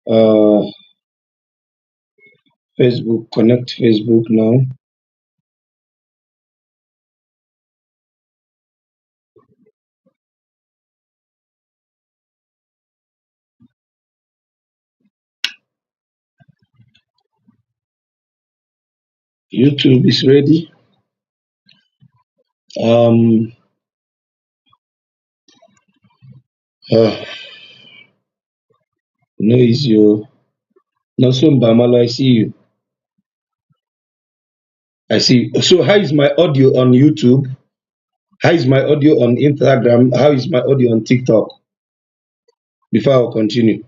Uh, Facebook, connect Facebook now. YouTube is ready. Um, uh, no, is you. No, so Bamalo, I see you. I see. So, how is my audio on YouTube? How is my audio on Instagram? How is my audio on TikTok? Before I continue,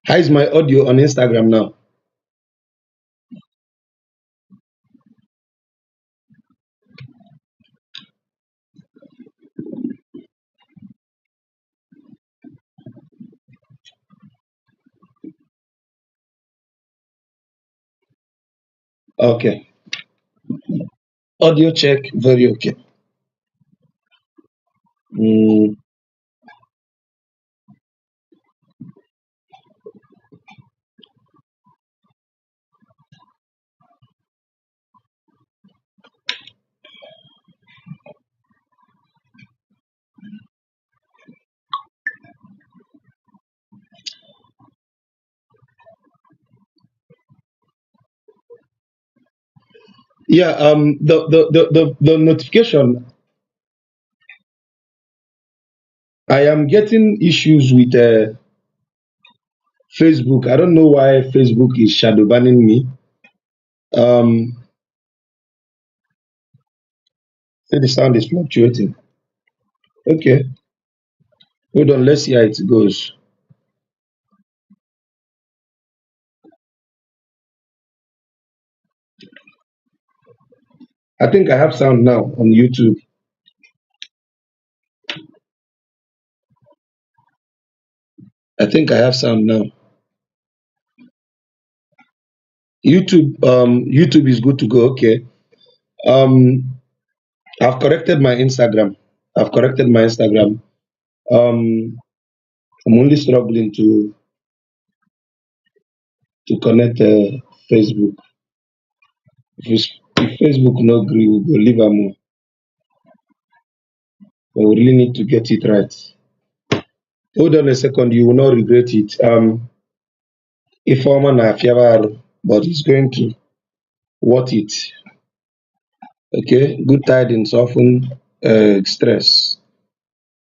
how is my audio on Instagram now? Okay. Audio check, very okay. Mm, yeah. The notification. I am getting issues with Facebook. I don't know why Facebook is shadow banning me. Um, say the sound is fluctuating. Okay, hold on. Let's see how it goes. I think I have sound now on YouTube. I think I have sound now. YouTube is good to go. Okay. Um, I've corrected my Instagram. I've corrected my Instagram. Um, I'm only struggling to connect Facebook. If Facebook no agree, we go leave am. But we really need to get it right. Hold on a second, you will not regret it. Informer na fiabar, but it's going to worth it. Okay, good tidings often stress,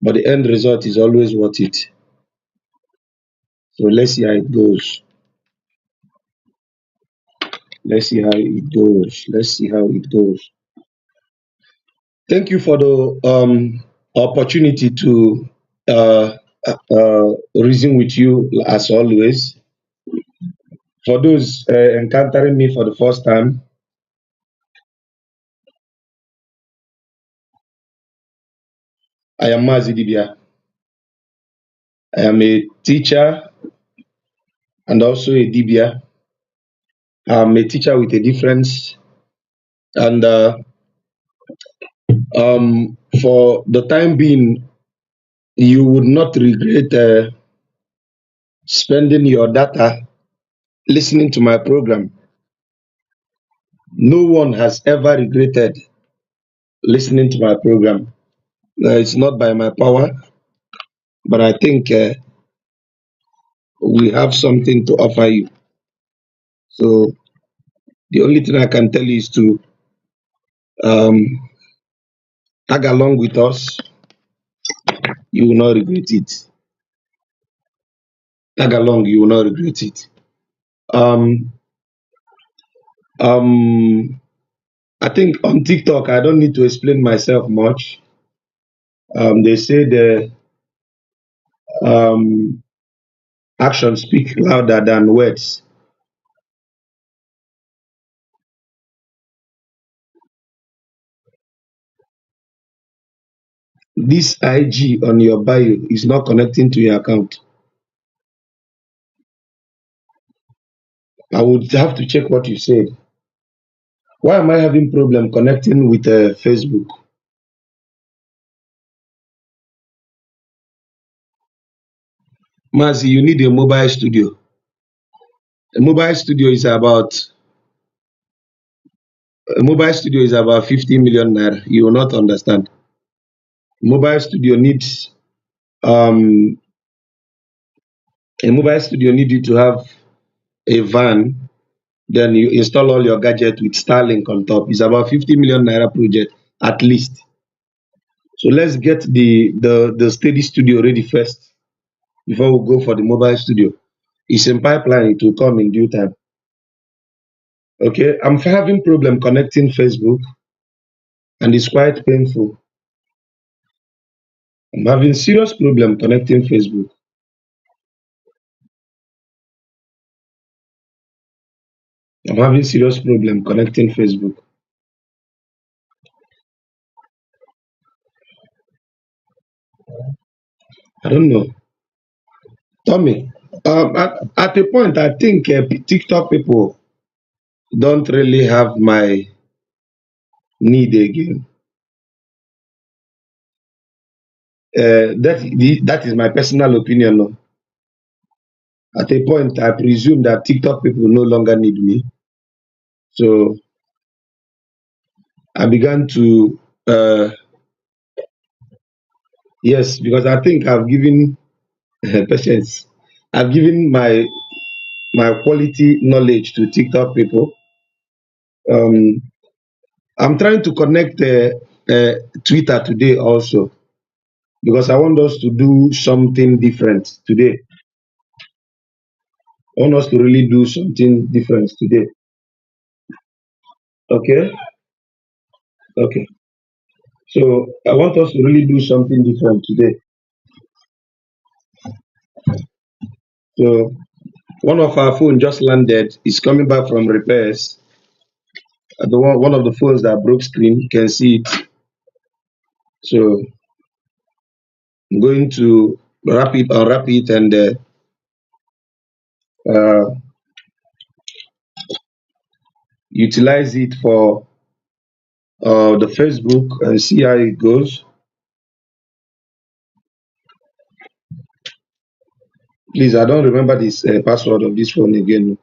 but the end result is always worth it. So let's see how it goes. Let's see how it goes. Let's see how it goes. Thank you for the opportunity to reason with you as always. For those encountering me for the first time, I am Mazidibia. I am a teacher and also a Dibia. I'm a teacher with a difference. And for the time being, you would not regret spending your data listening to my program. No one has ever regretted listening to my program. It's not by my power, but I think we have something to offer you. So the only thing I can tell you is to um, tag along with us. You will not regret it. Tag along, you will not regret it. Um, um, I think on TikTok, I don't need to explain myself much. They say the um, actions speak louder than words. This IG on your bio is not connecting to your account. I would have to check what you said. Why am I having problem connecting with Facebook? Mazi, you need a mobile studio. A mobile studio is about a mobile studio is about 50 million naira. You will not understand. Mobile studio needs um a mobile studio need you to have a van, then you install all your gadget with Starlink on top. It's about 50 million naira project at least. So let's get the steady studio ready first before we go for the mobile studio. It's in pipeline, it will come in due time. Okay, I'm having problem connecting Facebook and it's quite painful. I'm having serious problem connecting Facebook. I'm having serious problem connecting Facebook. I don't know. Tommy, at a point, I think TikTok people don't really have my need again. That is my personal opinion. No. At a point, I presume that TikTok people no longer need me. So I began to, yes, because I think I've given patience. I've given my quality knowledge to TikTok people. Um, I'm trying to connect Twitter today also because I want us to do something different today. I want us to really do something different today. Okay? Okay. So I want us to really do something different today. So one of our phone just landed. It's coming back from repairs. One of the phones that broke screen, you can see it. So I'm going to unwrap it, and uh, utilize it for the Facebook and see how it goes. Please, I don't remember this password of this phone again.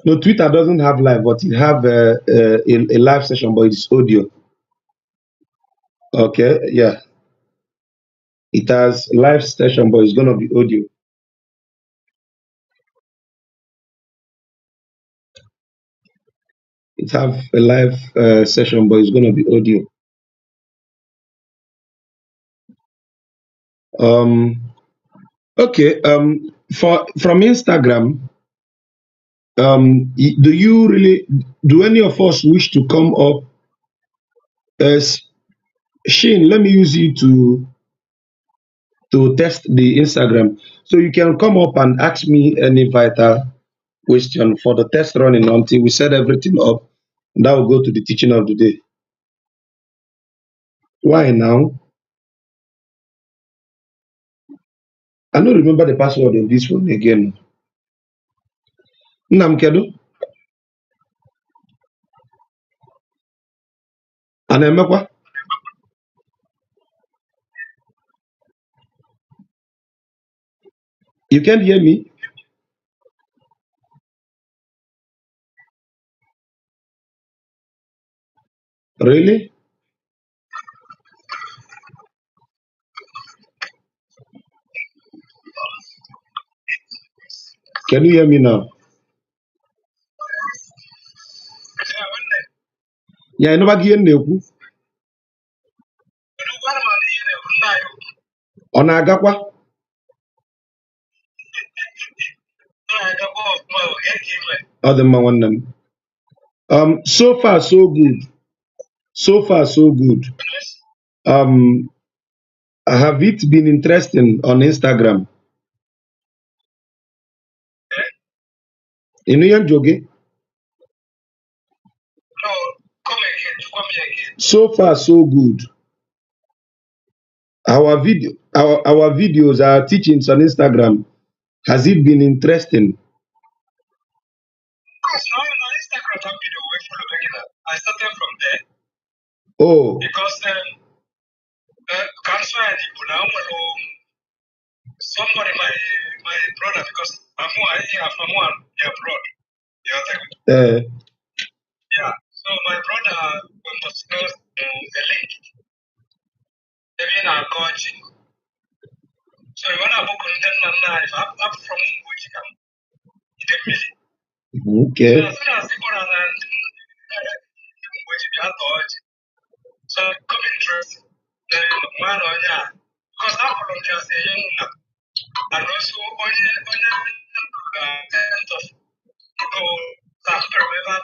No, Twitter doesn't have live, but it have a live session, but it's audio. Okay, yeah, it has live session, but it's gonna be audio. It have a live session, but it's gonna be audio. Um, okay. For from Instagram, do you really do any of us wish to come up as Shane? Let me use you to test the Instagram, so you can come up and ask me any vital question for the test running until we set everything up. And that will go to the teaching of the day. Why now? I don't remember the password of this one again. Nnamkedu and Emekwa, you can't hear me? Really? Can you hear me now? Yeah, I never hear you. Ọ na-agakwa? Ọ dị mma nwanne m. So far so good. So far so good. Um, have it been interesting on Instagram? Ịnụ ihe njụ gị? So far so good. Our video our videos, our teachings on Instagram, has it been interesting? Because now on Instagram, some video we follow regular. I started from there. Oh. Because cancer and now somebody my brother because I'm from one abroad. Yeah. So my brother was first a link. Even our coaching. So when I book on 10 and up from which come. Okay. So as soon as people are which you have so come interest. Then one or yeah. Because I'm from just a young and also on end of after remember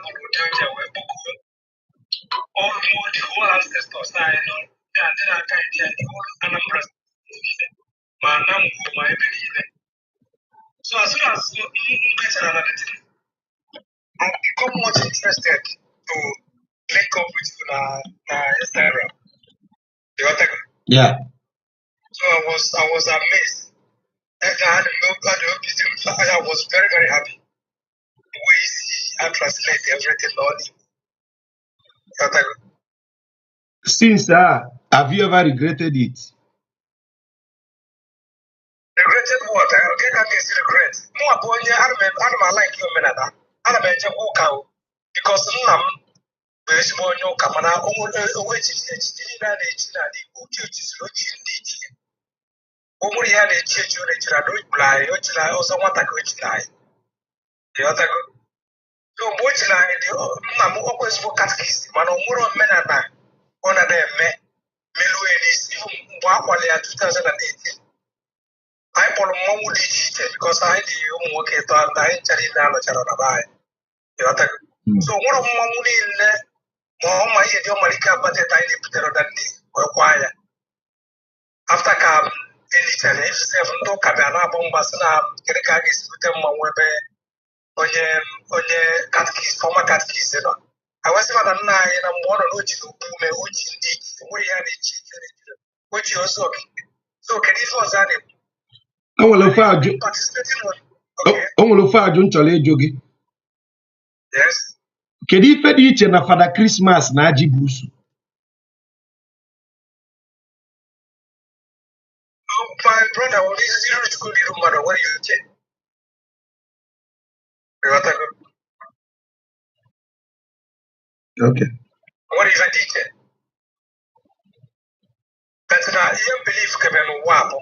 all the whole ancestral side on and then I kind of the whole Anambra my so as soon as you get another thing, I become much interested to link up with Instagram. Yeah. So I was amazed. And I was very, very happy. We see and translate everything on it. Since have you ever regretted it? Regretted what? I don't get this regret. More upon you, I like you, Menada. I don't mention walk because Nam, there's more no Kamana, which is Omuri had a church unit, I don't lie, which I also want a good lie. The other good. So, which lie, I'm always for catechism, and Omuro Menana, one of them, Miluelis, even Wapale at 2018. I put more digital because I do work at I actually down a charabai. So, one of Mamuli in there, my idiom Malika, but I did put than this, or quiet. After come, if seven no Cabana Bombasana, Kerikagis with them on your catechist, former catechist. I was about a 9 and I'm one of which you which indeed we had a chicken, which you also. So, can you was an Onwere nchọrọ ịjụ gị. Yes. Kedu ife dị iche na Fada Christmas na Aji Busu? My brother, what is zero to go to matter what you say? Okay. What is a teacher? That's not you believe Kevin Wabo.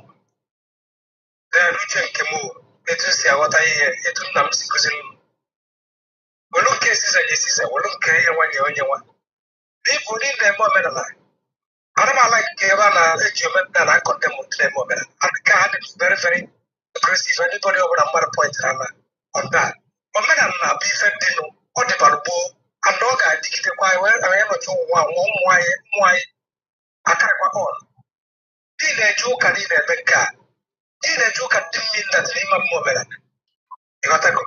They are written Kemu. It is what I hear. It will not see cousin. Well, look, cases and this is a well, okay, when you're on your one. They put in their moment. I don't like Kevana, German, and I condemn them moment. And the card is very, very aggressive. Anybody over a mother point on that. But men are not be fed dinner or the Balbo. And dog I dig the quiet where I am to why I can't go on. Did a joke and in a benka. Did a joke and didn't mean that name of moment. You got to go.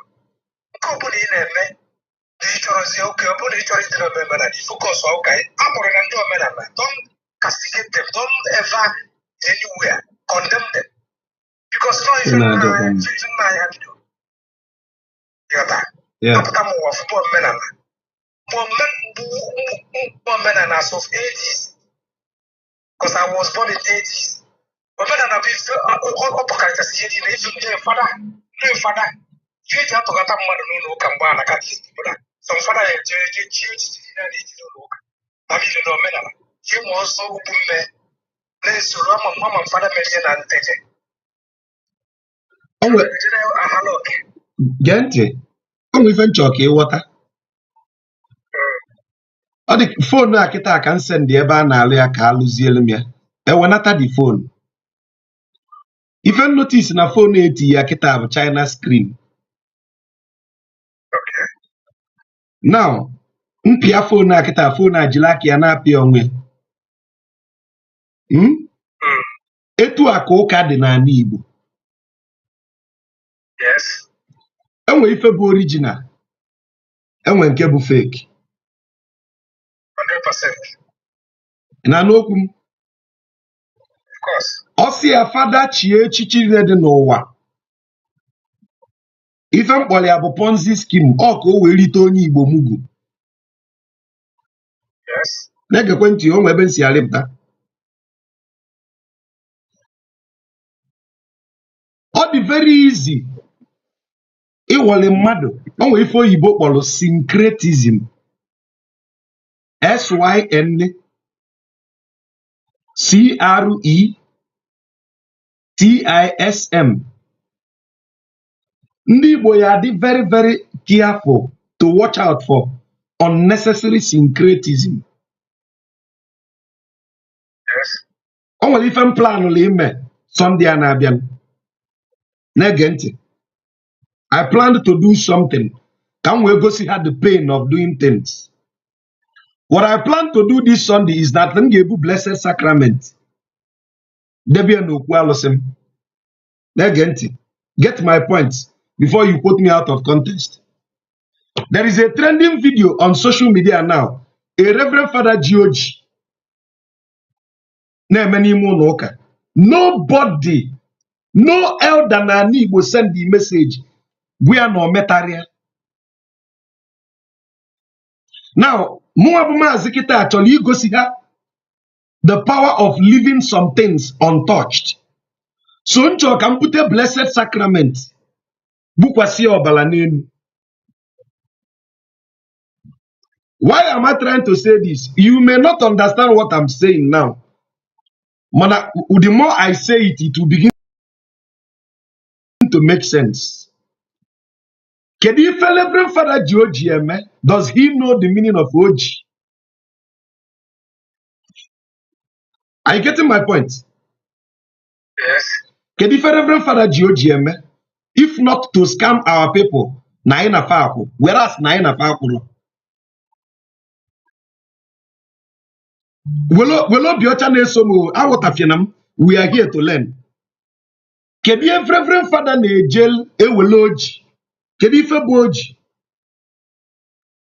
Put in a man. Okay, put it to remember that you focus okay. I'm going to do a man. Don't castigate them. Don't ever anywhere condemn them. Because no, even my have to do. You got that? Yeah. After more football men. More men and as of 80s. Because I was born in 80s. But men and I be all characters here, even their father. You have to get a mother no come back like at least. Some father choose to look. I mean, no men. You also open me. Let's run my mom and father mention and take it. Gee ntị, o nwere ife nchọ ka ịghọta. Ọ dị foonu a kịta ka m sendị ebe a na-alụ ya ka alụzielu m ya. Ewenata dị foonu. Ife notice na foonu eti ya kịta bụ China screen. Now, mpịa foonu a kịta foonu a jiri aka ya na-apịa onwe. Etu a ka ụka dị n'ala Igbo. Yes. Enwe ife bụ original. Enwe nke bụ fake. 100%. Na n'okwu m. Of course. Osi ya fada chie echichi dị n'ụwa. Ife mkpọrọ ya bụ Ponzi scheme. Ọ ka o wee rite onye Igbo mugu. Yes. Na-egekwe ntị o nwe ebe nsi alịpụta. Ọ dị very easy ịwọli mmadụ. O nwere ife oyibo kpọrọ Syncretism. SYNCretism. Ndị Igbo ya dị very very careful to watch out for unnecessary syncretism. Yes. O nwere ife m planụlụ ime Sunday a na-abịa. Na-ege ntị. I planned to do something. Ka m wee gosi ha the pain of doing things. What I plan to do this Sunday is that m ga-ebu blessed sacrament. Debia n'okwu alụsị m. Na-ege ntị. Get my points before you put me out of context. There is a trending video on social media now. A Reverend Father George. Na-eme n'ime ụlọ ụka. Nobody, no elder na ala Igbo send the message. We are no metaria. Now, mụnwa bụ Maazị Kịta achọrọ igosi ha the power of leaving some things untouched. So nchọ ka m pute blessed sacrament bukwasị ọbala n'elu. Why am I trying to say this? You may not understand what I'm saying now. But the more I say it, it will begin to make sense. Kedu ife Reverend Father George eme? Does he know the meaning of Oji? Are you getting my point? Yes. Kedu ife Reverend Father George eme? If not to scam our people, na anyị na fa akwụ, whereas na anyị na fa akwụrụ. Welo obi ọcha na-eso m aghọtafịana m, we are here to learn. Kedu ife Reverend Father na-ejel ewele Oji? Kedu ife bụ Oji?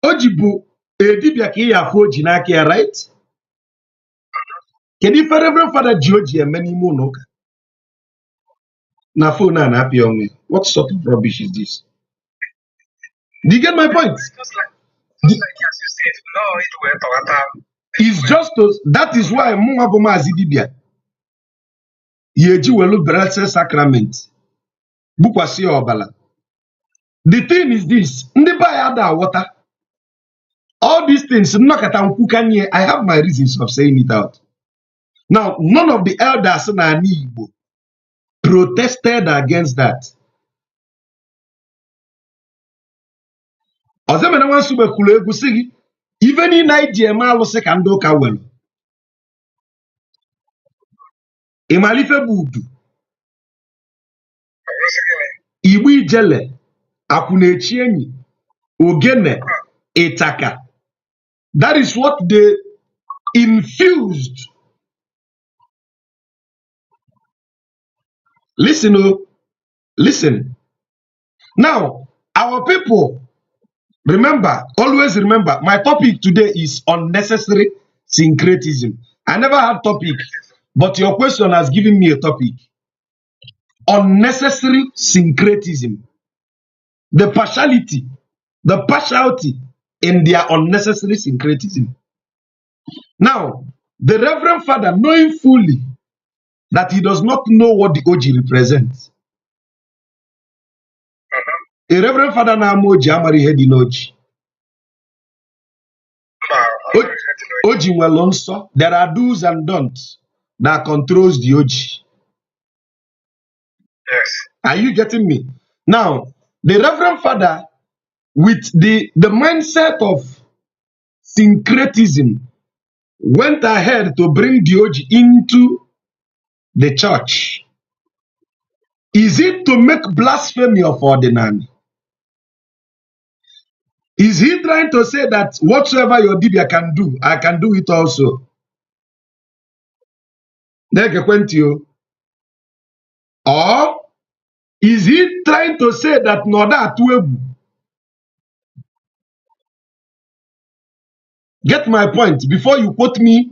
Oji bụ edibịa ka ị ya afụ Oji n'aka ya, right? Kedu ife Reverend Father George eme n'ime ụlọ ụka? Na phone a na-apịa onwe. What sort of rubbish is this? Do you get my point? Just like as you said, no, it will talk. It's just to, that is why mụnwa bụ Maazị Dibia ya eji welu blessed sacrament bukwasị ọbala. The thing is this, ndị be anyị ada aghọta. All these things, nnọkọta nkwukanye, I have my reasons of saying it out. Now, none of the elders na ala Igbo protested against that. Ọzọ mere nwa Nsugbe kwuru egwu sị gị, even in anyị eme alụsị ka ndị ụka welu. Ịmalife bụ udu. Igbo ijele, akwụna-echi enyi, ogene, ịtaka. That is what they infused. Listen, oh, listen. Now, our people, remember, always remember, my topic today is unnecessary syncretism. I never had topic, but your question has given me a topic. Unnecessary syncretism. The partiality in their unnecessary syncretism. Now, the Reverend Father, knowing fully that he does not know what the Oji represents. A Reverend Father na-ama Oji amara ihe dị n'Oji. Oji nwere nsọ. There are do's and don'ts that controls the Oji. Yes. Are you getting me? Now, the Reverend Father, with the mindset of syncretism, went ahead to bring the Oji into the church. Is it to make blasphemy of ordinary? Is he trying to say that whatsoever your Dibia can do, I can do it also? Or is he trying to say that Noda Atuebu? Get my point before you quote me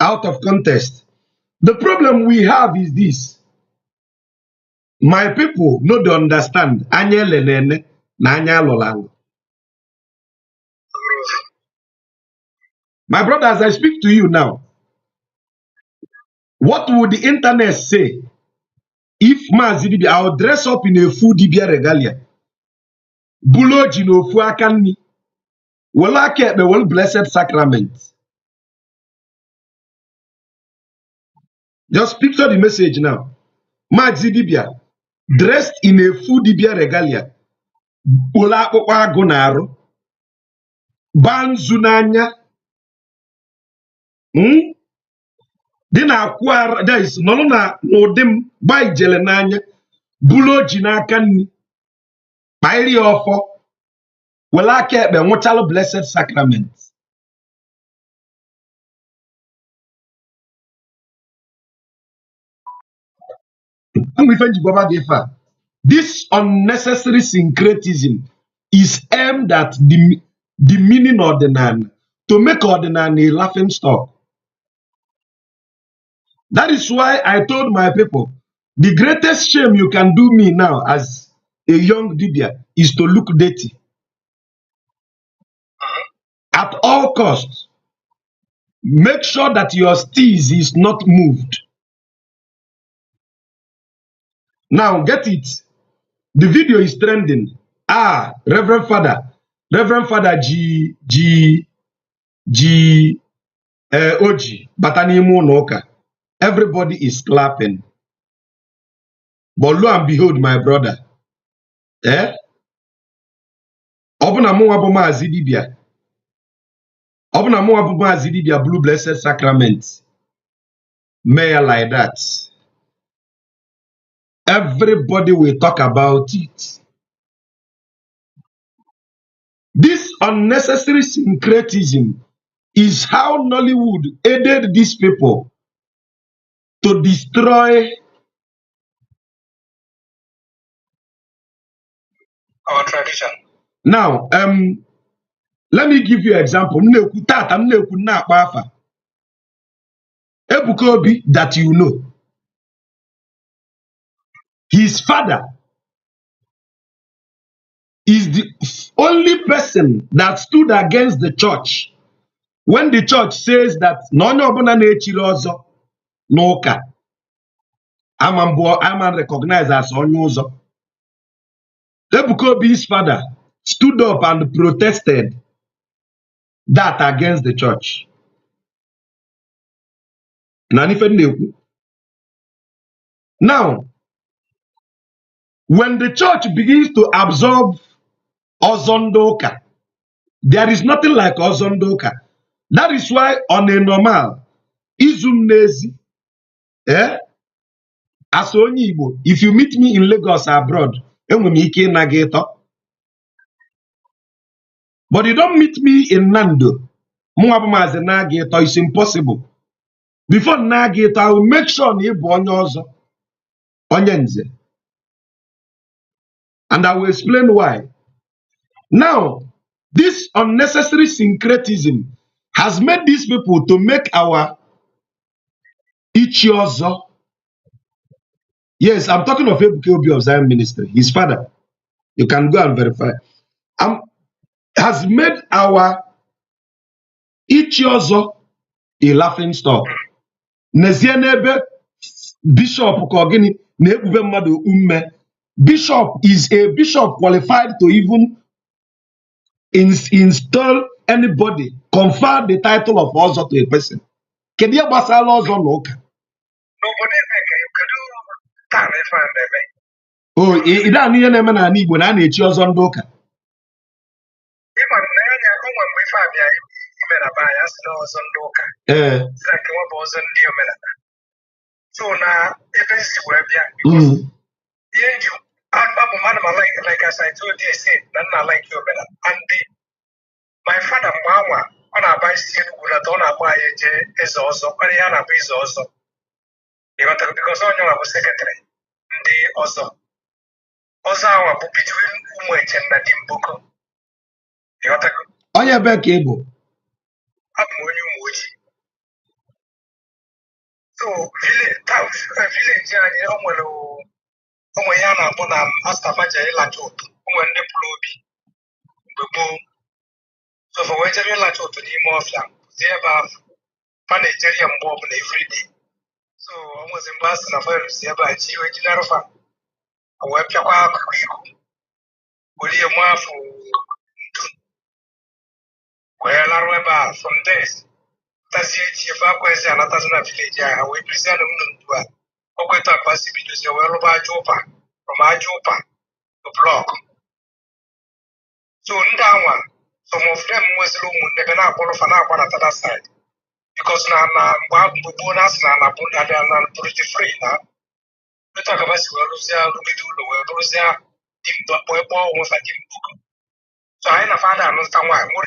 out of context. The problem we have is this. My people no dey understand anya elenene na anya alụlalụ. My brother, as I speak to you now, what would the internet say if Maazị Dibia, I'll dress up in a full Dibia regalia, bulo ji na ofu aka nni, were aka ekpe were blessed sacrament? Just picture the message now. Maazị Dibia, dressed in a full Dibia regalia, were akpụkpọ agụ na arụ, baa nzu n'anya, dị na akwụ ara, nọrọ na n'ụdị m, gbaa ijele n'anya, bulo ji n'aka nni, kpairi ọfọ, were aka ekpe nwụchalụ blessed sacrament. This unnecessary syncretism is aimed at demeaning ordinary, to make ordinary a laughing stock. That is why I told my people, the greatest shame you can do me now as a young Dibia is to look dirty. At all costs, make sure that your steez is not moved. Now get it. The video is trending. Reverend Father Oji Batanimu Noka. Everybody is clapping. But lo and behold, my brother, Obuna Muabu Maazị Dibia. Obuna Muabu Maazị Dibia Blue Blessed Sacrament. Mayor like that. Everybody will talk about it. This unnecessary syncretism is how Nollywood aided these people to destroy our tradition. Now, let me give you an example. Ebuka Obi that you know. His father is the only person that stood against the church when the church says that I'm recognized as Onyozo. Ebuka Obi's father stood up and protested that against the church. Now, when the church begins to absorb Ozondoka, there is nothing like Ozondoka. That is why on a normal, Izumnezi, as Onyibo, if you meet me in Lagos abroad, but you don't meet me in Nando, it's impossible. Before Nagito, I will make sure you Onyenze. And I will explain why. Now, this unnecessary syncretism has made these people to make our Ichiozo. Yes, I'm talking of Ebuka Obi of Zion Ministry, his father. You can go and verify. Has made our Ichiozo a laughing stock. Nezienebe Bishop Kogini Nebube Madu Umme. Bishop is a bishop qualified to even install anybody, confer the title of Ozo to a person. Kedia Basalo Ozo Noka. Nobody you can do that if I'm there. Oh, ida ni ene na ni Igbo na na-echi Ozo Ndoka. If I'm there, I come when we find ya even a bias no Ozo Ndoka. Like what was on the Omena. So now, if it's where because you like as I told you, I said, not like you, and my father, Mama, on a bicycle, would have done a buy is also, Mariana is also. Because on your secretary, the also. Also, our book between Umwich and Nadim Boko. Oya be cable. Up when you So village ya onwe ya na-abụ na astafaja ịlacha ụtụ onwe ndị pụrụ obi mgbe gboo so for wee jere ịlacha ụtụ n'ime ọfịa zie ebe ahụ fa na-ejeri ya mgbe ọbụla everyday so onwezi mgbe a sị na fa si ebe a ji iwe jiderụfa wee pịakwa akụkụ iku were ihe mụọ afọ ntu wee larụ ebe a from days tazie ji efe akwa ezi anatazi na vileji ahụ wee birizie na ụlọ ndu a ọgweta akpa si bidozie wee rụba aja ụpa from aja ụpa to blọk so ndị anwa some of them nweziri ụmụnne be na-akpọrọfa na-agbanata that side because na mgbe gboo na asị na na bụrụdị free na etu akaba si wee rụzie rụgide ụlọ wee rụzie dimkpọ ebe onwefa dị mkpụkọ so anyị na fada anụta nwaanyị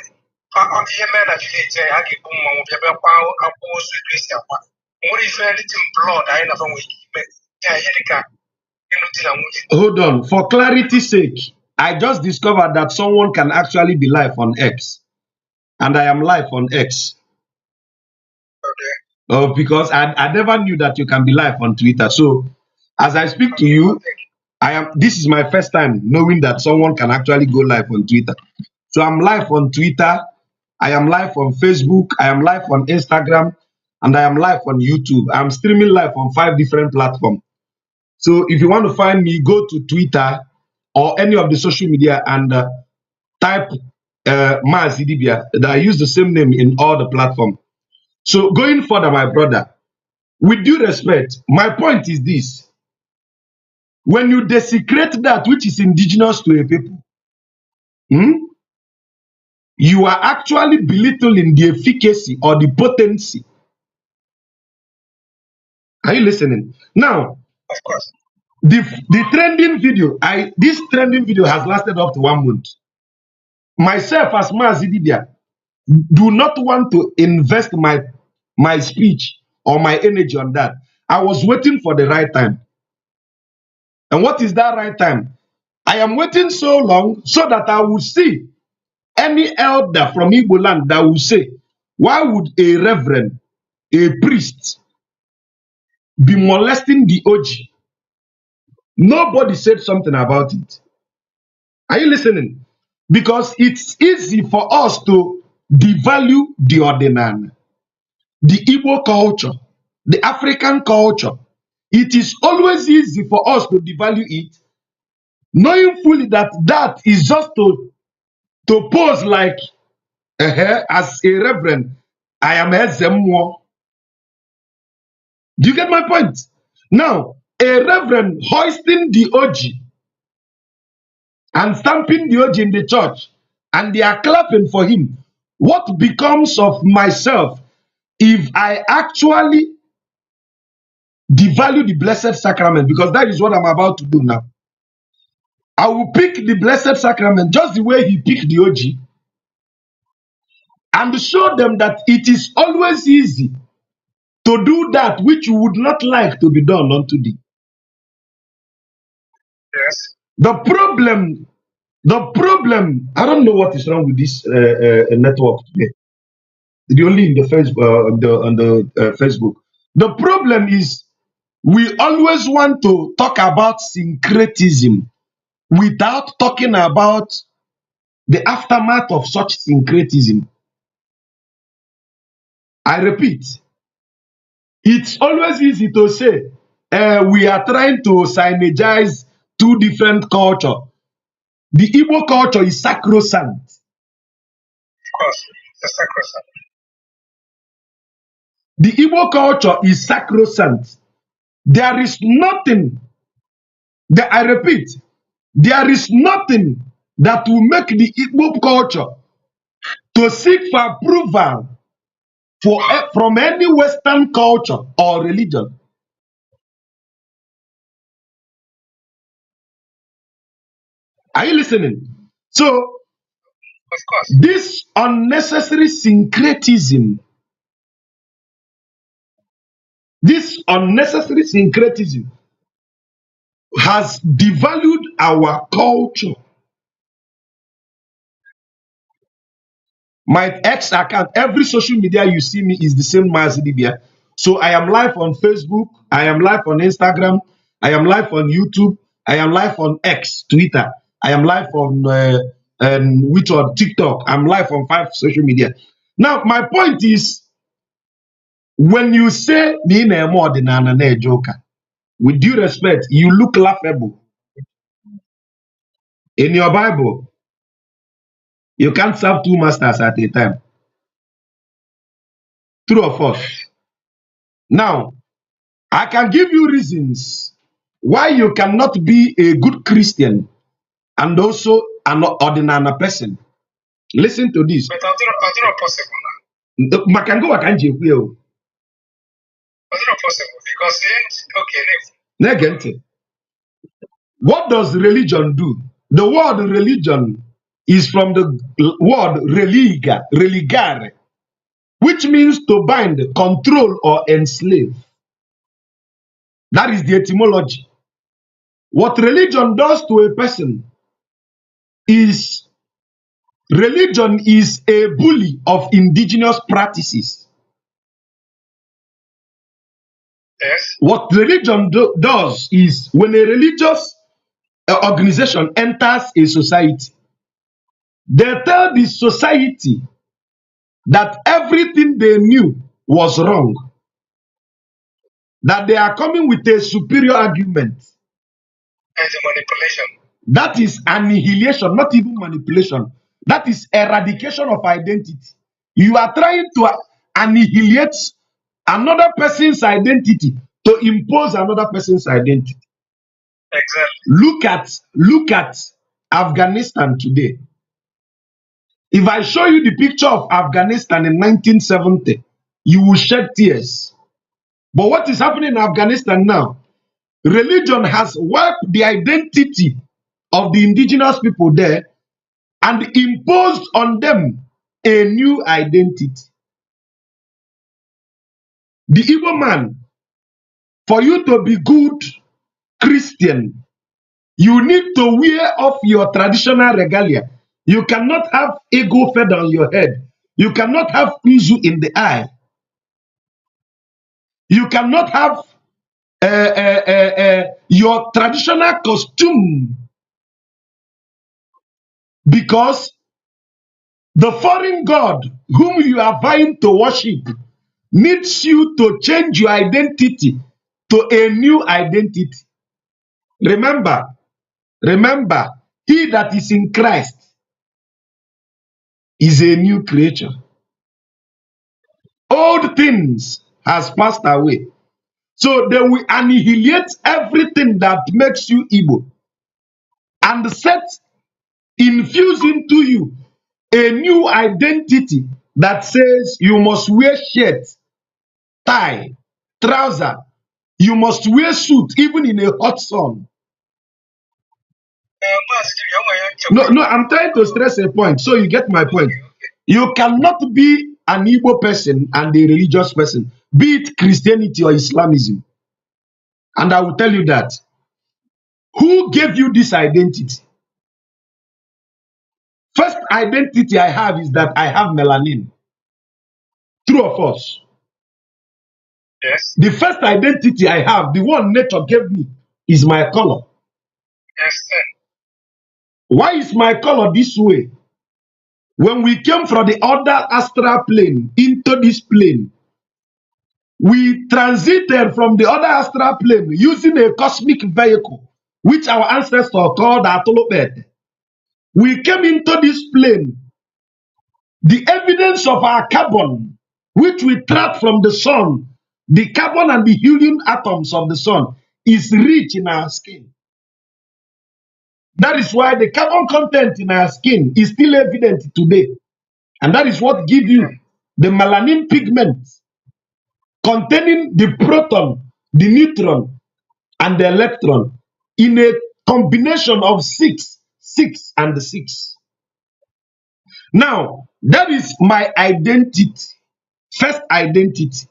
ihe mee na vileji anyị a ga-ebu mmanwụ bịa bịa kwa akwụkwọ ozu etu esi akwa nwere ife editin blọd anyị na fa nwere ike ime ya ihe dịka ịnụ di na nwunye. Hold on, for clarity's sake, I just discovered that someone can actually be live on X, and I am live on X. Okay. Oh, because I never knew that you can be live on Twitter. So, as I speak to you, this is my first time knowing that someone can actually go live on Twitter. So I'm live on Twitter, I am live on Facebook, I am live on Instagram, and I am live on YouTube. I'm streaming live on 5 different platforms. So if you want to find me, go to Twitter or any of the social media and type Maz Idibia. That I use the same name in all the platforms. So going further, my brother, with due respect, my point is this. When you desecrate that which is indigenous to a people, you are actually belittling the efficacy or the potency. Are you listening? Now, Of course. the trending video, this trending video has lasted up to 1 month. Myself as Mazidibia do not want to invest my speech or my energy on that. I was waiting for the right time. And what is that right time? I am waiting so long so that I will see any elder from Igbo land that will say, why would a reverend, a priest, be molesting the OG? Nobody said something about it. Are you listening? Because it's easy for us to devalue the ordinary, the Igbo culture, the African culture. It is always easy for us to devalue it, knowing fully that that is just to pose like, as a reverend, I am a Zemmo. Do you get my point? Now, a reverend hoisting the OG and stamping the OG in the church, and they are clapping for him. What becomes of myself if I actually devalue the Blessed Sacrament? Because that is what I'm about to do now. I will pick the Blessed Sacrament just the way he picked the OG and show them that it is always easy to do that which you would not like to be done unto thee. Yes. The problem, I don't know what is wrong with this network today. The only in the Facebook, on the Facebook. The problem is we always want to talk about syncretism without talking about the aftermath of such syncretism. I repeat, it's always easy to say we are trying to synergize 2 different cultures. The Igbo culture is sacrosanct. Of course. The sacrosanct. The Igbo culture is sacrosanct. There is nothing, I repeat, there is nothing that will make the Igbo culture to seek for approval from any Western culture or religion. Are you listening? So, Of course. this unnecessary syncretism, has devalued our culture. My X account, every social media you see me is the same Mazidibia. So I am live on Facebook, I am live on Instagram, I am live on YouTube, I am live on X, Twitter, I am live on which on TikTok, I'm live on 5 social media. Now, my point is, when you say Nina more than an joker, with due respect, you look laughable. In your Bible, you can't serve 2 masters at a time. True or false? Now, I can give you reasons why you cannot be a good Christian and also an ordinary person. Listen to this. But I don't possible Makango wakanji kweo. I don't possible because okay, Negente. What does religion do? The word religion is from the word religare, which means to bind, control, or enslave. That is the etymology. What religion does to a person is religion is a bully of indigenous practices. yes. What religion does is when a religious organization enters a society, they tell the society that everything they knew was wrong, that they are coming with a superior argument. And the manipulation. That is annihilation, not even manipulation. That is eradication of identity. You are trying to annihilate another person's identity to impose another person's identity. Exactly. Look at Afghanistan today. If I show you the picture of Afghanistan in 1970, you will shed tears. But what is happening in Afghanistan now? Religion has wiped the identity of the indigenous people there and imposed on them a new identity. The Igbo man, for you to be good Christian, you need to wear off your traditional regalia. You cannot have ego fed on your head. You cannot have nzu in the eye. You cannot have your traditional costume, because the foreign god whom you are vying to worship needs you to change your identity to a new identity. Remember, he that is in Christ is a new creature. Old things has passed away. So they will annihilate everything that makes you Igbo and infuse into you a new identity that says you must wear shirt, tie, trouser, you must wear suit even in a hot sun. No, I'm trying to stress a point so you get my point. You cannot be an Igbo person and a religious person, be it Christianity or Islamism. And I will tell you that. Who gave you this identity? First identity I have is that I have melanin. True or false? Yes. The first identity I have, the one nature gave me, is my color. Yes, sir. Why is my color this way? When we came from the other astral plane into this plane, we transited from the other astral plane using a cosmic vehicle, which our ancestors called Atolopet. We came into this plane. The evidence of our carbon, which we track from the sun, the carbon and the helium atoms of the sun, is rich in our skin. That is why the carbon content in our skin is still evident today. And that is what gives you the melanin pigment containing the proton, the neutron, and the electron in a combination of 6, 6, and 6. Now, that is my identity, first identity.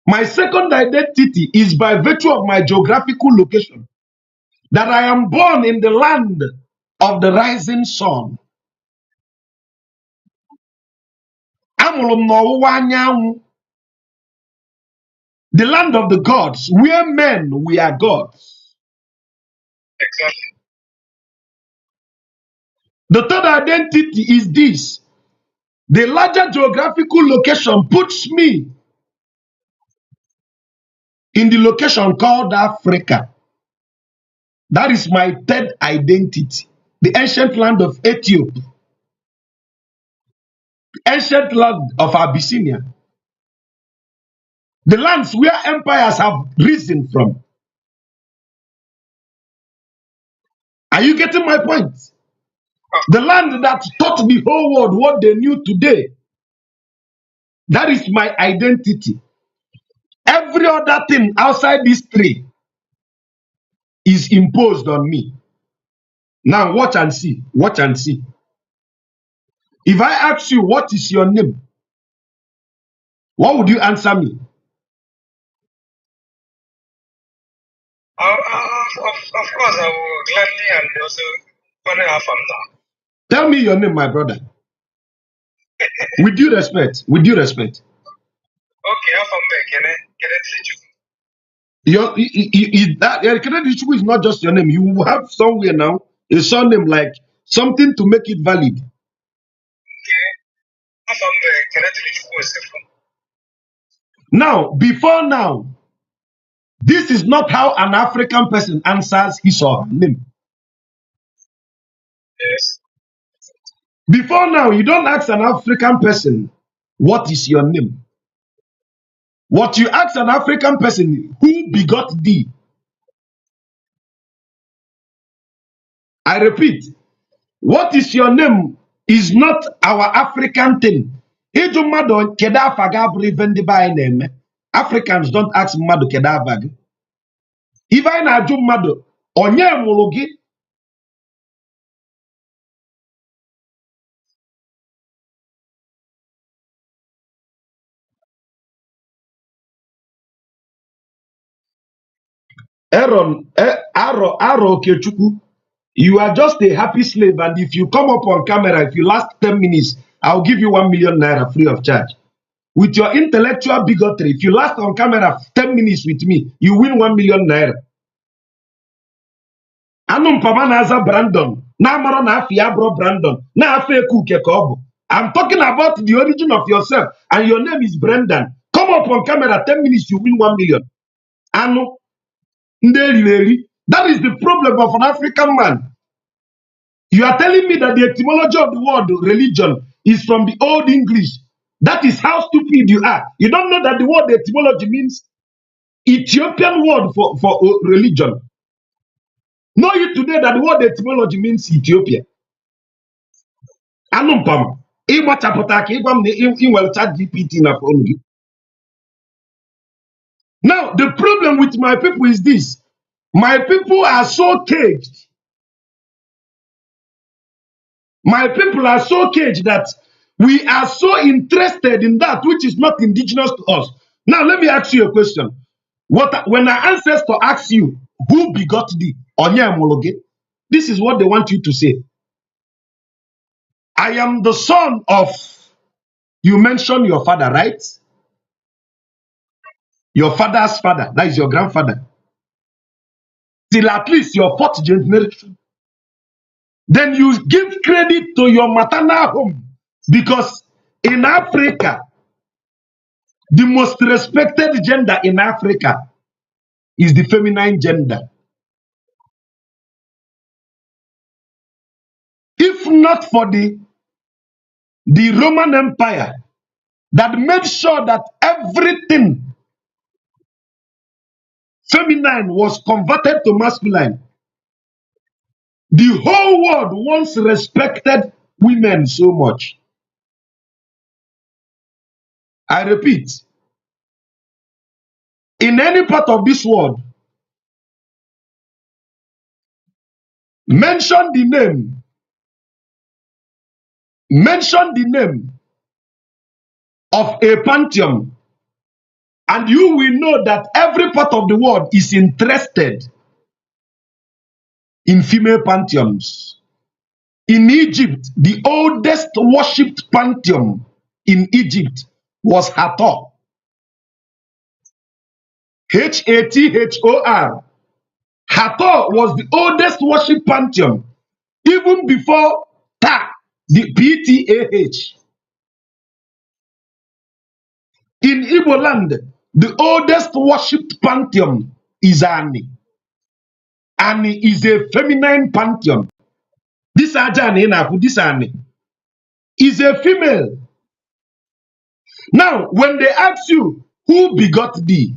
My second identity is by virtue of my geographical location, that I am born in the land of the rising sun. Amụrụ m n'ọwụwa anyanwụ. the land of the gods, where men we are gods. Exactly. The third identity is this. The larger geographical location puts me in the location called Africa. That is my third identity. The ancient land of Ethiopia, the ancient land of Abyssinia, the lands where empires have risen from. Are you getting my point? The land that taught the whole world what they knew today. That is my identity. Every other thing outside these three is imposed on me. Now watch and see. Watch and see. If I ask you what is your name, what would you answer me? Of course, I will gladly and also honor our family. Tell me your name, my brother. With due respect. With due respect. Okay, I'm from there. Can I teach you? That Ekene is not just your name. You will have somewhere now a surname like something to make it valid. Okay, I'm from there. Can I teach you? Now, before now, this is not how an African person answers his or her name. Yes. Before now, you don't ask an African person, what is your name? What you ask an African person, who begot thee? I repeat, what is your name is not our African thing. Ịjụ mmadụ kedu afa gị abụrụ ife ndị be anyị na-eme. Africans don't ask mmadụ kedu afa gị. Ife anyị na-ajụ mmadụ, onye mụrụ gị? Aro Okechukwu, you are just a happy slave, and if you come up on camera, if you last 10 minutes, I'll give you 1 million naira free of charge. With your intellectual bigotry, if you last on camera 10 minutes with me, you win 1 million naira. Anum Pamanaza Brandon, Namara Nafia bro Brandon, Nafe Kuke Kobo. I'm talking about the origin of yourself, and your name is Brendan. Come up on camera 10 minutes, you win 1 million. Anu, that is the problem of an African man. You are telling me that the etymology of the word religion is from the Old English. That is how stupid you are. You don't know that the word etymology means Ethiopian word for religion. Know you today that the word etymology means Ethiopia. Anumpam. Now, the problem with my people is this. My people are so caged. My people are so caged that we are so interested in that which is not indigenous to us. Now, let me ask you a question. When our ancestor asks you, who begot thee? This is what they want you to say. I am the son of, you mentioned your father, right? Your father's father, that is your grandfather. Till at least your fourth generation. Then you give credit to your maternal home. Because in Africa, the most respected gender in Africa is the feminine gender. If not for the Roman Empire that made sure that everything feminine was converted to masculine, the whole world once respected women so much. I repeat, in any part of this world, mention the name of a pantheon, and you will know that every part of the world is interested in female pantheons. In Egypt, the oldest worshipped pantheon in Egypt was Hathor. Hathor. Hathor was the oldest worship pantheon, even before Ta, the Ptah. In Igbo land, the oldest worshipped pantheon is Ani. Ani is a feminine pantheon. This Ajani Naku, this Ani, is a female. Now, when they ask you, who begot thee?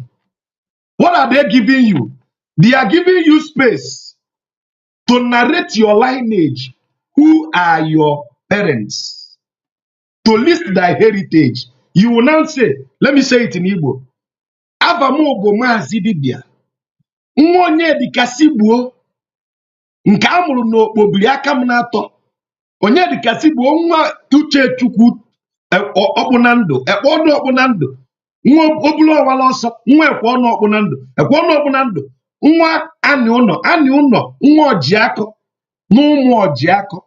What are they giving you? They are giving you space to narrate your lineage. Who are your parents? To list thy heritage. You will now say, let me say it in Igbo. Avamu bụ Maazị Dibia. Nwa onye dịkasị gbuo nke a mụrụ n'okpobiri aka m na-atọ. Onye dịkasị gbuo nwa Uchechukwu ọkpụ na ndụ, ekpe ọnụ ọkpụ na ndụ. Nwa obulu ọwala ọsọ, nwa ekwe ọnụ ọkpụ na ndụ, ekwe ọnụ ọkpụ na ndụ. Nwa ani ụnọ, nwa Ọjiakọ na ụmụ Ọjiakọ.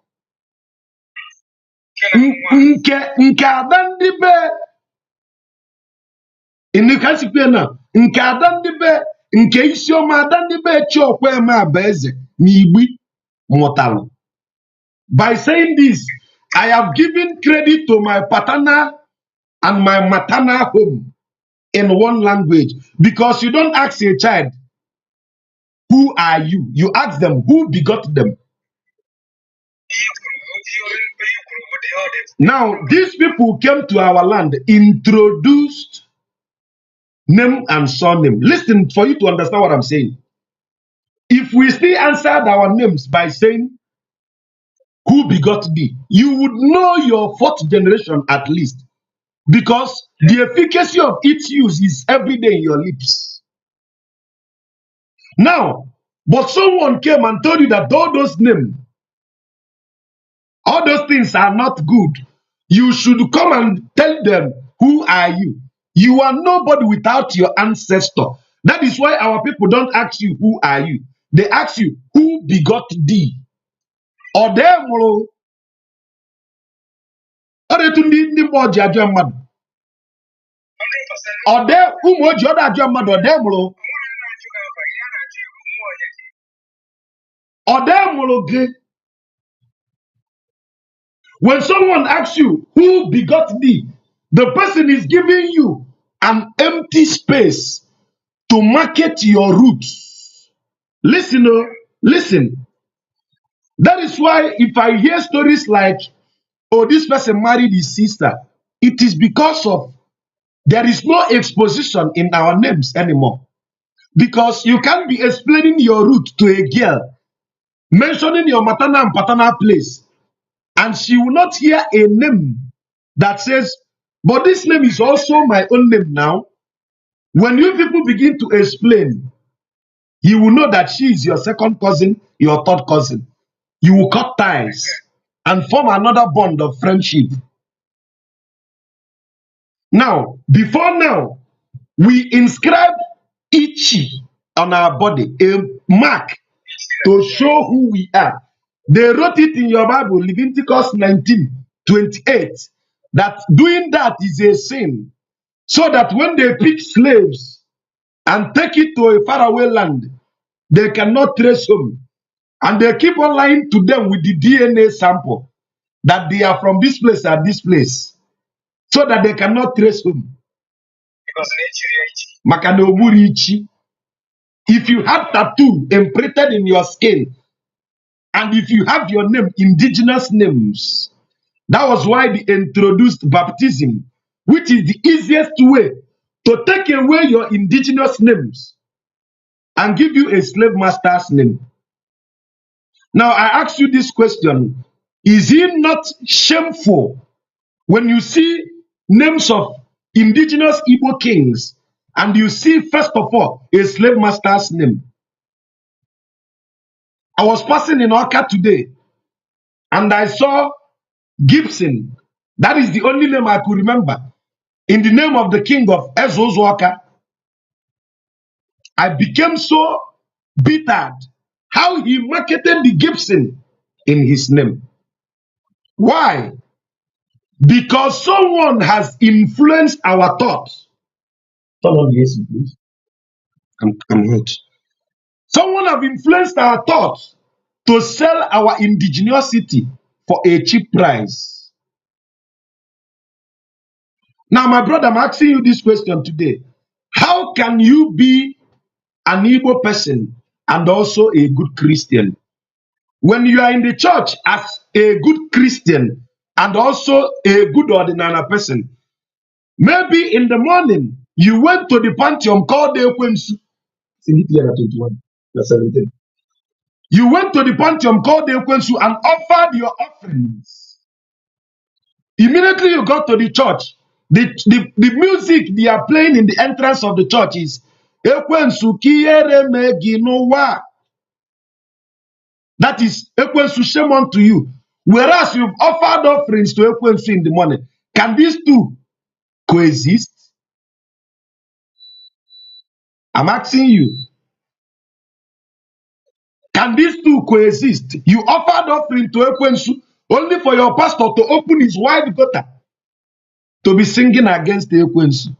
Nke ada ndị be Inikasikwe na nke ada ndị be nke isioma ada ndị be Chiokweme Abaeze na Igbi mụtalụ. By saying this, I have given credit to my paternal and my maternal home in one language, because you don't ask a child, who are you? You ask them, who begot them? Now, these people came to our land, introduced name and surname. Listen for you to understand what I'm saying. If we still answered our names by saying, who begot thee, you would know your fourth generation at least, because the efficacy of its use is every day in your lips. Now, but someone came and told you that all those names, all those things are not good. You should come and tell them, who are you? You are nobody without your ancestor. That is why our people don't ask you, who are you? They ask you, who begot thee? Or them, or to ndị mmụọ ji ajọ mmadụ. Or them, ụmụ oji ọdụ ajọ mmadụ, or them, or them, gị. When someone asks you, who begot thee, the person is giving you an empty space to market your roots. Listen, listen. That is why if I hear stories like, oh, this person married his sister, it is because of there is no exposition in our names anymore. Because you can't be explaining your root to a girl, mentioning your maternal and paternal place, and she will not hear a name that says, but this name is also my own name now. When you people begin to explain, you will know that she is your second cousin, your third cousin. You will cut ties and form another bond of friendship. Now, before now, we inscribe Ichi on our body, a mark to show who we are. They wrote it in your Bible, Leviticus 19:28, that doing that is a sin, so that when they pick slaves and take it to a faraway land, they cannot trace home. And they keep on lying to them with the DNA sample that they are from this place and this place, so that they cannot trace home. Makanobuichi. If you have tattoo imprinted in your skin, and if you have your name, indigenous names, that was why they introduced baptism, which is the easiest way to take away your indigenous names and give you a slave master's name. Now, I ask you this question. Is it not shameful when you see names of indigenous Igbo kings and you see, first of all, a slave master's name? I was passing in Oka today and I saw Gibson. That is the only name I could remember. In the name of the king of Ezozoaka. I became so bittered how he marketed the Gibson in his name. Why? Because someone has influenced our thoughts. Turn on the AC, please. I'm hot. Someone have influenced our thoughts to sell our indigenosity for a cheap price. Now, my brother, I'm asking you this question today. How can you be an Igbo person and also a good Christian? When you are in the church as a good Christian and also a good ordinary person, maybe in the morning you went to the pantheon called the Ekwensu. In Hitler 21, verse 17. You went to the pantheon called the Ekwensu and offered your offerings. Immediately you got to the church. The music they are playing in the entrance of the church is Ekwensu kiyere meginowa. That is Ekwensu, shame unto you. Whereas you've offered offerings to Ekwensu in the morning. Can these two coexist? I'm asking you. Can these two coexist? You offered offering to Ekwensu only for your pastor to open his wide gutter to be singing against the Ekwensu.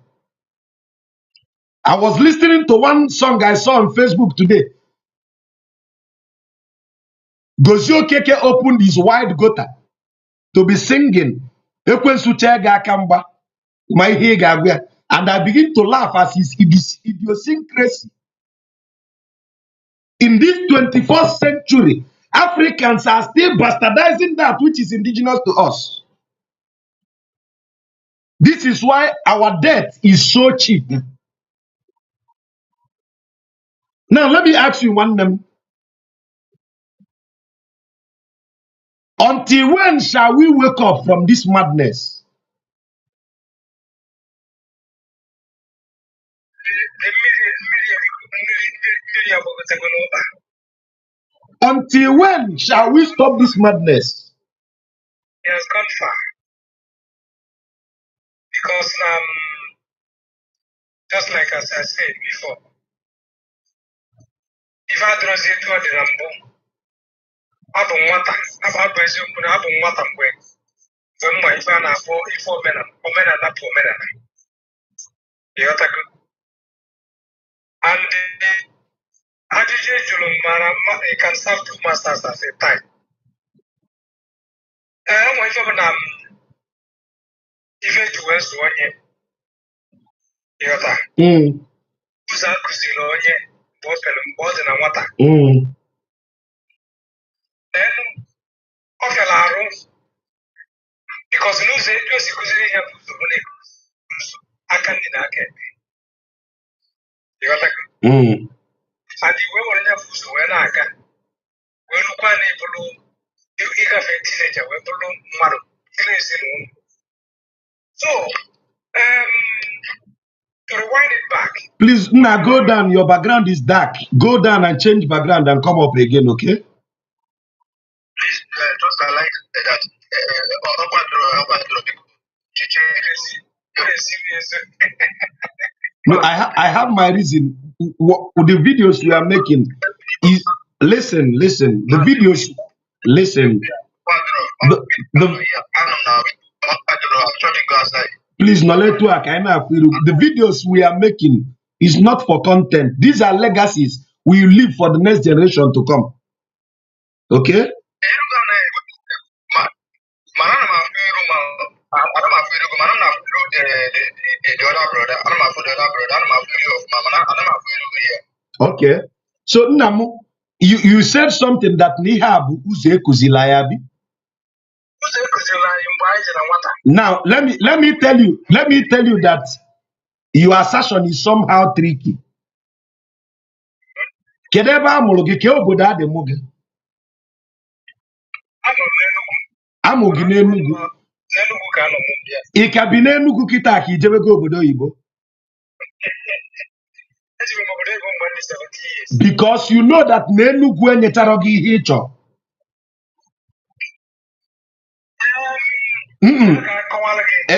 I was listening to one song I saw on Facebook today. Gozio Keke opened his wide gutter to be singing Ekwensu Chega Kamba, my Hegabia. And I begin to laugh as his idiosyncrasy. In this 21st century, Africans are still bastardizing that which is indigenous to us. This is why our debt is so cheap. Now, let me ask you one name. Until when shall we wake up from this madness? Until when shall we stop this madness? It has gone far. Because, just like as I said before, if I don't say to the Rambo, I don't want that. I don't want them when my fan are for men and not for men. You got good. And you can serve two masters at a time. And when you even to West one year, you got that. Who's that? Both and water. Then, because you know, say, I can't deny it. You got that. And the way we're in food, when I can, when you can't able you have a teenager, we're below so, to rewind it back. Please, now go down. Your background is dark. Go down and change background and come up again, okay? Please, just like that. No, I have my reason. The videos we are making is listen. The videos, listen. Please, no let work. The videos we are making is not for content. These are legacies we leave for the next generation to come. Okay? Okay. So Namu, you said something that Nihabu Uze Kuzilayabi. Now let me tell you that your assertion is somehow tricky. Kedeba Mologi Keoboda de Muge. Amogine Nugu. Ikabine Nugu kita kijebego obodo Igbo. Because you know that Nenugu Nyetarogi Hicho.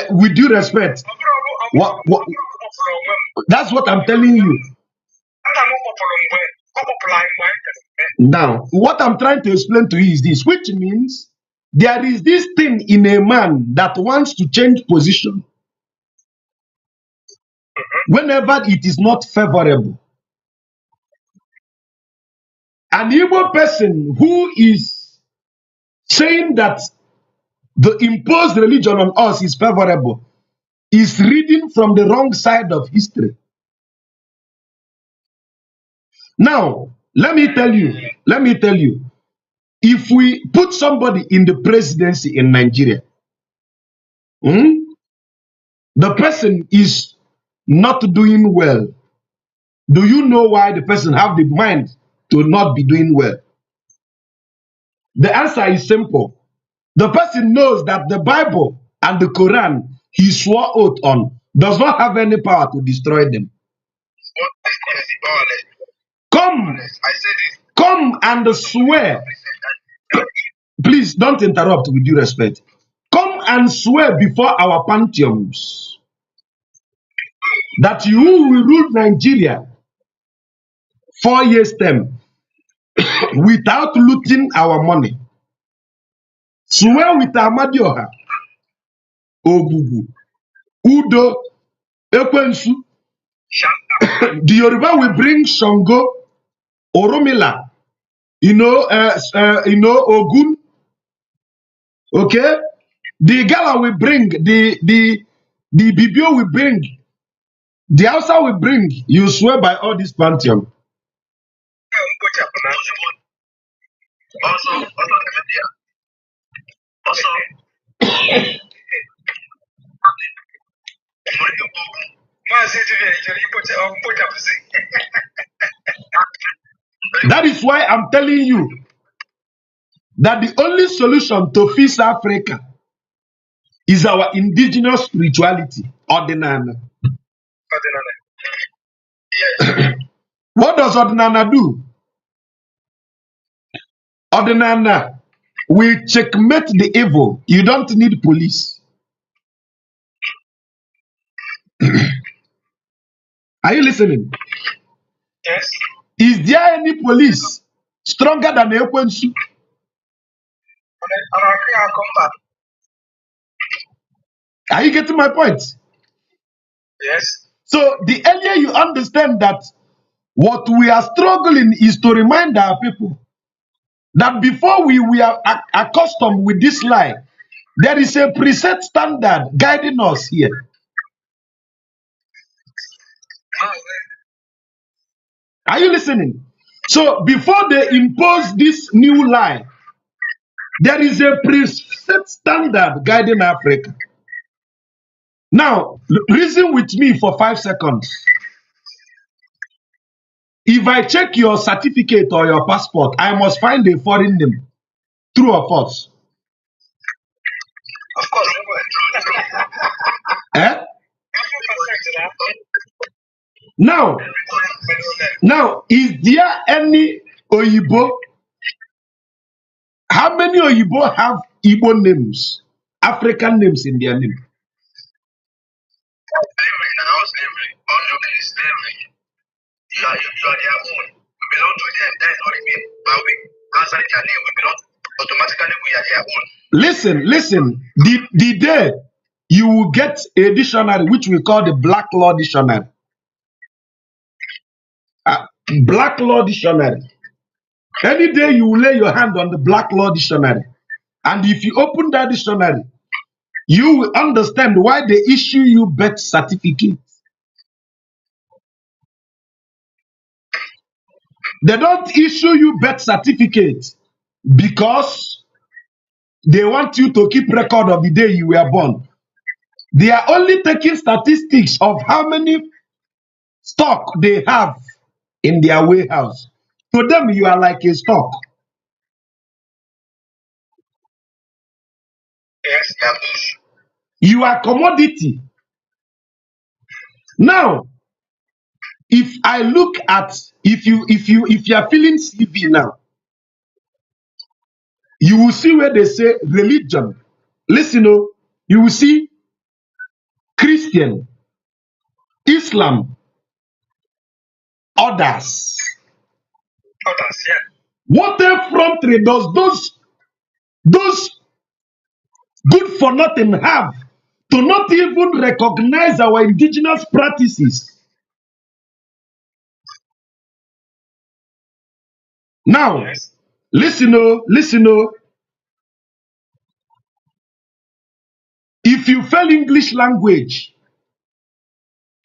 With due respect, that's what I'm telling you. Now, what I'm trying to explain to you is this, which means there is this thing in a man that wants to change position whenever it is not favorable. An Igbo person who is saying that the imposed religion on us is favorable is reading from the wrong side of history. Now, let me tell you, if we put somebody in the presidency in Nigeria, the person is not doing well. Do you know why the person have the mind to not be doing well? The answer is simple. The person knows that the Bible and the Quran he swore oath on does not have any power to destroy them. Come and swear. Please don't interrupt with due respect. Come and swear before our pantheons that you will rule Nigeria 4 years term without looting our money. Swear with Amadioha, Ogugu, Udo, Ekwensu. The Yoruba will bring Shango, Oromila, Ogun. Okay, the Gala will bring the Bibio will bring. The Hausa will bring. You swear by all this pantheon. That is why I'm telling you that the only solution to fix Africa is our indigenous spirituality, Ordinana. What does Ordinana do? Ordinana will checkmate the evil. You don't need police. Are you listening? Yes. Is there any police stronger than Ekwensu? Are you getting my point? Yes. So the earlier you understand that what we are struggling is to remind our people that before we are accustomed with this lie, there is a preset standard guiding us here. Are you listening? So before they impose this new lie, there is a preset standard guiding Africa. Now, reason with me for 5 seconds. If I check your certificate or your passport, I must find a foreign name. True or false? Of course. Eh? Now, is there any Oyibo? How many Oyibo have Igbo names, African names in their name? You are their own. We belong to them. That is what it means. But we answer their name. We belong. Automatically, we are their own. Listen. The day you will get a dictionary which we call the Black Law Dictionary. Black Law Dictionary. Any day you will lay your hand on the Black Law Dictionary, and if you open that dictionary, you will understand why they issue you birth certificate. They don't issue you birth certificate because they want you to keep record of the day you were born. They are only taking statistics of how many stock they have in their warehouse. To them, you are like a stock. Yes, you are commodity. Now, if I look at if you are feeling CV now, you will see where they say religion. Listen, you will see Christian, Islam, others. Yeah. What effrontery does those good for nothing have to not even recognize our indigenous practices? Now, listen, oh. If you fail English language,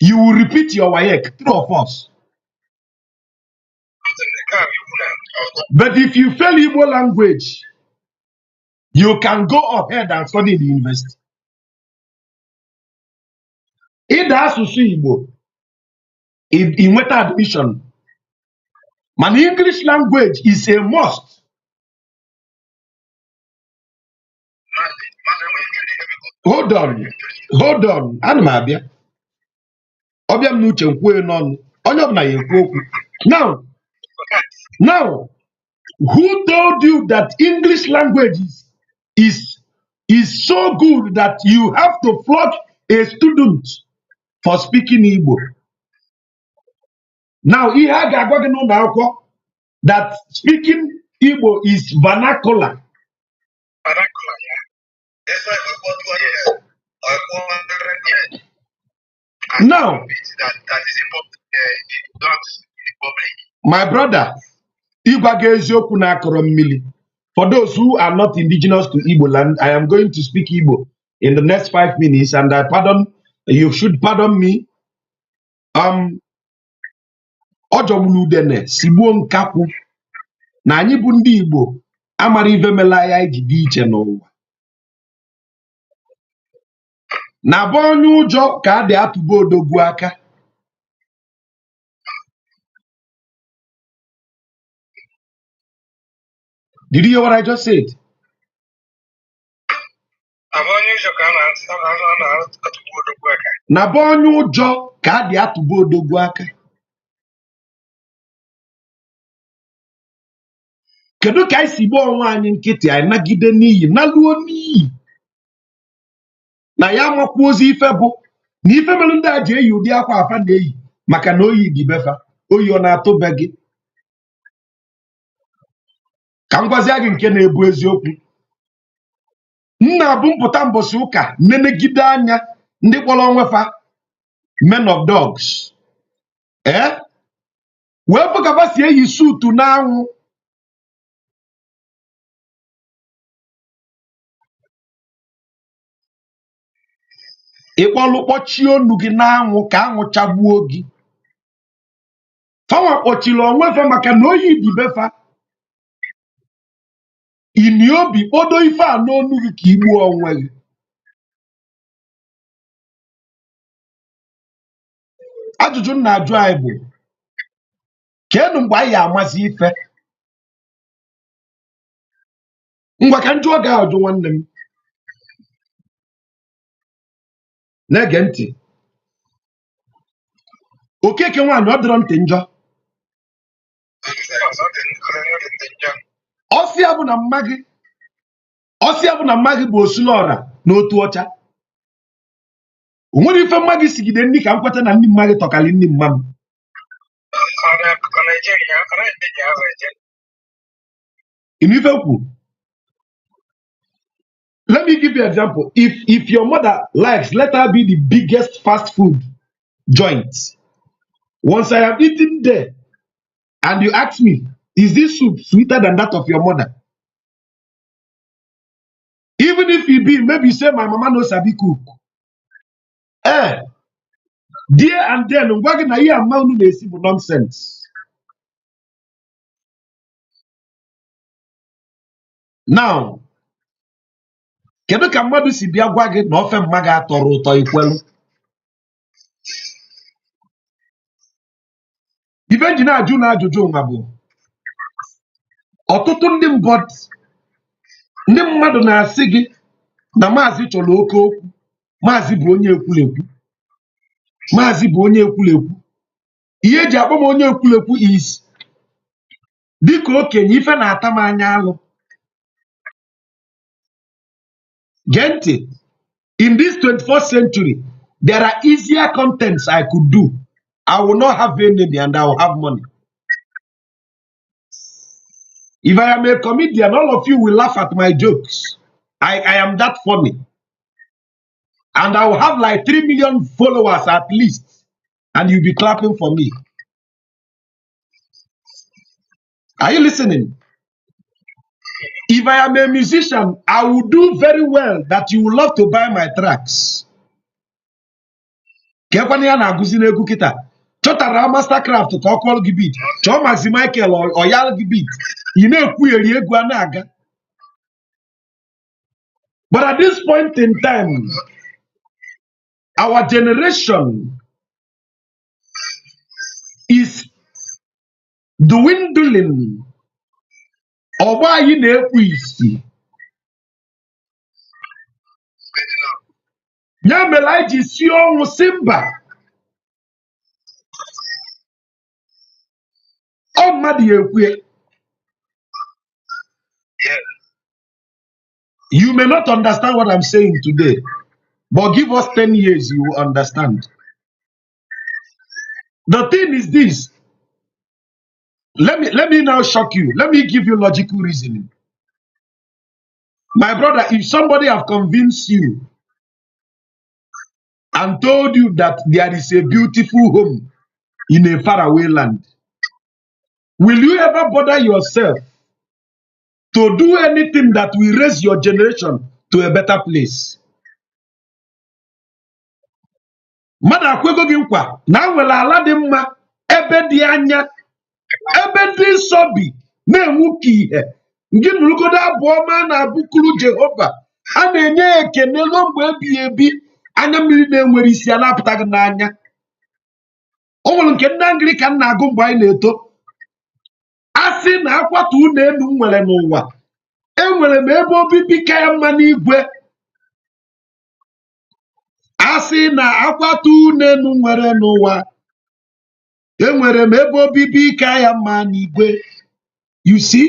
you will repeat your WAEC, true or false. But if you fail Igbo language, you can go ahead and study in the university. Ịda asụsụ Igbo, inweta admission. Man, English language is a must. Hold on. Ana m abịa. Ọbịa m n'uche nkwue n'ọnụ. Onye ọbụla ya ekwu okwu. Now, who told you that English language is so good that you have to flog a student for speaking Igbo? Now, ihe a ga-agwa gị n'ụlọ akwụkwọ that speaking Igbo is vernacular. Now, my brother, ịgwa gị eziokwu na-akọrọ mmiri. For those who are not indigenous to Igbo land, I am going to speak Igbo in the next 5 minutes, and you should pardon me. Ọjọgbuludene sigbuo nkakwu na anyị bụ ndị Igbo amara ife mela ya iji dị iche n'ụwa. Na bụ onye ụjọ ka a dị atụba odogwu aka. Did you hear what I just said? Na bụ onye ụjọ ka a dị atụba odogwu aka. Kedu ka anyị si gba onwe anyị nkịtị anyị nagide n'iyi naluo n'iyi na ya amakwa ozi ife bụ na ife mere ndị a ji eyi ụdị akwa afa na-eyi maka na oyi dị befa, oyi ọ na-atụbe gị. Ka m gwazia gị nke na-ebu eziokwu. Nna bụ mpụta mbọsị ụka nenegide anya ndị kpọrọ onwefa men of dogs. Wee fụkaba si eyi suutu n'anwụ. Ịkpọlụ kpọchie onu gị n'anwụ ka anwụ chagbuo gị. Fanwa kpọchiri onwefa maka na oyi dị befa. Ini obi kpodo ife a n'onu gị ka igbuo onwe gị. Ajụjụ m na-ajụ anyị bụ kedu mgbe anyị amazi ife? Ngwa ka njụọ gị ajụ nwanne m. Na-ege ntị. Okeke nwaanyị ọ dịrọ ntị njọ. Ọsịa bụ na mma gị bụ osulọra na otu ọcha. O nwere ife mma gị sigide nri ka m kweta na ndị mma gị tọkali ndị mma m. Ife kwu. Let me give you an example. If your mother likes, let her be the biggest fast food joint. Once I have eaten there, and you ask me, is this soup sweeter than that of your mother? Even if it be, maybe you say my mama knows sabi cook. There and then, na here amount na-esi bụ nonsense. Now, kedu ka mmadụ si bịa gwa gị na ofe mma gị atọrọ ụtọ ikwelu? Ife ji na-ajụ na ajụjụ nwa bụ ọtụtụ ndị mmadụ na-asị gị na maazị chọrọ oke okwu, maazị bụ onye ekwulekwu, maazị bụ onye ekwulekwu. Ihe eji akpọ m onye ekwulekwu is dịka okenye ife na-ata m anya alụ. Gee ntị, in this 21st century, there are easier contents I could do. I will not have enemy and I will have money. If I am a comedian, all of you will laugh at my jokes. I am that funny. And I will have like 3 million followers at least. And you'll be clapping for me. Are you listening? If I am a musician, I will do very well that you will love to buy my tracks. Kekwana ya na-agụzi n'egwu kịta chọtara mastercraft ka ọ kụọrọ gị beat chọọ Maxi Michael ọ yalụ gị beat ị na-ekwugheri egwu a na-aga. But at this point in time, our generation is dwindling. Ọgbọ anyị na-ekwu isi. Ya mere anyị ji si ọnwụ si mba. Ọ mmadụ ya ekwe. You may not understand what I'm saying today, but give us 10 years, you will understand. The thing is this. Let me now shock you. Let me give you logical reasoning. My brother, if somebody have convinced you and told you that there is a beautiful home in a faraway land, will you ever bother yourself to do anything that will raise your generation to a better place? Mmadụ akwego gị nkwa na nwere ala dị mma ebe dị anya ebe ndị nsọ bi na-enwu ka ihe nke nụrụgodo abụ ọma na-abụkuru Jehova a na-enye ekene ruo mgbe ebighị ebi anya mmiri na-enwere isi a na-apụta gị n'anya. O nwere nke ndị Anglican na-agụ mgbe anyị na-eto a sị na akwatu ụlọ elu nwere n'ụwa enwere m ebe obibi ka ya mma n'igwe. A sị na akwatu ụlọ elu nwere n'ụwa enwere m ebe obibi ka ya mma n'igwe. You see,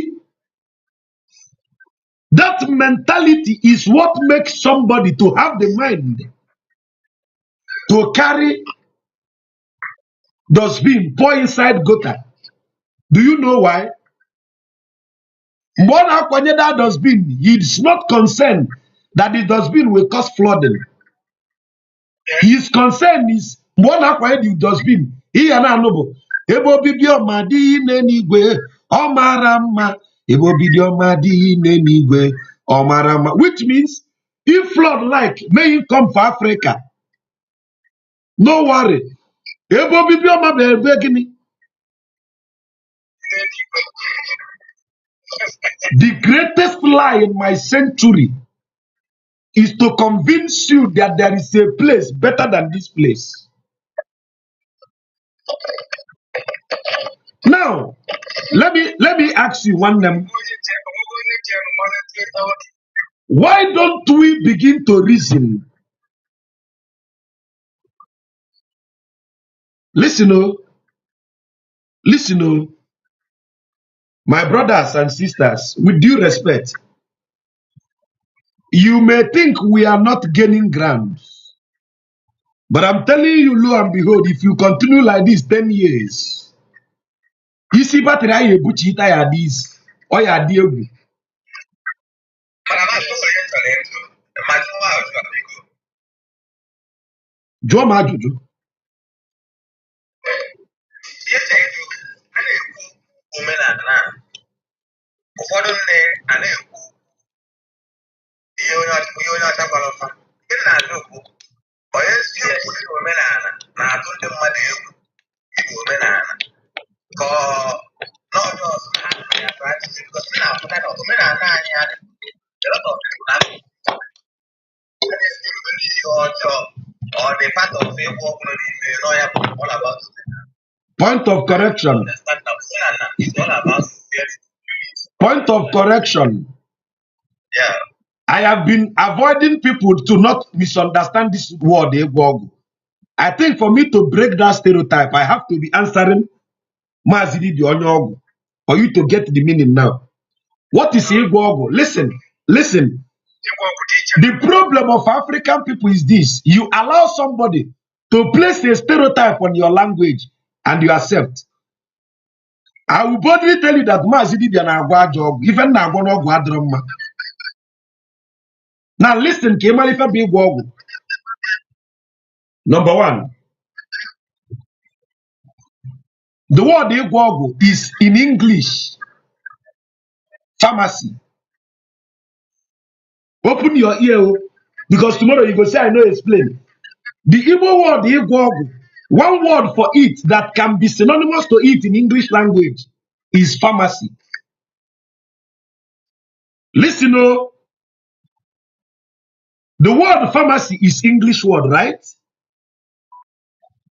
that mentality is what makes somebody to have the mind to carry dustbin pour inside gutter. Do you know why? Mgbe ọ na-akwanye that dustbin, he is not concerned that the dustbin will cause flooding. His concern is mgbe ọ na-akwanye the dustbin, ihe ya na-anụ bụ ebe obibi ọma dị n'eluigwe ọ mara mma, ebe obibi ọma dị n'eluigwe ọ mara mma, which means if flood like may him come for Africa, no worry, ebe obibi ọma bụ ebe gịnị? The greatest lie in my century is to convince you that there is a place better than this place. Now, let me ask you one name. Why don't we begin to reason? Listen, my brothers and sisters, with due respect, you may think we are not gaining ground, but I'm telling you, lo and behold, if you continue like this 10 years, you see battery aye buchi ita ya this or ya di egwu. Jụọ m ajụjụ. Ụfọdụ nne a na-ekwu ihe onye ọcha gwara ọfa nke na-alụ okwu onye eziokwu dị omenala na-atụ ndị mmadụ egwu ịbụ omenala ka n'ọjọọ ọzọ na-atụ ajụjụ gosi na-apụta na omenala anyị adị ihe ọjọọ ọ dị part of egwu ọbụla n'ime n'ọya bụ all about point of correction. Point of correction. Yeah. I have been avoiding people to not misunderstand this word, egwu. I think for me to break that stereotype, I have to be answering Mazidi the Onyogu for you to get the meaning now. What is egwu? Listen. The problem of African people is this. You allow somebody to place a stereotype on your language and you accept. I will boldly tell you that Mazidi the Onyogu, even na Ogwu adroma. Now listen, Kemalifa be egwu. Number one, the word egwu is in English. Pharmacy. Open your ear, because tomorrow you go say I know explain. The Igbo word Igwogu, one word for it that can be synonymous to it in English language is pharmacy. Listen, the word pharmacy is English word, right?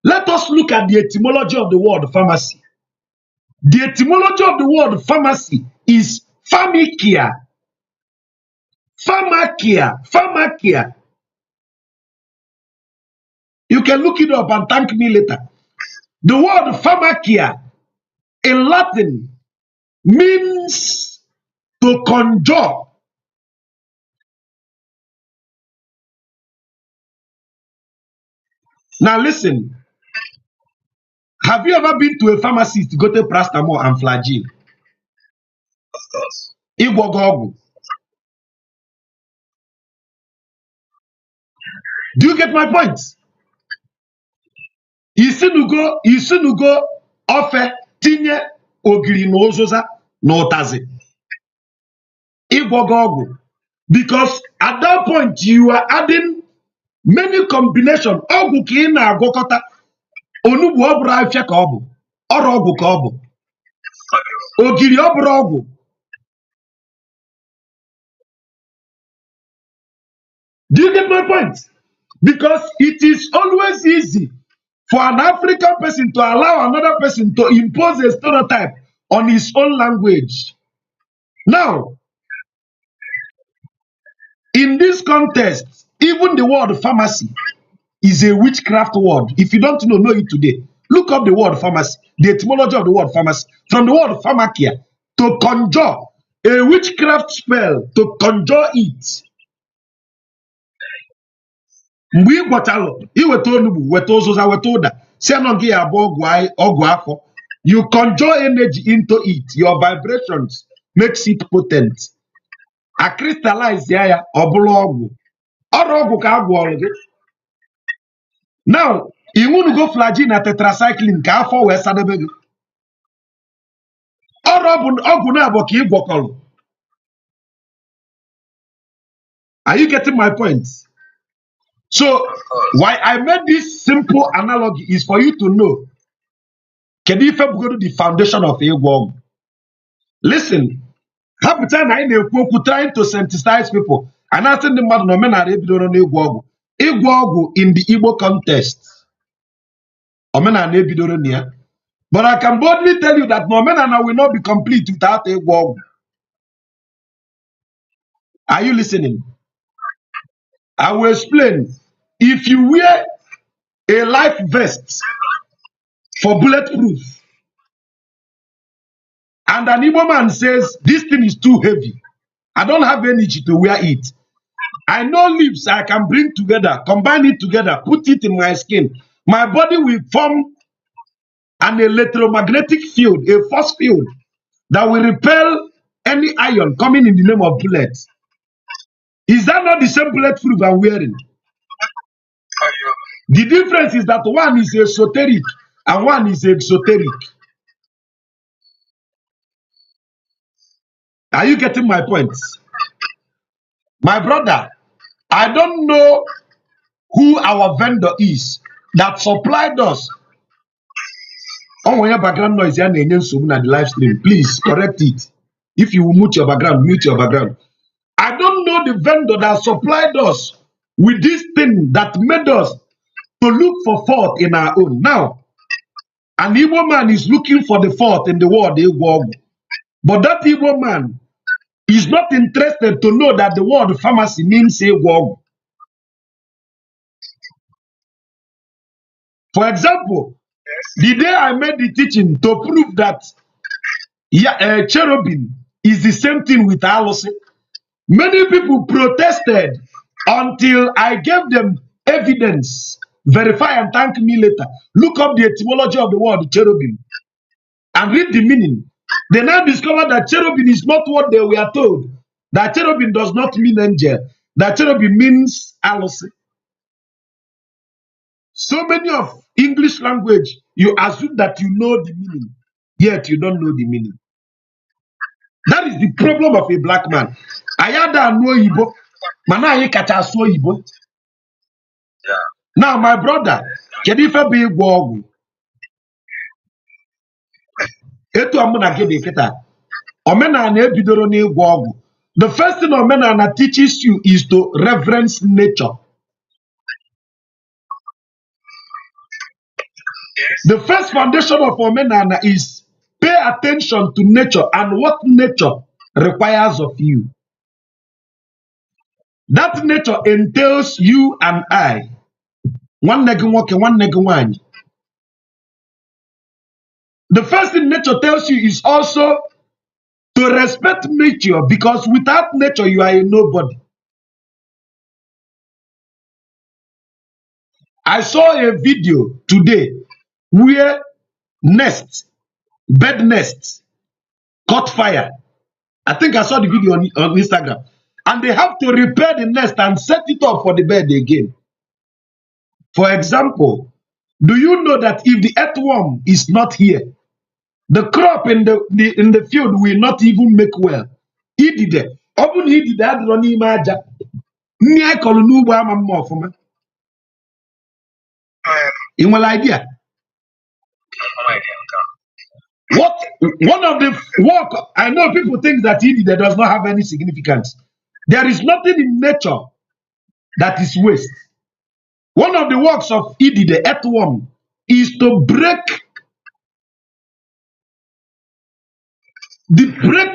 Let us look at the etymology of the word pharmacy. The etymology of the word pharmacy is pharmakia. Pharmakia. Pharmakia. You can look it up and thank me later. The word pharmakia in Latin means to conjure. Now listen, have you ever been to a pharmacist to go to paracetamol and flagyl? Of course. Igwogo. Do you get my point? Isinugo ofe tinye ogiri na ụzụza na ụtazi. Igwogo. Because at that point you are adding many combination. Ọgwụ ka ị na-agwọkọta. Onugbu ọ bụrụ afịa ka ọ bụ. Ọrụ ọgwụ ka ọ bụ. Ogiri ọ bụrụ ọgwụ. Do you get my point? Because it is always easy for an African person to allow another person to impose a stereotype on his own language. Now, in this context, even the word pharmacy is a witchcraft word. If you don't know it today. Look up the word pharmacy, the etymology of the word pharmacy. From the word pharmakia, to conjure, a witchcraft spell, to conjure it. Mgbe ị gwọchalụ iweta onugbu weta ụzụza weta ụda si anọ gị ya bụ ọgwụ afọ, you conjure energy into it, your vibrations makes it potent. A crystallize ya ọ bụrụ ọgwụ. Ọrụ ọgwụ ka a gwọrọ gị. Now ịṅụnugo flagyl na tetracycline ka afọ wee sadebe gị. Ọgwụ na-abụ ka ị gwọkọrọ. Are you getting my point? So why I made this simple analogy is for you to know. Kedu ife bugoro the foundation of ịgwọ ọgwụ? Listen, hapụta na anyị na-ekwu okwu trying to sensitize people. A na-asị ndị mmadụ na omenala ebidoro n'ịgwọ ọgwụ. Ịgwọ ọgwụ in the Igbo context. Omenala ebidoro na ya. But I can boldly tell you that omenala will not be complete without ịgwọ ọgwụ. Are you listening? I will explain. If you wear a life vest for bulletproof, and an Igbo man says, this thing is too heavy, I don't have energy to wear it. I know leaves I can bring together, combine it together, put it in my skin. My body will form an electromagnetic field, a force field, that will repel any iron coming in the name of bullets. Is that not the same bulletproof I'm wearing? The difference is that one is esoteric and one is exoteric. Are you getting my point? My brother, I don't know who our vendor is that supplied us. On your background noise, you're the live stream. Please correct it. If you mute your background, mute your background. I don't know the vendor that supplied us with this thing that made us to look for fault in our own. Now, an Igbo man is looking for the fault in the word Igbo. But that Igbo man is not interested to know that the word pharmacy means Igbo. For example, the day I made the teaching to prove that cherubim is the same thing with Alose, many people protested until I gave them evidence. Verify and thank me later. Look up the etymology of the word cherubim and read the meaning. They now discovered that cherubim is not what they were told. That cherubim does not mean angel. That cherubim means Alose. So many of English language, you assume that you know the meaning, yet you don't know the meaning. That is is the problem of a black man. Ayada no Igbo, mana ayi kacha so Igbo. Now, my brother, kedu ife be igwo ogwu? Etu amuna gede kita. Omenana ebidoro na igwo ogwu. The first thing omenana teaches you is to reverence nature. The first foundation of omenana is pay attention to nature and what nature requires of you. That nature entails you and I. Nwanne gị nwoke, nwanne gị nwanyị. The first thing nature tells you is also to respect nature, because without nature you are a nobody. I saw a video today where bed nests caught fire. I think I saw the video on Instagram. And they have to repair the nest and set it up for the bed again. For example, do you know that if the earthworm is not here, the crop in the field will not even make well? He did it. Open he did that running maja. In one idea. What one of the work, I know people think that he did does not have any significance. There is nothing in nature that is waste. One of the works of Idi, the earthworm, is to break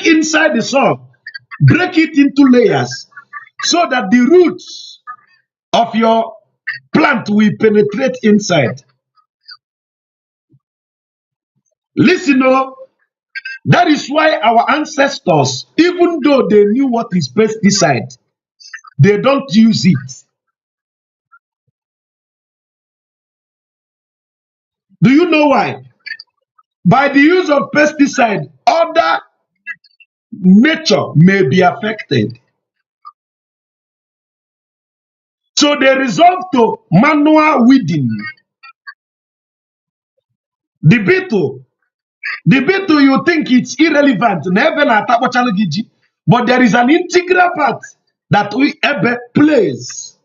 inside the soil, break it into layers, so that the roots of your plant will penetrate inside. Listen, that is why our ancestors, even though they knew what is pesticide, they don't use it. Do you know why? By the use of pesticide, other nature may be affected. So they resolve to manual weeding. The beetle you think it's irrelevant, but there is an integral part that we ever plays.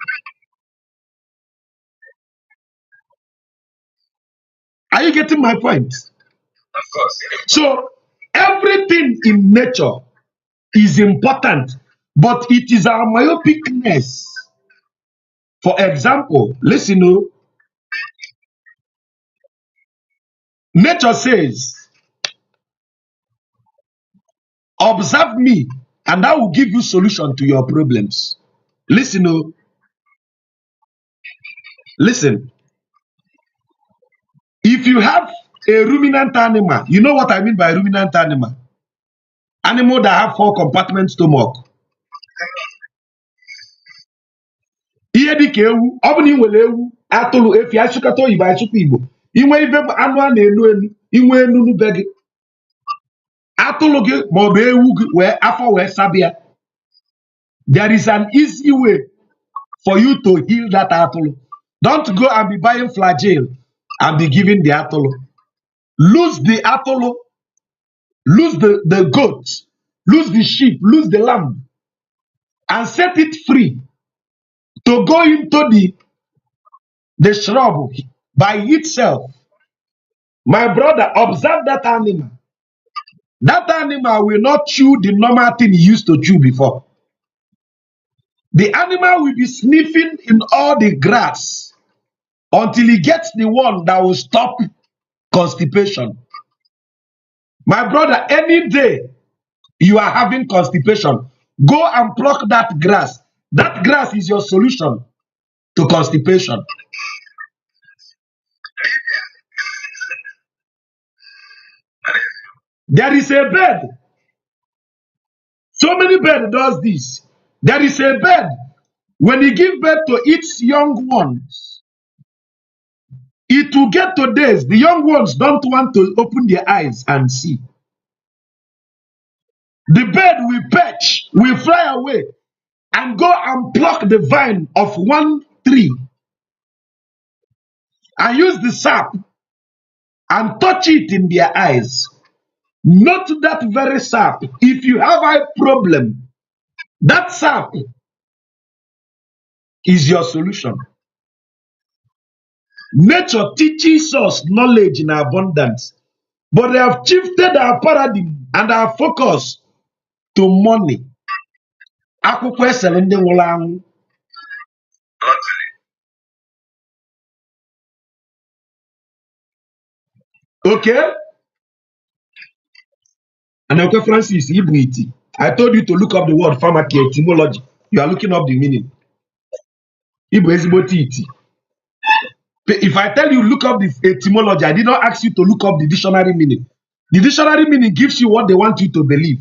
Are you getting my point? Of course. So everything in nature is important, but it is our myopicness. For example, listen, nature says, observe me and I will give you solution to your problems. Listen, listen. If you have a ruminant animal, you know what I mean by ruminant animal? Animal that have 4 compartment stomach. Ihe dịka ewu, ọ bụ na ị nwere ewu, atụrụ, efi, achụkata oyibo, achụkwa Igbo. Inwe ibe anụ a na-enu enu, inwe enu n'ube gị. Atụrụ gị ma ọ bụ ewu gị wee afọ wee sabịa. There is an easy way for you to heal that atụrụ. Don't go and be buying flagell and be giving the atụrụ. Lose the atụrụ, lose the goat, lose the sheep, lose the lamb, and set it free to go into the shrub by itself. My brother, observe that animal. That animal will not chew the normal thing he used to chew before. The animal will be sniffing in all the grass until he gets the one that will stop constipation. My brother, any day you are having constipation, go and pluck that grass. That grass is your solution to constipation. There is a bird. So many birds does this. There is a bird. When he gives birth to its young ones, it will get to days. The young ones don't want to open their eyes and see. The bird will perch, will fly away, and go and pluck the vine of one tree and use the sap and touch it in their eyes. Not that very sap. If you have eye problem, that sap is your solution. Nature teaches us knowledge in abundance, but they have shifted our paradigm and our focus to money. Akwụkwọ esere ndị nwụrụ anwụ. Okay? And Uncle Francis, Ibuiti. I told you to look up the word pharmacy etymology. You are looking up the meaning. Ibu ezigbote iti. If I tell you look up the etymology, I did not ask you to look up the dictionary meaning. The dictionary meaning gives you what they want you to believe.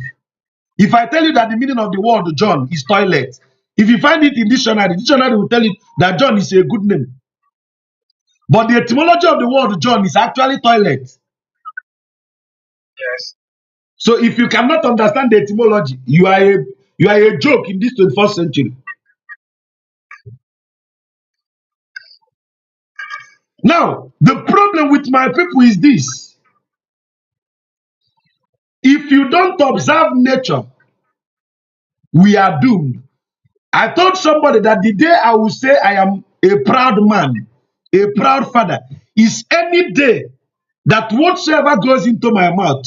If I tell you that the meaning of the word John is toilet, if you find it in dictionary, the dictionary will tell you that John is a good name. But the etymology of the word John is actually toilet. Yes. So if you cannot understand the etymology, you are a joke in this 21st century. Now, the problem with my people is this. If you don't observe nature, we are doomed. I told somebody that the day I will say I am a proud man, a proud father, is any day that whatsoever goes into my mouth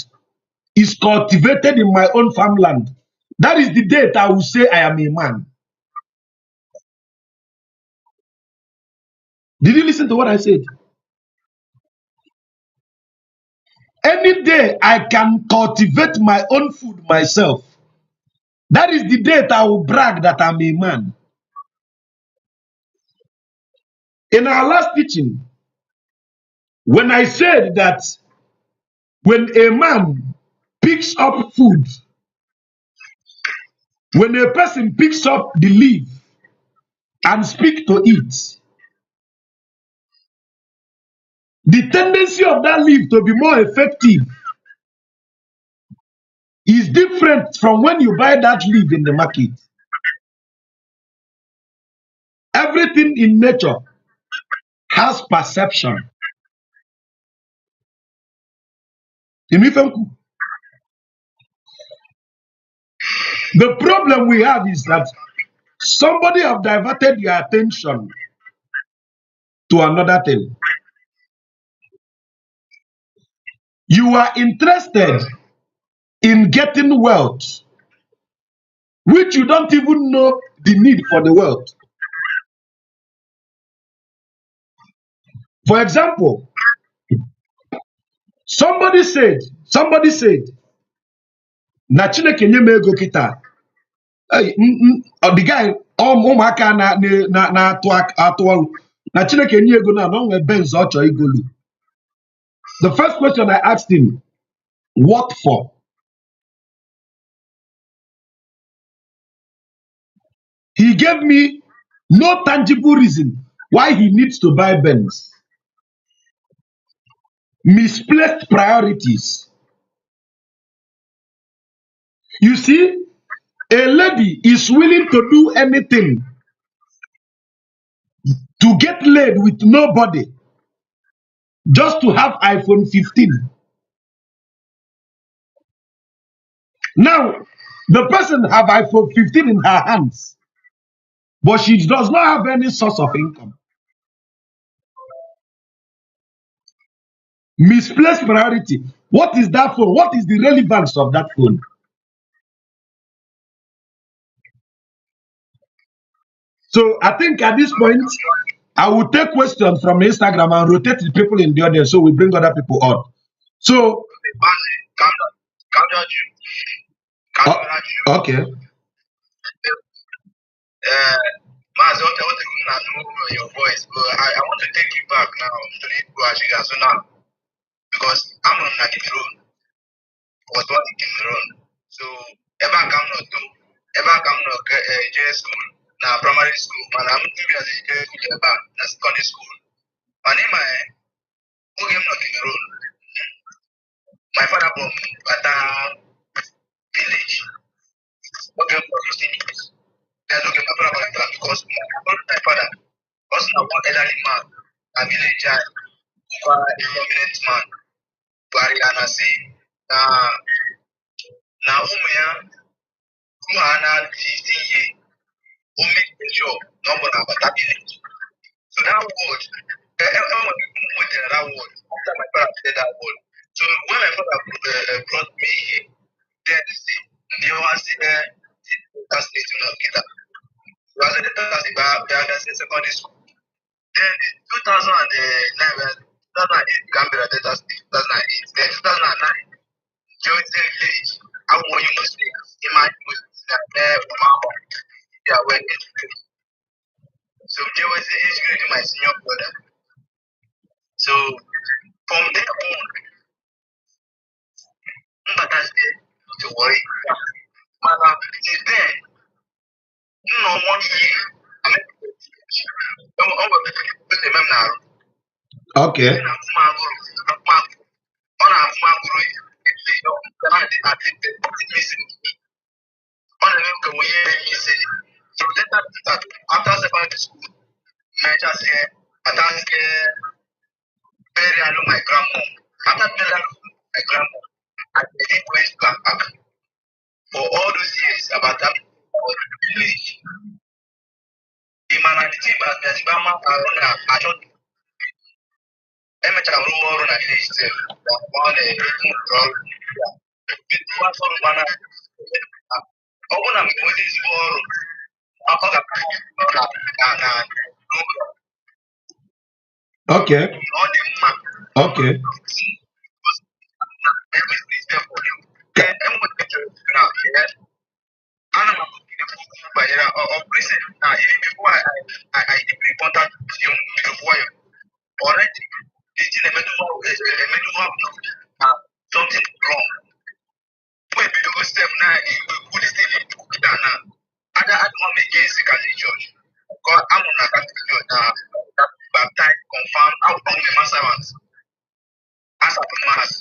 is cultivated in my own farmland. That is the date I will say I am a man. Did you listen to what I said? Any day I can cultivate my own food myself, that is the date I will brag that I'm a man. In our last teaching, when I said that when a man picks up food, when a person picks up the leaf and speaks to it, the tendency of that leaf to be more effective is different from when you buy that leaf in the market. Everything in nature has perception. The problem we have is that somebody have diverted your attention to another thing. You are interested in getting wealth, which you don't even know the need for the wealth. For example, somebody said, na Chineke nye m ego kita. The guy, ụmụaka na-atụ ọrụ, na Chineke nye ego na onwe Benz ọ chọrọ igolu. The first question I asked him, what for? He gave me no tangible reason why he needs to buy Benz. Misplaced priorities. You see, a lady is willing to do anything to get laid with nobody just to have iPhone 15. Now, the person have iPhone 15 in her hands, but she does not have any source of income. Misplaced priority. What is that phone? What is the relevance of that phone? So I think at this point, I will take questions from Instagram and rotate the people in the audience so we bring other people on. So, okay. Mazi, what I your voice, but I want to take you back now to the so now because I'm on Cameroon, was born in Cameroon. So ever come not to JS school, now primary school, and I'm doing as a school about secondary school. My name is Cameroon. My father from Bata village. Okay, for 15 years. They're looking for because my father was not one elderly man, a village child, a prominent man, Barry Anasi, Now, Umana 15 years, who make sure no one about that village. So that word, everyone with that word, after my father said that word. So when my father brought me here, then they was the state of Kita. It was the secondary school. Then 2011, 2008, Gambia Delta State, 2008. Then 2009, Joyce Village. I want you Muslims, Imam Muslims, they are working together. So there was an age grade my senior brother. So from there on, but that's it to worry. But since then, no one year. I mean, I'm with the mem now. Okay. After secondary school, I just very along my grandma. After my grandma, I didn't went back for all those years about that village. In my team, as Bama, I don't amateur rule on a village. On a role. It was on one. I want to make this war. Okay. Okay. Even before I contact you before you already it's in the middle of something wrong. When people go step now, put this thing in now. Other one against the Catholic Church. Because I'm on a Catholic Church now, baptized, confirmed, out of the servants, as a mass.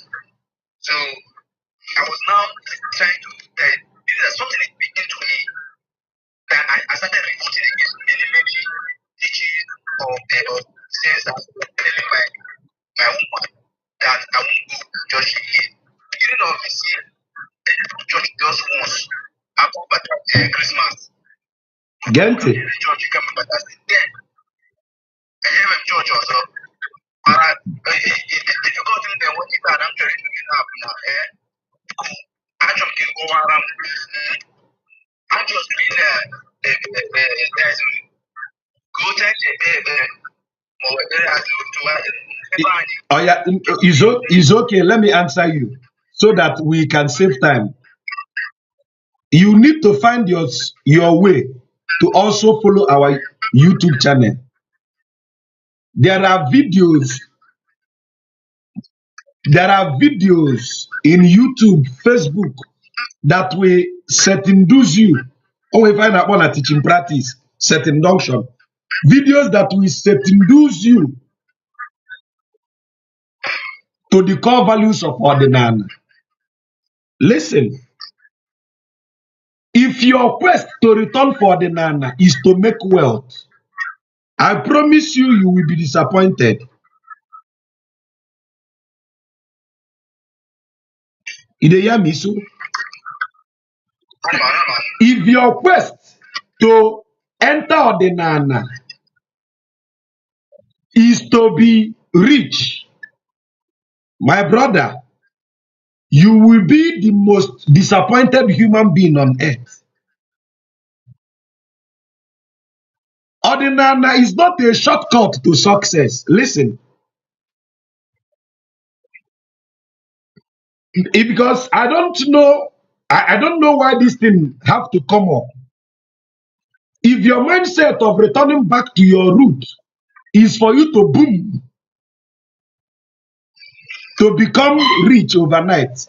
So I was now trying to this is something that began to me. Then I started revolting against many teachings of the saints that were telling my woman that I won't go to church again. Beginning of this year, I went to church just once after Christmas. Gente. The church came but that's then. I have church also. But it's difficult thing then what you can actually do now. I just can go around. I just been there's go check Oh yeah, it's okay. Let me answer you so that we can save time. You need to find your way to also follow our YouTube channel. There are videos. There are videos in YouTube, Facebook that will set induce you. Or we find out one at teaching practice, set induction. Videos that will set induce you to the core values of ordinary. Listen, if your quest to return for ordinary is to make wealth, I promise you, you will be disappointed. You dey hear me so? If your quest to enter ordinary is to be rich, my brother, you will be the most disappointed human being on earth. Ordinary is not a shortcut to success. Listen, because I don't know why this thing have to come up. If your mindset of returning back to your root is for you to boom, to become rich overnight,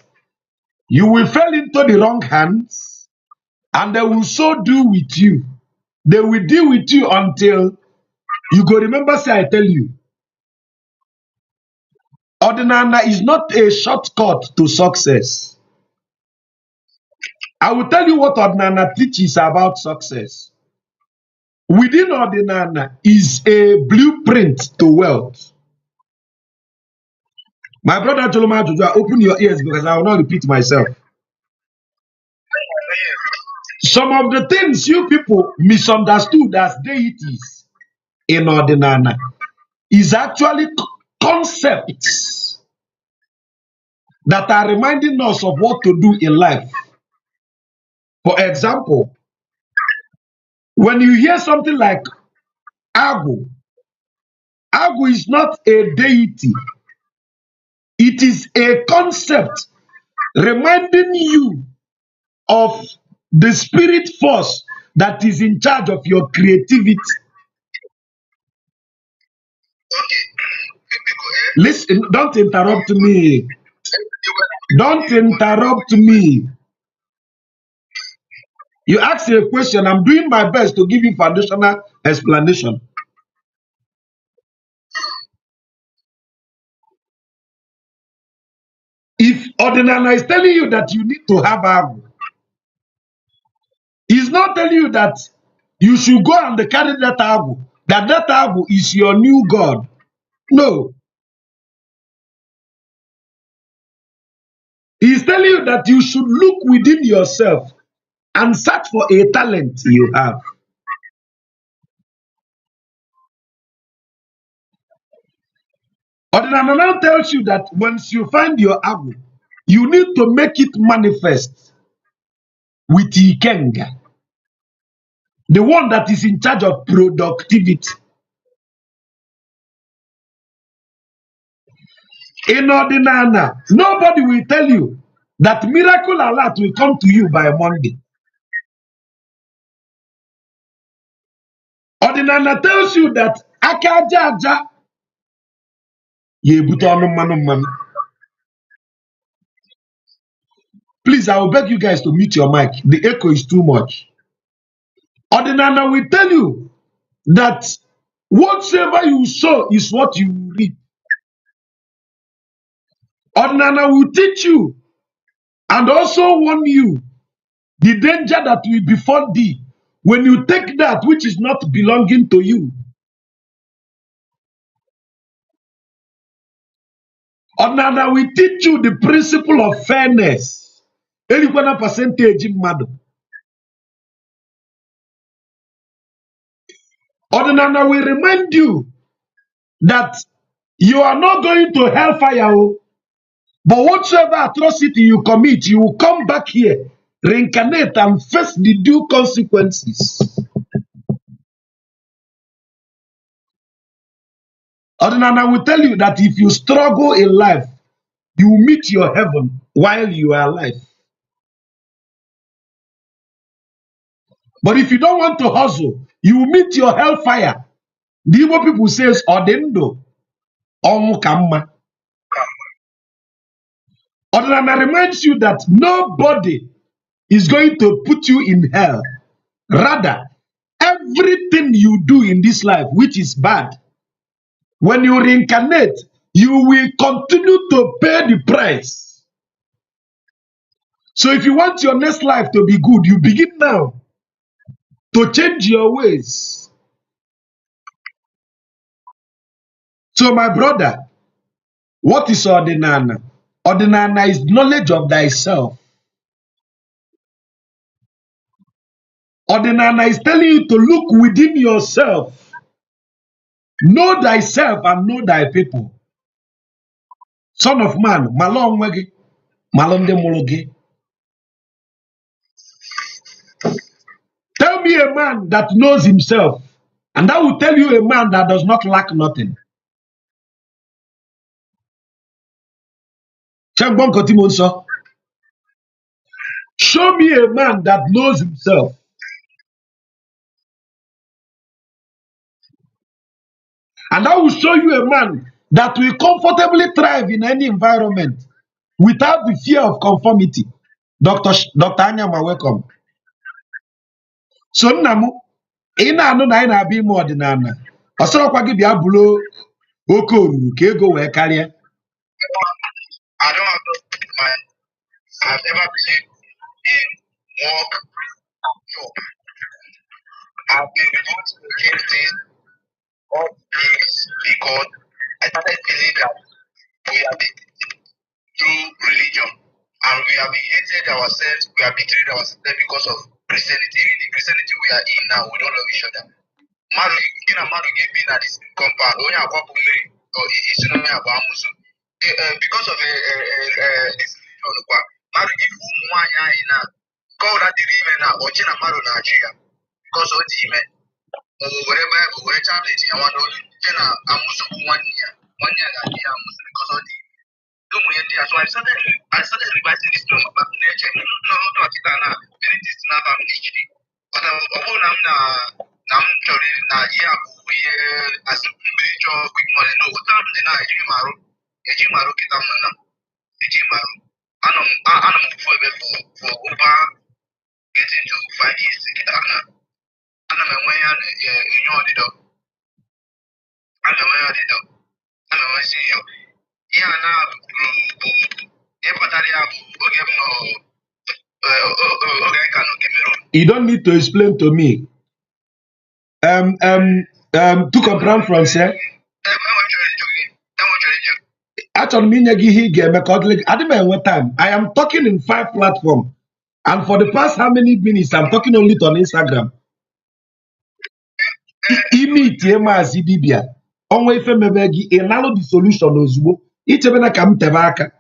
you will fall into the wrong hands and they will so do with you. They will deal with you until you go remember, say I tell you, ordinary is not a shortcut to success. I will tell you what ordinary teaches about success. Within ordinary is a blueprint to wealth. My brother Joloma Jojo, open your ears because I will not repeat myself. Some of the things you people misunderstood as deities in Ordinana is actually concepts that are reminding us of what to do in life. For example, when you hear something like Agu, Agu is not a deity, it is a concept reminding you of the spirit force that is in charge of your creativity. Listen, don't interrupt me. Don't interrupt me. You ask a question, I'm doing my best to give you foundational explanation. If Ordinana is telling you that you need to have Agu, he's not telling you that you should go and carry that Agu, that Agu is your new God. No. He's telling you that you should look within yourself and search for a talent you have. Ordinana now tells you that once you find your Agu, you need to make it manifest with Ikenga, the one that is in charge of productivity. In Ordinana, nobody will tell you that miracle alert will come to you by Monday. Ordinana tells you that akaja aja yebuto ọnụ mmanụ mmanụ. Please, I will beg you guys to mute your mic. The echo is too much. Ordinana will tell you that whatsoever you sow is what you reap. Ordinana will teach you and also warn you the danger that will befall thee when you take that which is not belonging to you. Ordinana will teach you the principle of fairness. Elikwana percentage mmadụ. Ordinana will remind you that you are not going to hellfire, but whatsoever atrocity you commit, you will come back here, reincarnate, and face the due consequences. Ordinana will tell you that if you struggle in life, you will meet your heaven while you are alive. But if you don't want to hustle, you will meet your hellfire. The Igbo people says, Odendo, Onwu Kamma. Ordinana reminds you that nobody is going to put you in hell. Rather, everything you do in this life, which is bad, when you reincarnate, you will continue to pay the price. So if you want your next life to be good, you begin now to change your ways. So my brother, what is Ordinana? Ordinana is knowledge of thyself. Ordinana is telling you to look within yourself. Know thyself and know thy people. Son of man, malon wegi, malon de mologi. Tell me a man that knows himself, and I will tell you a man that does not lack nothing. Show me a man that knows himself, and I will show you a man that will comfortably thrive in any environment without the fear of conformity. Dr. Anyama, welcome. So Namu, ina anu na ina abi mo Ordinana. Osoro gị bịa bụrụ oke oruru ka ego wee karịa. I don't have my I've never believed in work job. I've been able to get this all this because I started believing that we are the cheated ourselves, we have betrayed ourselves because of Christianity. Even the Christianity we are in now, we don't love each other. Mmadụ gị na mmadụ ga-ebi na this compound, onye agbapụ mmiri isi na onye abụ amụsụ. Because of this religion kwa, mmadụ gị ụmụ nwaanyị anyị na nke ọbụla dịrị ime na ọchị na mmadụ na-achụ ya because ọ dị ime. Were tablet ya nwa n'olu nke na amụsụ bụ nwanne ya ga-adị ya amụsụ because ọ dị ime. So I started revising this film about nature. No, many things now about nature. But I'm sorry, yeah, we as a spiritual quick money. No, what I'm the night, Ejimaru, Kitamana, Ejimaru. I'm for over getting to 5 years. And I'm away in your dog. I'm away on the dog. I'm away see you. Yeah, now, you don't need to explain to me. To comprendre français. Actually, I didn't have time. I am talking in 5 platforms, and for the past how many minutes I'm talking only on Instagram. Imi tiema zidibia. Onwe ife mebegi enalo the solution ozugbo. Ichebena ka m tebe aka.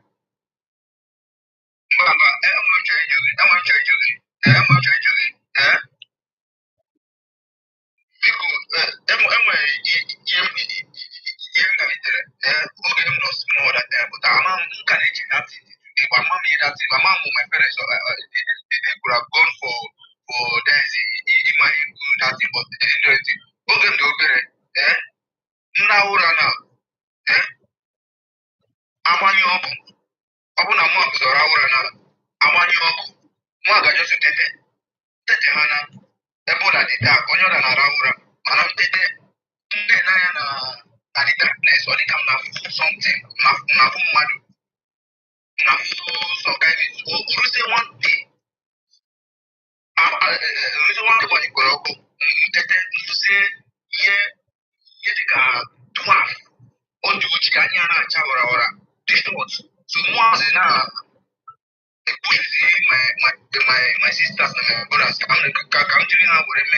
My sisters and my brothers, I'm telling you what I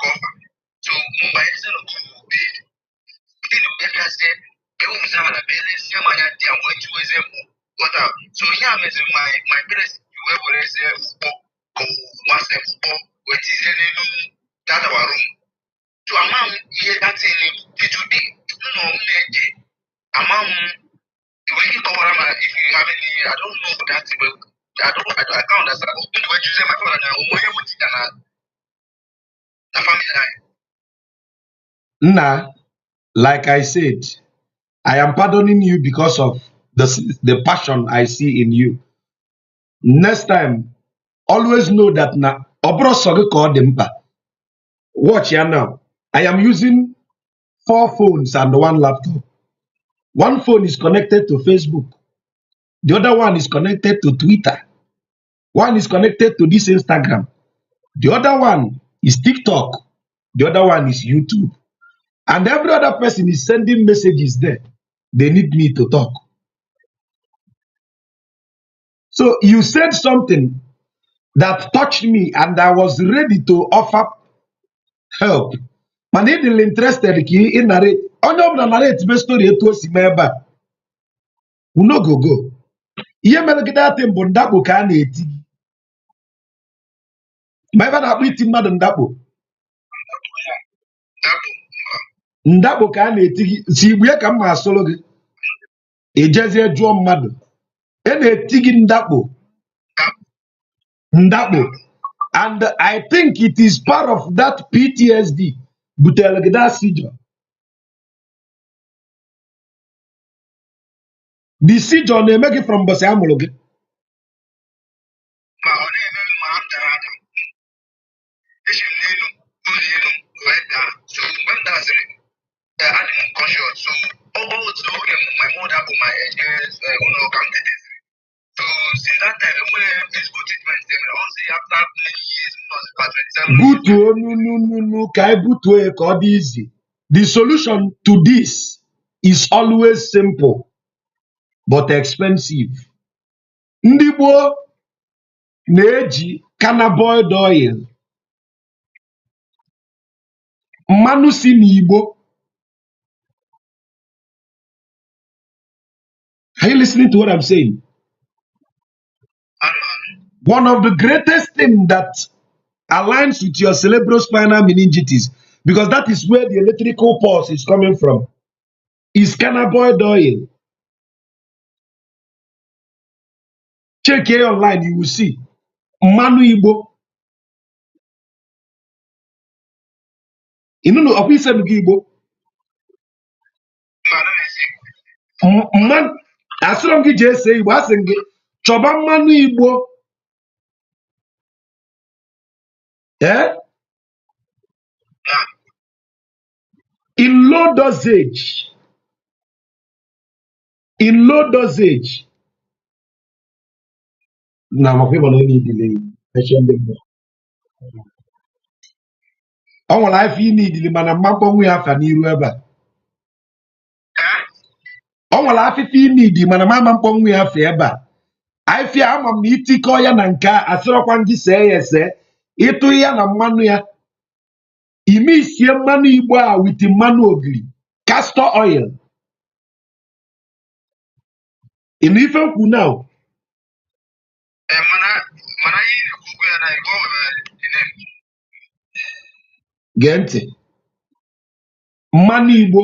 cover. So my son of so yeah, my parents were that our room. So a mom here that's in it would be no a mom if you have any I don't know that but I can't understand what you say my father now the family line. Nah, like I said, I am pardoning you because of the passion I see in you. Next time, always know that na obro soge ko dempa. Watch here now. I am using 4 phones and 1 laptop. One phone is connected to Facebook. The other one is connected to Twitter. One is connected to this Instagram. The other one is TikTok. The other one is YouTube. And every other person is sending messages there. They need me to talk. So you said something that touched me and I was ready to offer help. Man, they didn't interested in narrate. Oh no, narrate my story to si meba. We no go. Iye melekida tembo ndabo ka na-eti. Ma ebe na-akpọ iti mmadụ ndakpo. Ndakpo ka a na-eti gị. Si igbu ya ka mma asụrụ gị. Ejezie jụọ mmadụ. E na-eti gị ndakpo. Ndakpo. And I think it is part of that PTSD. Butere gị that seizure. The seizure na-eme gị from mbọsị amụrụ gị. So my mother my so since that time when physical treatment after many years Butuo ka e butuo ka ọ dị easy. The solution to this is always simple but expensive. Ndị gboo na-eji cannabinoid oil, mmanụ si n'Igbo. Are you listening to what I'm saying? One of the greatest things that aligns with your cerebrospinal meningitis, because that is where the electrical pulse is coming from, is cannabinoid oil. Check here online, you will see. Mmanụ Igbo. You know, of said Igbo. Mmanụ asịrọ m gị jee see Igbo, asị m gị chọba mmanụ Igbo. Eh? In low dosage. In low dosage. Na my people don't need delay. Ọ nwere afọ ị need mana mmakpọ nwe ya afa n'iru ebe a. Ọ nwere afịfị ị need mana mama mkpọ nwe ya afa ebe a. Afịa ama m na itikọ ya na nke a asịrọkwa ndị see ya ese ịtụ ya na mmanụ ya. Ime isie mmanụ Igbo a with mmanụ ogiri, castor oil. In ife nkwu now. Gee ntị. Mmanụ Igbo,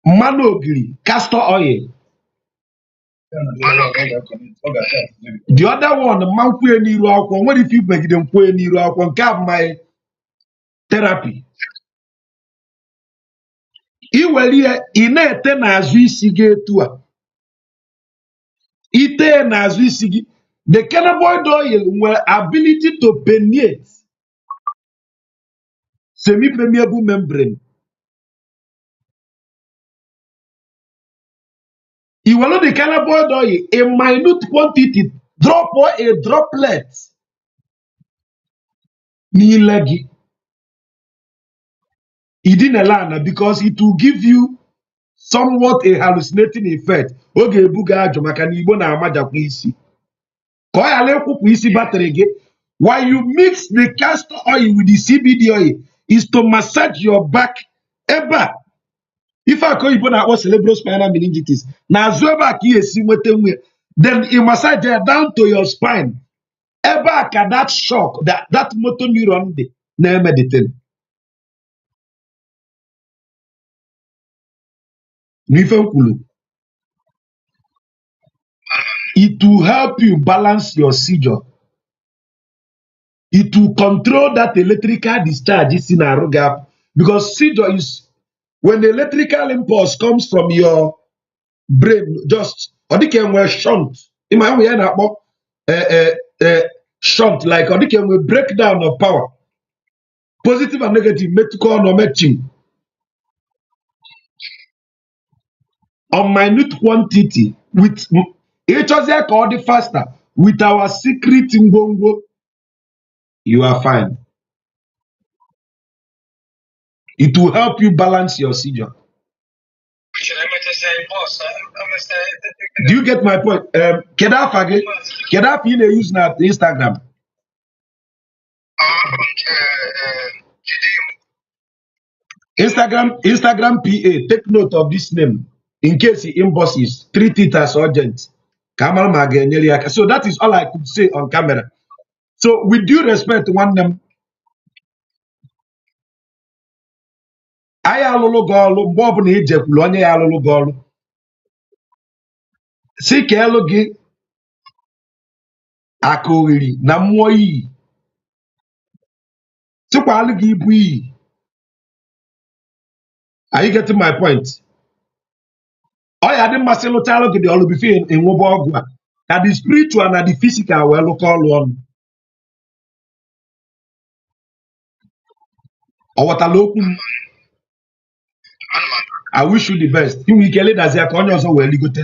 mmanụ ogiri, castor oil. The other one, mankwue n'iru akwụkwọ, nwere ife imegide nkwue n'iru akwụkwọ, nke a bụ my therapy. Iwere ya ị na-ete n'azụ isi gị etu a. Ite n'azụ isi gị. The cannabinoid oil nwere ability to permeate semi-permeable membrane. You will know the cannabinoid oil in minute quantity, drop or a droplet. N'ile gị. It didn't allow because it will give you somewhat a hallucinating effect. Oge ebuga ajọ maka na Igbo na-amajakwa isi. Ka ọ yala ekwupụ isi battery gị. While you mix the castor oil with the CBD oil is to massage your back ebe a. Ife aka oyibo na-akpọ cerebrospinal meningitis. Na-azụ ebe a ka ị esi nweta nwe. Then you massage it down to your spine. Ebe a ka that shock, that motor neuron dị na-eme the thing. N'ife nkwulu. It will help you balance your seizure. It will control that electrical discharge is in a gap. Because seizure is when the electrical impulse comes from your brain, just or they can wear shunt. In my way, shunt, like or they can wear breakdown of power. Positive and negative, medical or matching. On minute quantity with each other called the faster with our secret ngongo, you are fine. It will help you balance your seizure. Do you get my point? Kedaf you use now Instagram. Instagram PA. Take note of this name in case he inboxes. Treat it as urgent. Kamal Magenyeliaka. So that is all I could say on camera. So with due respect, one them. I alolo golu Bob na ejekwulu onye ya alolo golu. Si ka elu gị aka oriri na mmụọ iyi. Sikwa alụ gị ibu iyi. Are you getting my point? Ọ ya dị mmasị lụchalụ gị dị ọlụ bife enwebe ọgwụ a. Ka the spiritual na the physical wee lụkọ ọlụ ọnụ. Ọ ghọtala okwu m. I wish you the best. Inwe ike ledazi ya ka onye ọzọ wee ligote.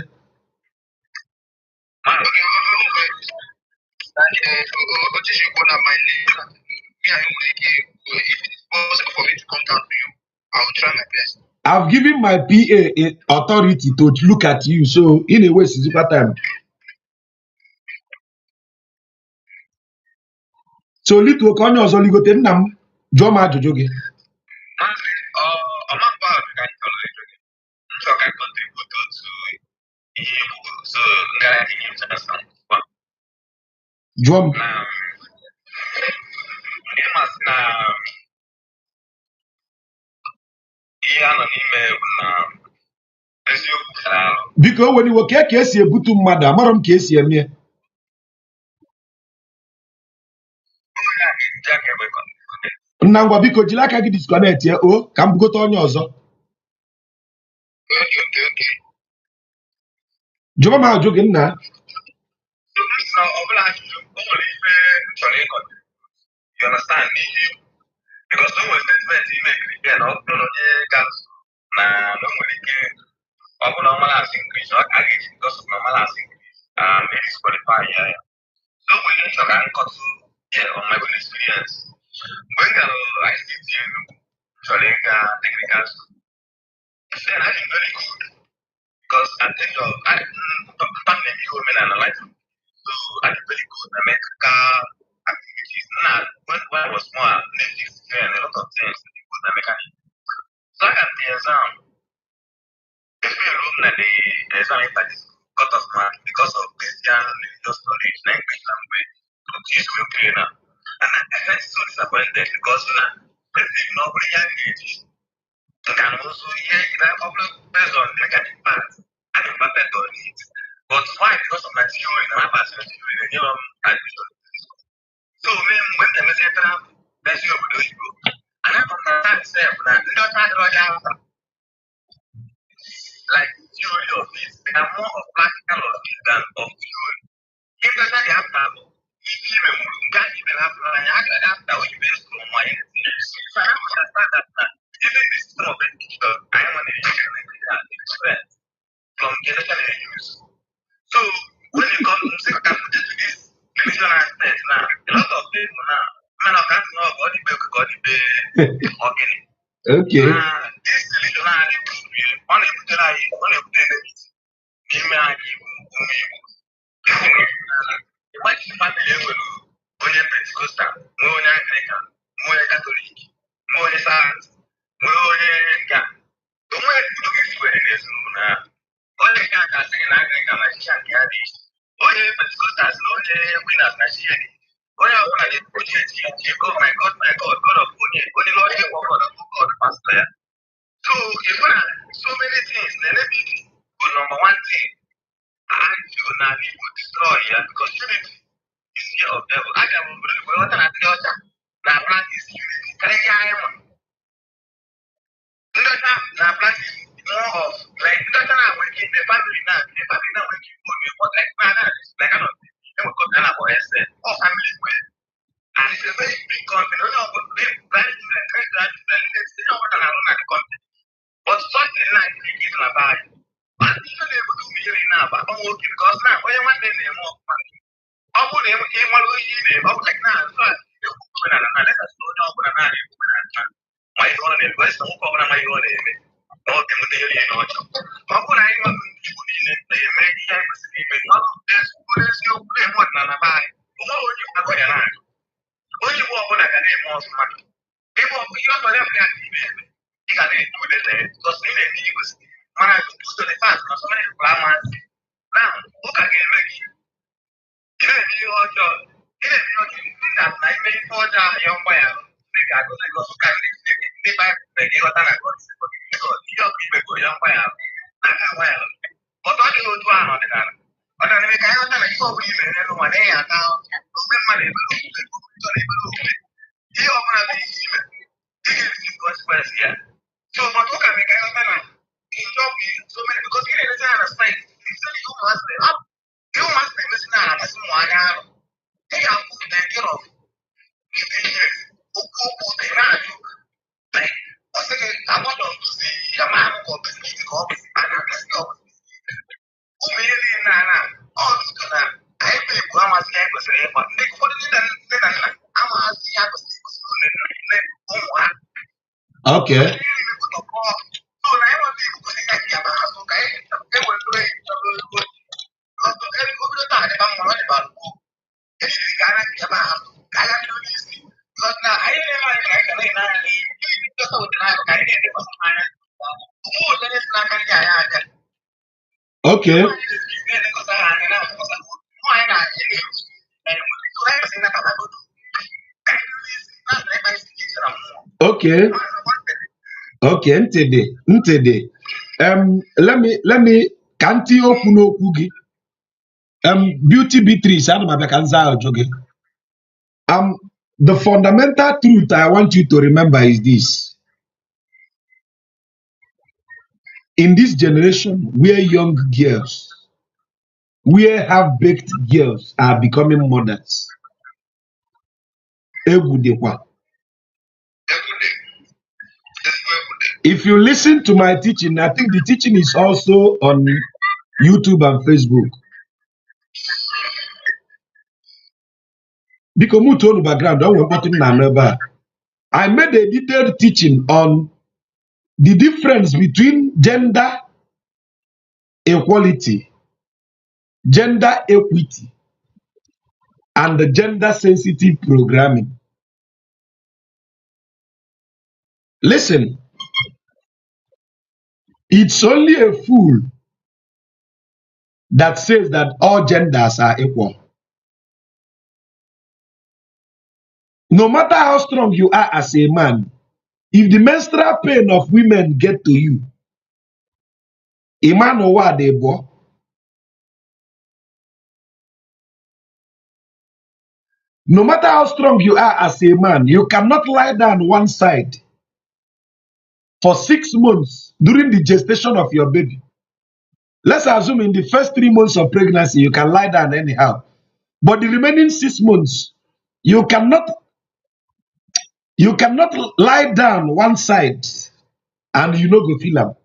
I've given my PA authority to look at you, so in a way, it's super time. so lituo ka onye ọzọ ligote nna m jụọ m ajụjụ gị. Jụọ m. Biko o weniwo ka esi ebutu mmadụ, amarọ m ka esi eme. Nna ngwa biko jiri aka gị disconnect ya o ka m bugote onye ọzọ. Jụọ m ajụ gị nna. You understand me? Because no one statement you make again, no normal as increase, not aggregate because of normal as increase. Maybe qualify, yeah. So when you talk and cut on my own experience, when I sit here, technical school, then I think very good because at the end of maybe women and life. So I think very good. I make activities. Now, when I was more native, and a lot of things, good mechanic. So I got the exam. If you room that the exam is cut off mark because of Christian religious knowledge, language, which will clear now. And I felt so disappointed because nobody engaged. You can also hear that problem based on mechanic parts. I can perfect on it. But why? Because of my theory, my personal theory, the new admission. So when the messenger, that's your video. And I understand self that like theory of this, they are more of practical of this than of theory. If that's not the after, if you can't even have after what you based on my so I understand that even the system of education, I am an education from generation use. So when you come to say to this religion aspect now, a lot of people now, man, I can't know God organic. Okay. This religion on a family onye Pentecostal, onye Anglican, onye Catholic, onye Saint, onye nka. Onwe esi were n'ezinụlọ ahụ. Onye nke a ga-asị gị na Anglican na chicha nke ya dị iche. Onye Pentecostal na onye Winners na chicha dị. Onye ọbụla na-ekwu chi God, my God, my God, God of onye Lord ịgwọ God of God pastor ya. So you know so many things. Let me go number one thing. I do not need to destroy because unity is here of devil. I can what an idea. Now practice unity. Can I am? Now practice more of like that's not working the family now. The family now working for me. What like like I don't know. Come down for SN or family way. And it's a very big company. No, but they very different. They don't want to run at the company. But something like it is about it. But even if we do me now, but I'm working because now when one day they're more money. I'm going to get one way in I'm like now, so let us slow down for an hour. My own and West Hong Kong, my own. No, the material. How could I even in it? They make time to sleep and not this. What is your play? What none of I? What would you have going on? What you want to get more money? People, you don't have that. You can do it because they need to when I go to the fast, so many farmers now look again like that I made for the young boy. I go to carry the back, the other I got people young boy. Well, but what do you do on the other? But I make I don't know if you know what they are now. Open money, you open up the human. This is consequence here. So, but look at me, I don't know. So many because you didn't understand. You must be up. You must be missing out. That's one out. They are put the care of. If they hear, who put the radio. Like, what's the I want to see a man who goes to the office and I'm just go. Who made it in Nana? All this to that. I believe Grandma's name was a but Nick for the dinner. I'm asking you to see what's going on. Okay. Okay. Okay. Okay. Ntede. Let me kanti okwu n'okwu gị. Beauty Beatrice, ana m abịa ka nza ajụ gị. The fundamental truth I want you to remember is this. In this generation, where young girls, where half-baked girls are becoming mothers, egwu dịkwa. If you listen to my teaching, I think the teaching is also on YouTube and Facebook. Because mu tonu background, don't want putting na I made a detailed teaching on the difference between gender equality, gender equity, and the gender sensitive programming. Listen, it's only a fool that says that all genders are equal. No matter how strong you are as a man, if the menstrual pain of women get to you, a man or what they bo. No matter how strong you are as a man, you cannot lie down one side for 6 months during the gestation of your baby. Let's assume in the first 3 months of pregnancy, you can lie down anyhow. But the remaining 6 months, you cannot lie down one side and you no go feel am.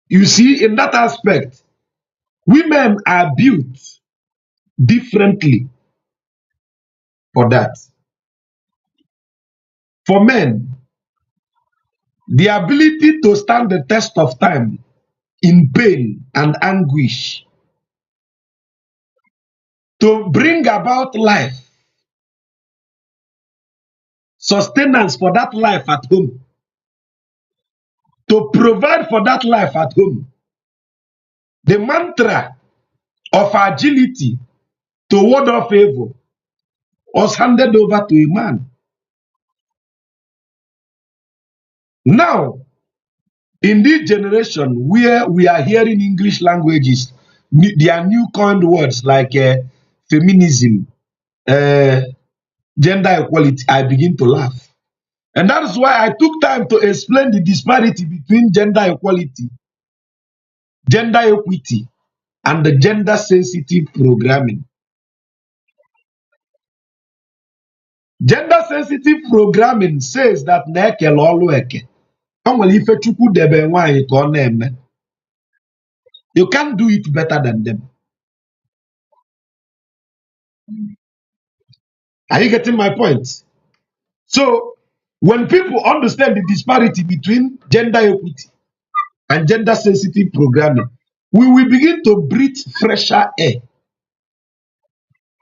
You see, in that aspect, women are built differently for that. For men, the ability to stand the test of time in pain and anguish, to bring about life, sustenance for that life at home, to provide for that life at home. The mantra of agility to ward off evil was handed over to a man. Now, in this generation where we are hearing English languages, there are new coined words like feminism, gender equality, I begin to laugh. And that is why I took time to explain the disparity between gender equality, gender equity, and the gender sensitive programming. Gender sensitive programming says that na-ekele ọlụ eke. O nwere ife Chukwu debe nwaanyị ka ọ na-eme. You can't do it better than them. Are you getting my point? So, when people understand the disparity between gender equity and gender sensitive programming, we will begin to breathe fresher air.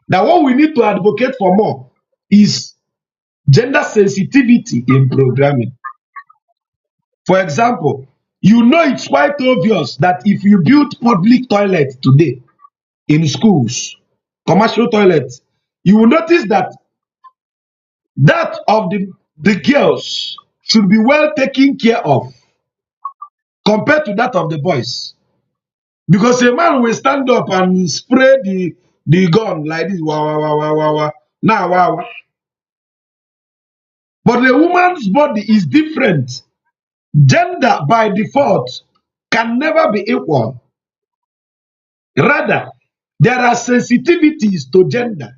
Now, what we need to advocate for more is gender sensitivity in programming. For example, you know it's quite obvious that if you build public toilets today in schools, commercial toilets, you will notice that that of the girls should be well taken care of compared to that of the boys. Because a man will stand up and spray the gun like this, wah, wah, wah, wah, wah, wah. Now, wah, wah. But the woman's body is different. Gender by default can never be equal. Rather, there are sensitivities to gender.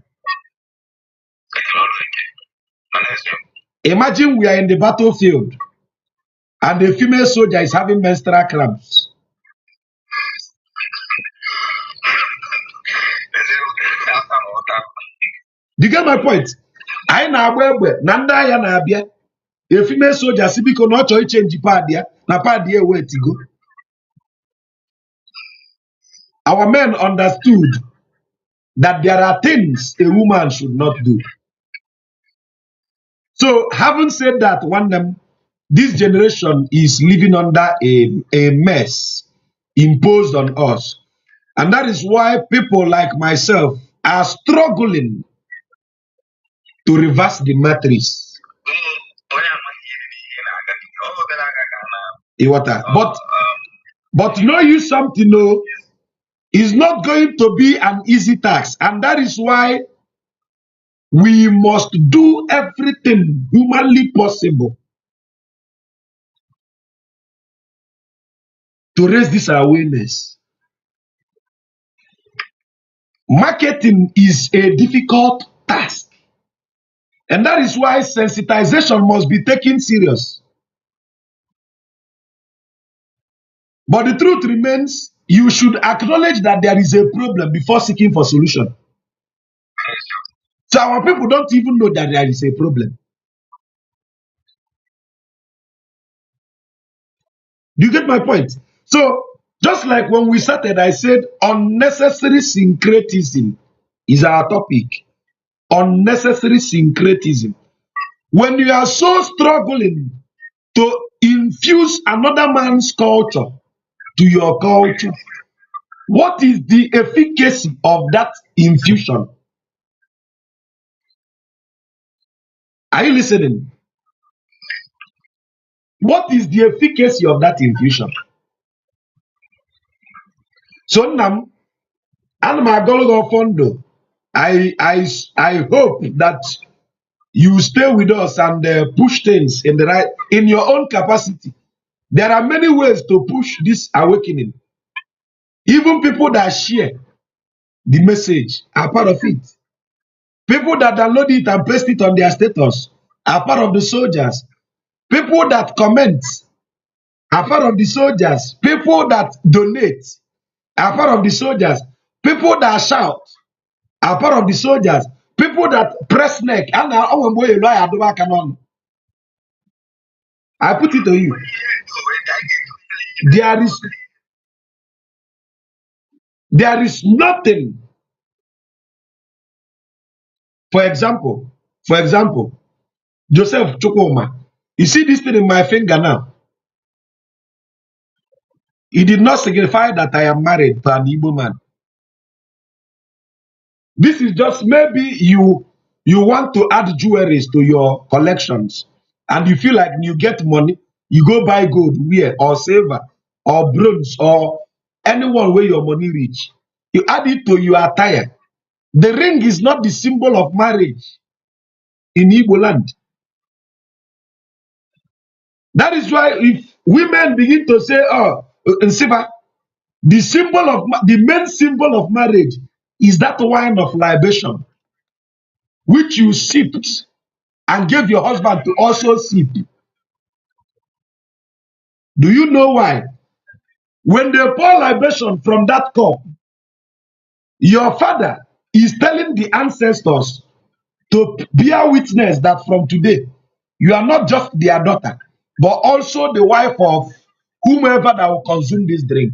Imagine we are in the battlefield and a female soldier is having menstrual cramps. Do you get my point? I na-agba egbe na ndị agha na-abịa. A female soldier si biko na ọ chọrọ change pad ya na pad ya wet go. Our men understood that there are things a woman should not do. So, having said that, this generation is living under a mess imposed on us. And that is why people like myself are struggling to reverse the matrix. But know you something, no, it's not going to be an easy task. And that is why we must do everything humanly possible to raise this awareness. Marketing is a difficult task. And that is why sensitization must be taken serious. But the truth remains, you should acknowledge that there is a problem before seeking for solution. So our people don't even know that there is a problem. Do you get my point? So, just like when we started, I said unnecessary syncretism is our topic. Unnecessary syncretism. When you are so struggling to infuse another man's culture to your culture, what is the efficacy of that infusion? Are you listening? What is the efficacy of that infusion? So now, Fondo, I hope that you stay with us and push things in the right in your own capacity. There are many ways to push this awakening. Even people that share the message are part of it. People that download it and paste it on their status are part of the soldiers. People that comment are part of the soldiers. People that donate are part of the soldiers. People that shout are part of the soldiers. People that press neck and I put it to you. There is nothing. For example, Joseph Chukwuma. You see this thing in my finger now. It did not signify that I am married to an Igbo man. This is just maybe you want to add jewelries to your collections, and you feel like you get money, you go buy gold, wear, or silver, or bronze, or anyone where your money reach. You add it to your attire. The ring is not the symbol of marriage in Igbo land. That is why if women begin to say, "Oh, Nsiba," the main symbol of marriage is that wine of libation, which you sipped and gave your husband to also sip. Do you know why? When they pour libation from that cup, your father is telling the ancestors to bear witness that from today, you are not just their daughter, but also the wife of whomever that will consume this drink.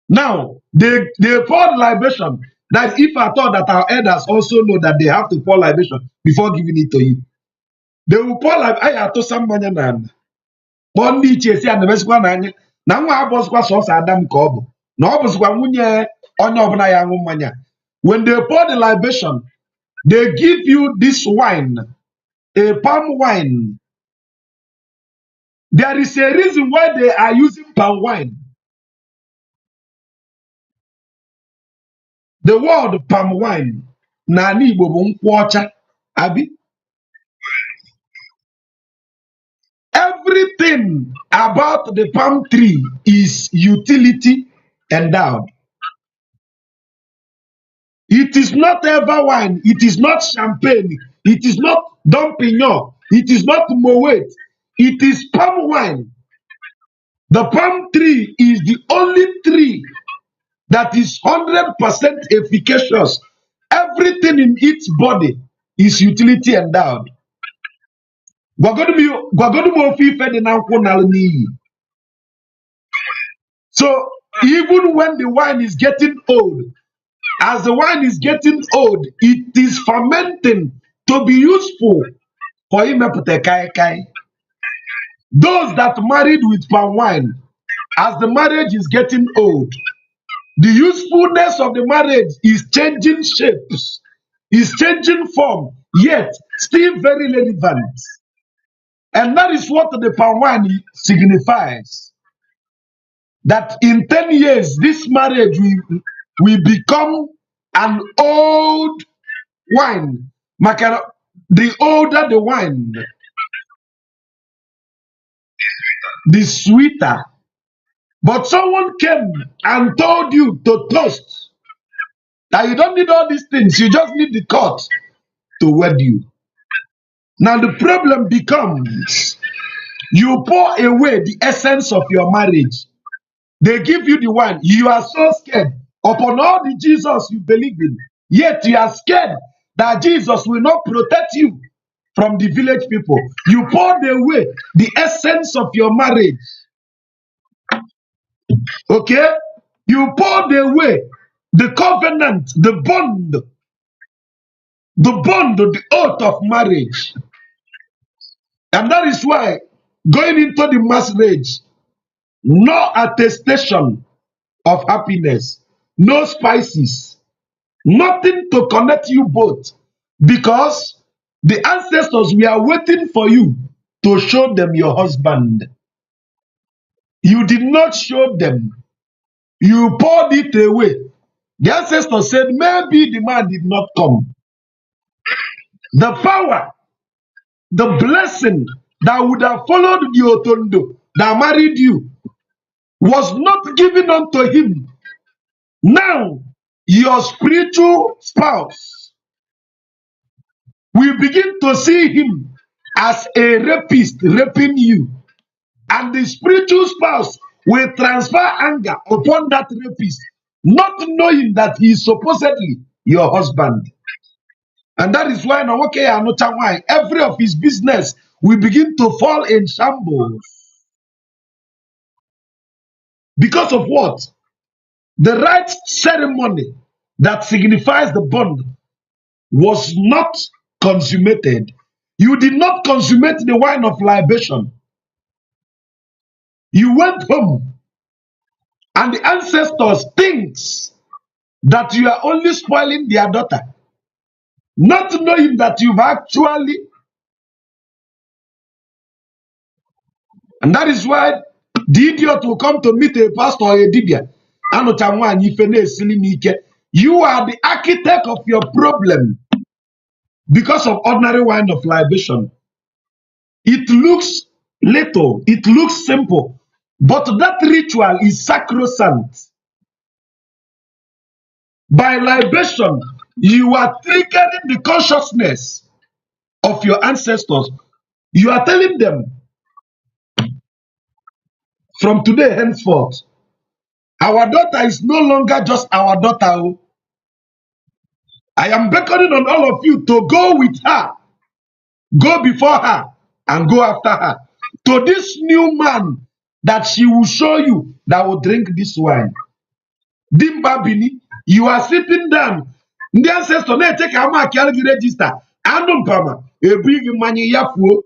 Now, they pour libation. That if I thought that our elders also know that they have to pour libation before giving it to you, they will pour libation. Kpọọ ndị ichie si ya na-emesikwa n'anya na nwa abụzikwa sọsọ Adam ka ọ bụ na ọ bụzikwa nwunye onye ọbụla ya aṅụ mmanya. When they pour the libation, they give you this wine, a palm wine. There is a reason why they are using palm wine. The word palm wine n'ala Igbo bụ nkwụ ọcha. Abi? Everything about the palm tree is utility endowed. It is not ever wine. It is not champagne. It is not Dom Pignon. It is not Moet. It is palm wine. The palm tree is the only tree that is 100% efficacious. Everything in its body is utility endowed. So even when the wine is getting old, as the wine is getting old, it is fermenting to be useful for imepụta kai kai. Those that married with palm wine, as the marriage is getting old, the usefulness of the marriage is changing shapes, is changing form, yet still very relevant. And that is what the palm wine signifies. That in 10 years, this marriage will become an old wine. The older the wine, the sweeter. But someone came and told you to toast that you don't need all these things, you just need the court to wed you. Now the problem becomes you pour away the essence of your marriage. They give you the wine. You are so scared upon all the Jesus you believe in. Yet you are scared that Jesus will not protect you from the village people. You poured away the essence of your marriage. Okay? You poured away the covenant, the bond, the oath of marriage. And that is why going into the marriage, no attestation of happiness, no spices, nothing to connect you both, because the ancestors were waiting for you to show them your husband. You did not show them. You poured it away. The ancestors said maybe the man did not come. The power, the blessing that would have followed the Otondo that married you was not given unto him. Now, your spiritual spouse will begin to see him as a rapist raping you. And the spiritual spouse will transfer anger upon that rapist, not knowing that he is supposedly your husband. And that is why every of his business will begin to fall in shambles. Because of what? The right ceremony that signifies the bond was not consummated. You did not consummate the wine of libation. You went home, and the ancestors thinks that you are only spoiling their daughter, not knowing that you've actually. And that is why the idiot will come to meet a pastor or a dibia. You are the architect of your problem because of ordinary wine of libation. It looks little, it looks simple, but that ritual is sacrosanct. By libation, you are triggering the consciousness of your ancestors. You are telling them, from today henceforth, our daughter is no longer just our daughter. I am beckoning on all of you to go with her, go before her, and go after her to this new man that she will show you that will drink this wine. Dimba Bini, you are sitting down. The ancestor may take a mark, register. Andum Pama, a big money yafu.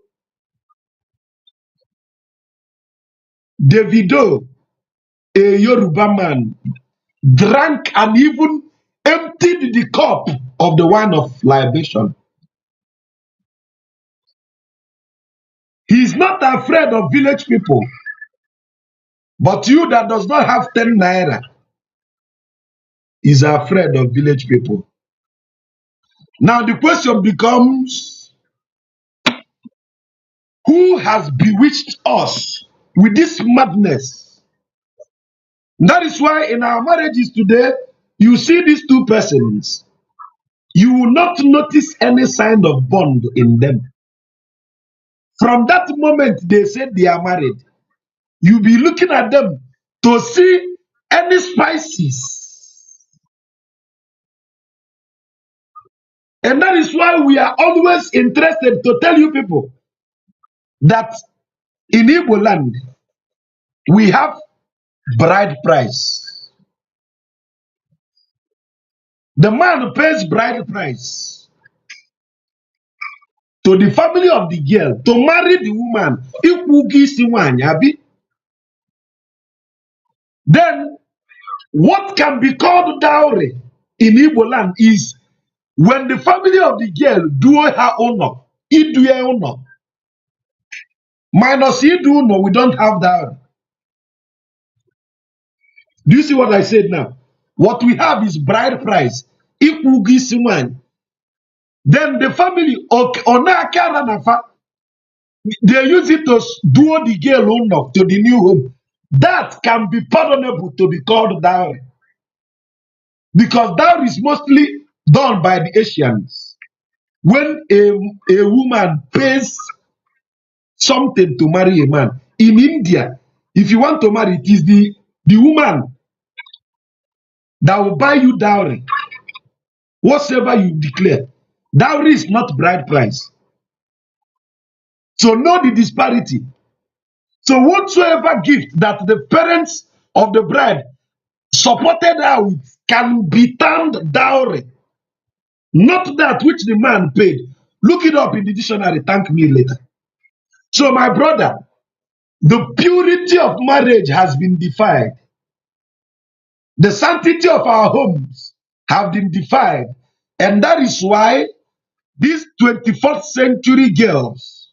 Davido, a Yoruba man, drank and even emptied the cup of the wine of libation. He is not afraid of village people, but you that does not have 10 naira is afraid of village people. Now the question becomes, who has bewitched us with this madness? That is why in our marriages today, you see these two persons, you will not notice any sign of bond in them. From that moment they said they are married, you'll be looking at them to see any spices. And that is why we are always interested to tell you people that in Igbo land, we have bride price. The man pays bride price. to the family of the girl to marry the woman. Then what can be called dowry in Igbo land is when the family of the girl do her honor, do her honor. Minus you do no, we don't have dowry. Do you see what I said now? What we have is bride price. Then the family, they use it to do the girl honor to the new home. That can be pardonable to be called dowry. Because dowry is mostly done by the Asians. When a woman pays something to marry a man. In India, if you want to marry, it is the woman that will buy you dowry. Whatsoever you declare. Dowry is not bride price. So know the disparity. So whatsoever gift that the parents of the bride supported her with can be termed dowry. Not that which the man paid. Look it up in the dictionary. Thank me later. So my brother, the purity of marriage has been defied. The sanctity of our homes have been defied. And that is why these 21st century girls,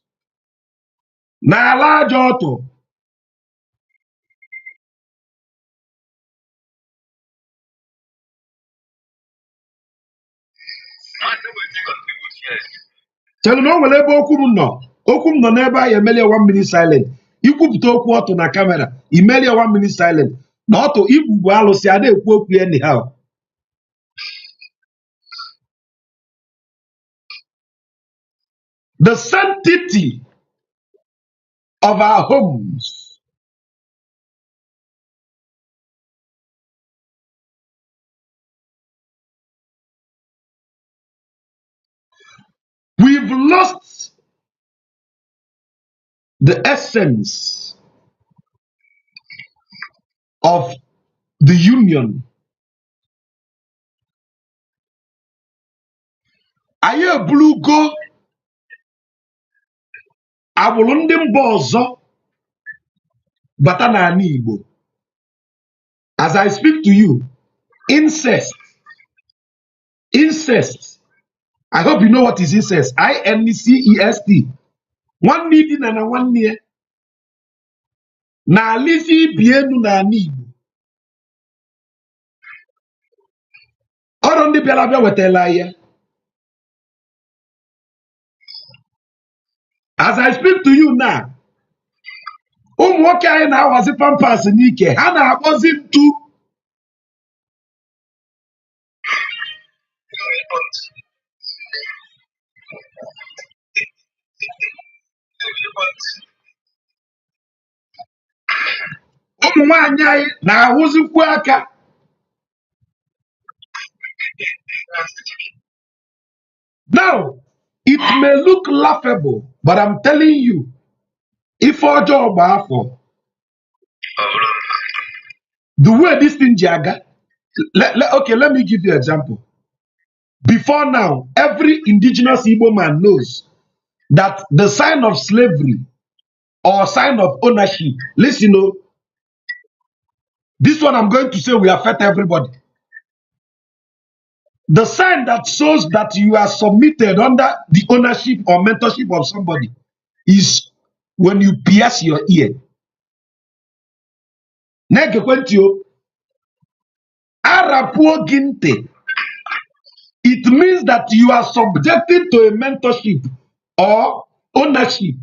na Joto, tell no wele ebe okwu m nọ n'ebe a emelie 1 minute silent. Ikwupụta okwu ọtụ na kamera, imelie 1 minute silent. Na ọtụ igwu bụ alụsị a na-ekwu okwu anyhow. The sanctity of our homes we've lost the essence of the union. Anyị ebulugo agbụrụ ndị mba ọzọ bata n'ala Igbo. As I speak to you, incest. I hope you know what is incest. INCEST. One needing and a 1 year. Na alisi bienu na Igbo. Ọrụ ndị bịara abịa wetala ya. As I speak to you now, ụmụ nwoke anyị na-awazi pampas n'ike, ha na-akpọzi ntu. Ụmụ nwaanyị anyị na-ahụzikwu aka. Now, it may look laughable, but I'm telling you, if ọjọọ gba afọ, the way this thing jaga, okay, let me give you an example. Before now, every indigenous Igbo man knows that the sign of slavery or sign of ownership, listen, this one I'm going to say will affect everybody. The sign that shows that you are submitted under the ownership or mentorship of somebody is when you pierce your ear. Arapuo ginte. It means that you are subjected to a mentorship or ownership,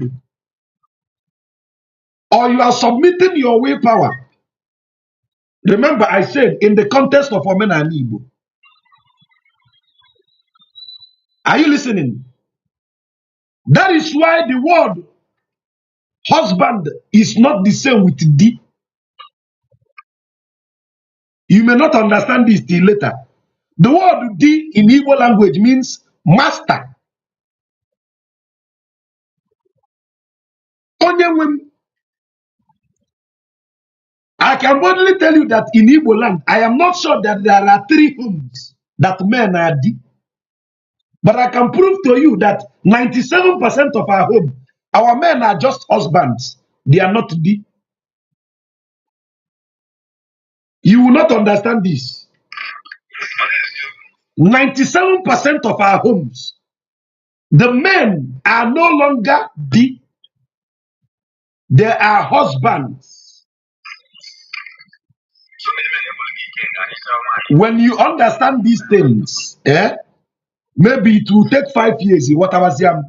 or you are submitting your willpower. Remember, I said in the context of Omen and Igbo. Are you listening? That is why the word husband is not the same with D. You may not understand this till later. The word D in Igbo language means master. I can boldly tell you that in Igbo land, I am not sure that there are 3 homes that men are D. But I can prove to you that 97% of our home, our men are just husbands. They are not the. You will not understand this. 97% of our homes, the men are no longer the. They are husbands. When you understand these things, maybe it will take 5 years. What I was saying,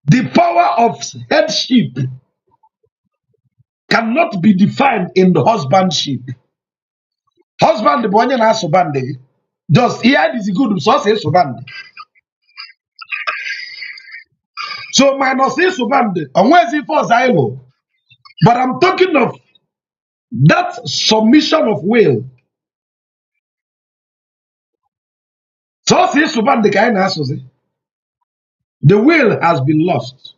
the power of headship cannot be defined in the husbandship. Husband, the boy na subande. Just here is good, so say subande. So minus say subande. And where is it for Zilo? But I'm talking of that submission of will. So say subande kind of say. The will has been lost.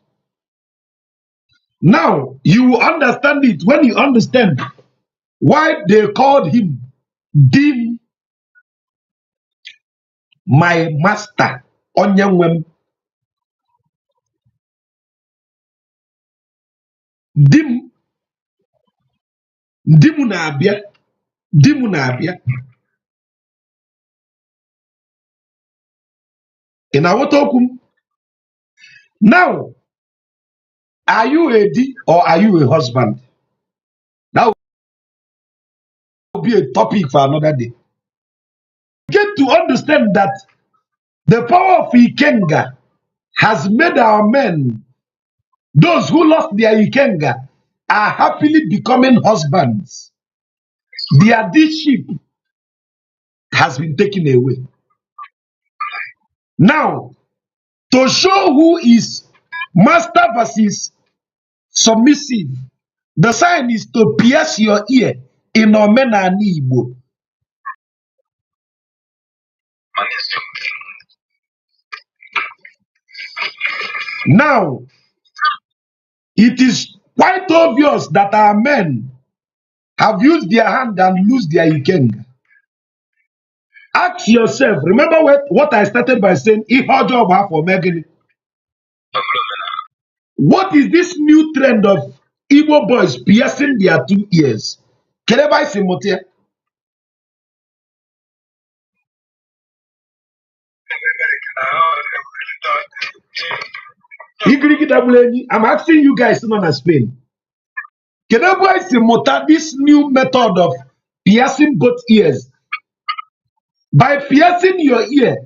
Now you will understand it when you understand why they called him Dim, my master. Onyangwem. Dim, Dimunabia, Dimunabia. In our tokum. Now, are you a D or are you a husband? That will be a topic for another day. Get to understand that the power of Ikenga has made our men, those who lost their Ikenga, are happily becoming husbands. Their D-ship has been taken away. Now, to show who is master versus submissive, the sign is to pierce your ear in Omena and Igbo. Now, it is quite obvious that our men have used their hand and lose their ikenga. Ask yourself, remember what I started by saying, for Megan. What is this new trend of Igbo boys piercing their 2 ears? Kereba Simotia. I'm asking you guys to know Spain. Kereba Simota, this new method of piercing both ears. By piercing your ear,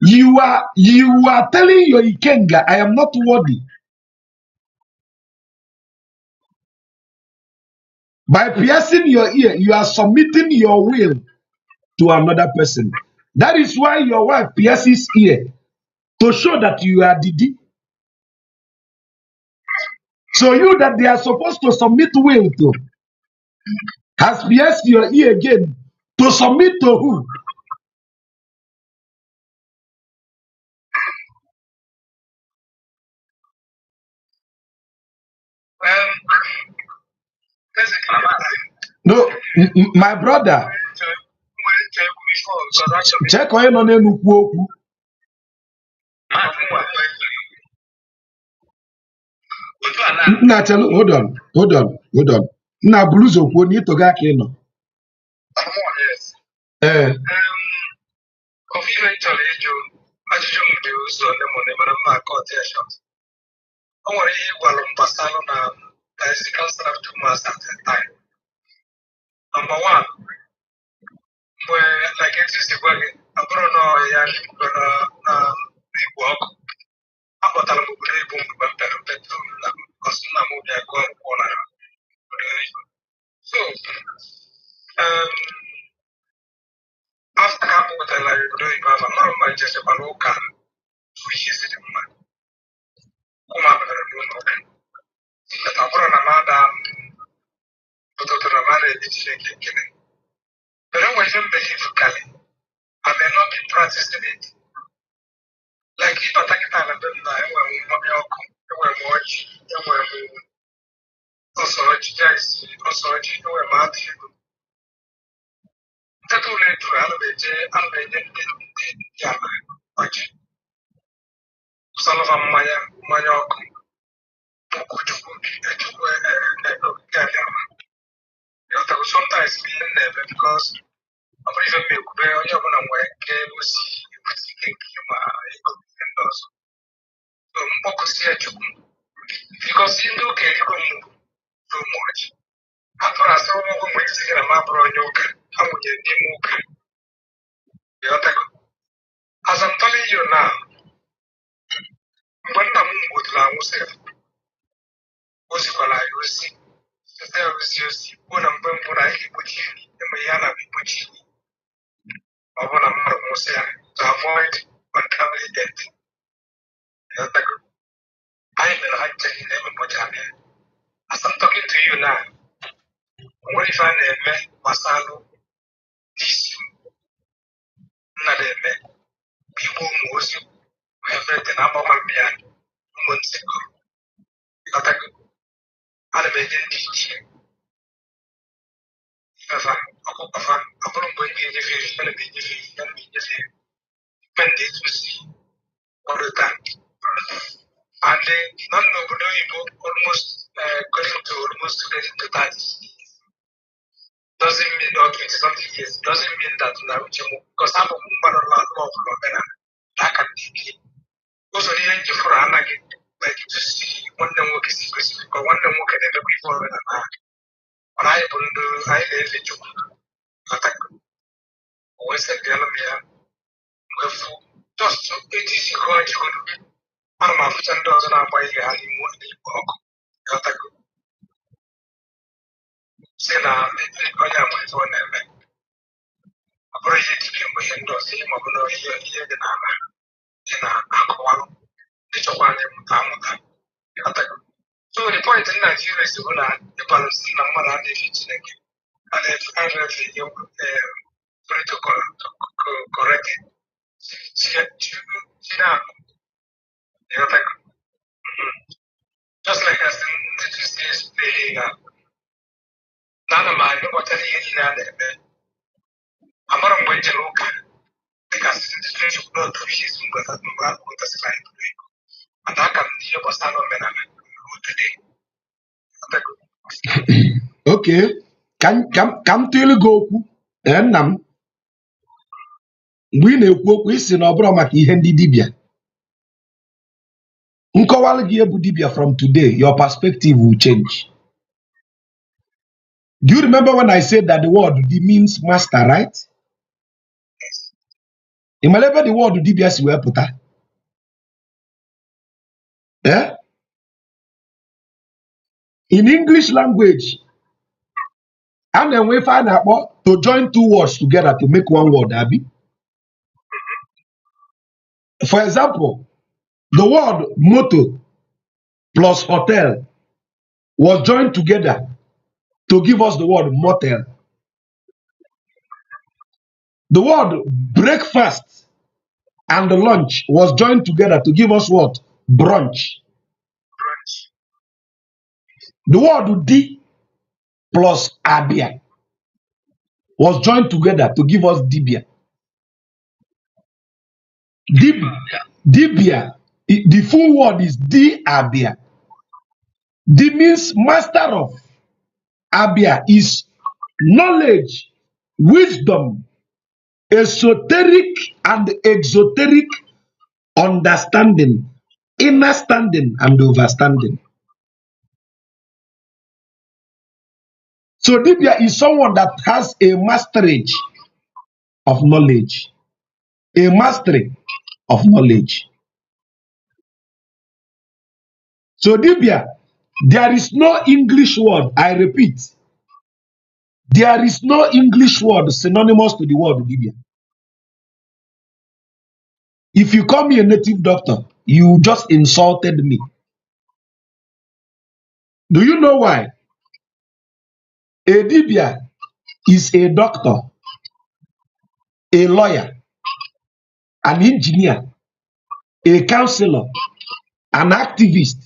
you are telling your ikenga, I am not worthy. By piercing your ear, you are submitting your will to another person. That is why your wife pierces ear, to show that you are Didi. So you that they are supposed to submit will to has pierced your ear again to submit to who? No, my brother. Check on you. Hold on. Na blues okwu ni to ga ka ino. Number one, where like it is the way I don't know ya work. I got a little bit of petrol because I'm going corner. So after I put a like doing a normal just a local, which is the man. Come up with a room. That I'm going to madam, but to the man is shaking. But I wasn't basically. I may not be practicing it. Like if I take it out of them, I will not be all come. I will watch, I will also watch, yes, also watch, I will mark you. for animated Yama, which some of them Mayok, sometimes being there because I'm even make where you're going to work, was because you do get so much. After I saw one way to get a map on your how would you as I'm telling you now, when I'm with Lamus, was what I was see. There was just when I'm going for I put you in Mayana, put you or when I'm not to avoid untimely death. I will actually never put on it. As I'm talking to you now, what if I met Masalo, this not a man, people was you, everything about my behind, months ago. I made it teach. If I'm going to be different, going to be different, when this was all the time. And then, none of the almost getting to almost getting to that. Doesn't mean not 20 something years, doesn't mean that now, because I'm a woman or lot of that can be. Also, the end for Anaki, like to see one them work is specific, or one them work at the before and I don't do, I live in you. Attack. Always said the enemy, just so it is going to go. I'm a $10 an hour by the honeymoon. Attack. Say now, I am with one name. Appreciate you, my hand or see my brother here the Nama. In a alcohol, the Chawan Tamuta. Attack. So the point in Nigeria is the Palestinian number and the teaching and it's actually protocol to correct it. Just like as in the Tuesdays, none of my what I did, I'm not going to look because the strange blood to his with us like and I can hear was not a man today. Okay. Kam tell go okwu nna m mgbe ị na-ekwu okwu isi na ọ bụrụ maka ihe ndị dibịa nkọwalụ gị ebu dibịa from today your perspective will change. Do you remember when I said that the word D means master, right? ị mara ebe the word dibịa si wee pụta? In English language a na-enwe ife a na-akpọ to join two words together to make one word, abi? For example, the word motor plus hotel was joined together to give us the word motel. The word breakfast and the lunch was joined together to give us what? Brunch. The word D plus abia was joined together to give us dibia. Dibia, the full word is D abia. D means master of. Abia is knowledge, wisdom, esoteric and exoteric understanding, inner standing and overstanding. So Dibia is someone that has a masterage of knowledge, a mastery of knowledge. So Dibia, there is no English word, I repeat, there is no English word synonymous to the word Dibia. If you call me a native doctor, you just insulted me. Do you know why? A Dibia is a doctor, a lawyer, an engineer, a counselor, an activist,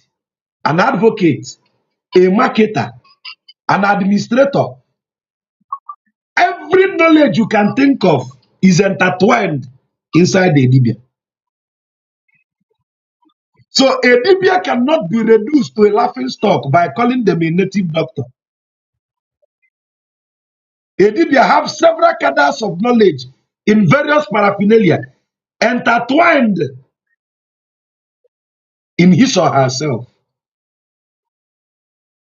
an advocate, a marketer, an administrator. Every knowledge you can think of is intertwined inside the Dibia. So a Dibia cannot be reduced to a laughing stock by calling them a native doctor. A Dibia have several cadres of knowledge in various paraphernalia intertwined in his or herself.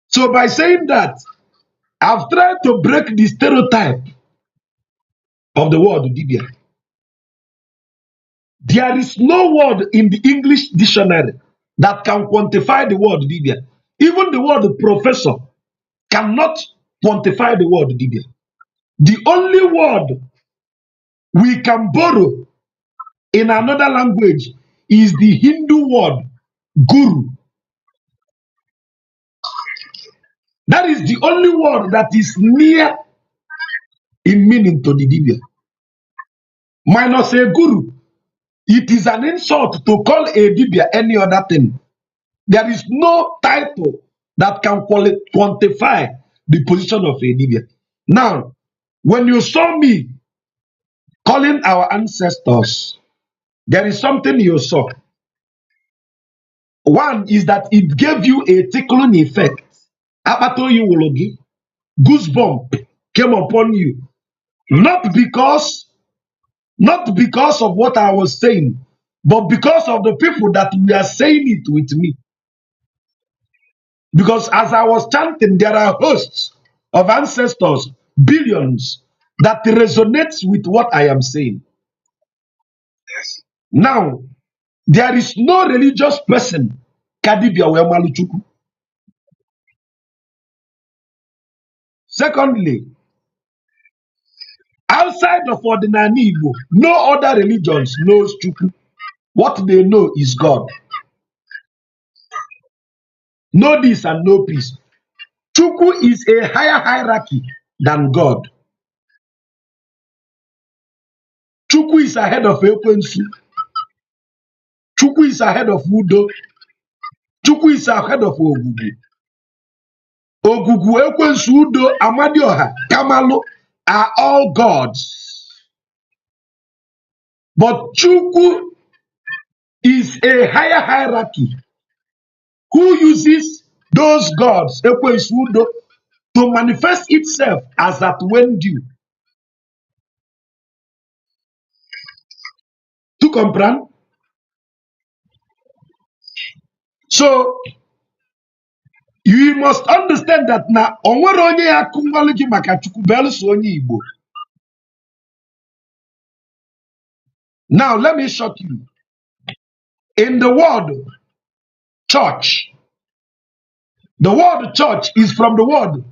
So by saying that, I've tried to break the stereotype of the word Dibia. There is no word in the English dictionary that can quantify the word Dibia. Even the word professor cannot quantify the word Dibia. The only word we can borrow in another language is the Hindu word guru. That is the only word that is near in meaning to the Dibia. Minus a guru, it is an insult to call a Dibia any other thing. There is no title that can quantify the position of a Dibia. Now, when you saw me calling our ancestors, there is something you saw. One is that it gave you a tickling effect. Apato you wologi, goosebump came upon you. Not because of what I was saying, but because of the people that were saying it with me. Because as I was chanting, there are hosts of ancestors, billions, that resonates with what I am saying. Yes. Now, there is no religious person, Kadibia Wemaluchuku. Secondly, outside of Ordinary Igbo, no other religions knows Chuku. What they know is God. Know this and know peace. Chuku is a higher hierarchy than God. Chuku is ahead of Ekwensu. Chuku is ahead of Udo. Chuku is ahead of Ogugu. Ogugu, Ekwensu, Udo, Amadioha, Kamalu are all gods. But Chuku is a higher hierarchy who uses those gods, Ekwensu, Udo, to manifest itself as at when due. To comprehend? So, you must understand that na onwere onye ya akụnwalụ gị maka Chukwu belụsọ onye Igbo. Now, let me shock you. In the word church, the word church is from the word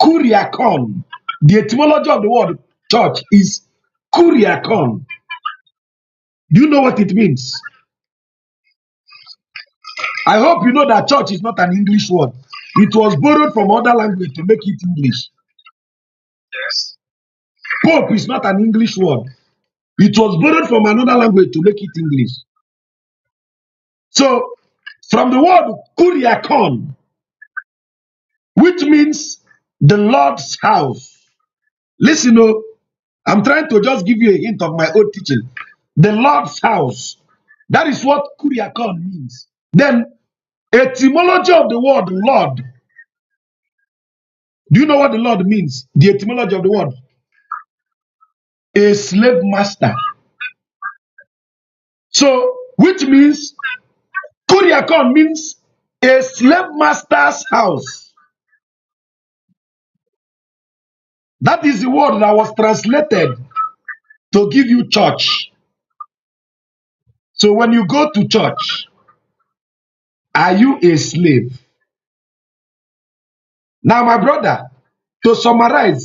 kuriakon. The etymology of the word church is kuriakon. Do you know what it means? I hope you know that church is not an English word. It was borrowed from other language to make it English. Yes. Pope is not an English word. It was borrowed from another language to make it English. So, from the word kuriakon, which means the Lord's house. Listen, I'm trying to just give you a hint of my own teaching. The Lord's house. That is what kuriakon means. Then, etymology of the word Lord. Do you know what the Lord means? The etymology of the word. A slave master. So, which means kuriakon means a slave master's house. That is the word that was translated to give you church. So when you go to church, are you a slave? Now, my brother, to summarize,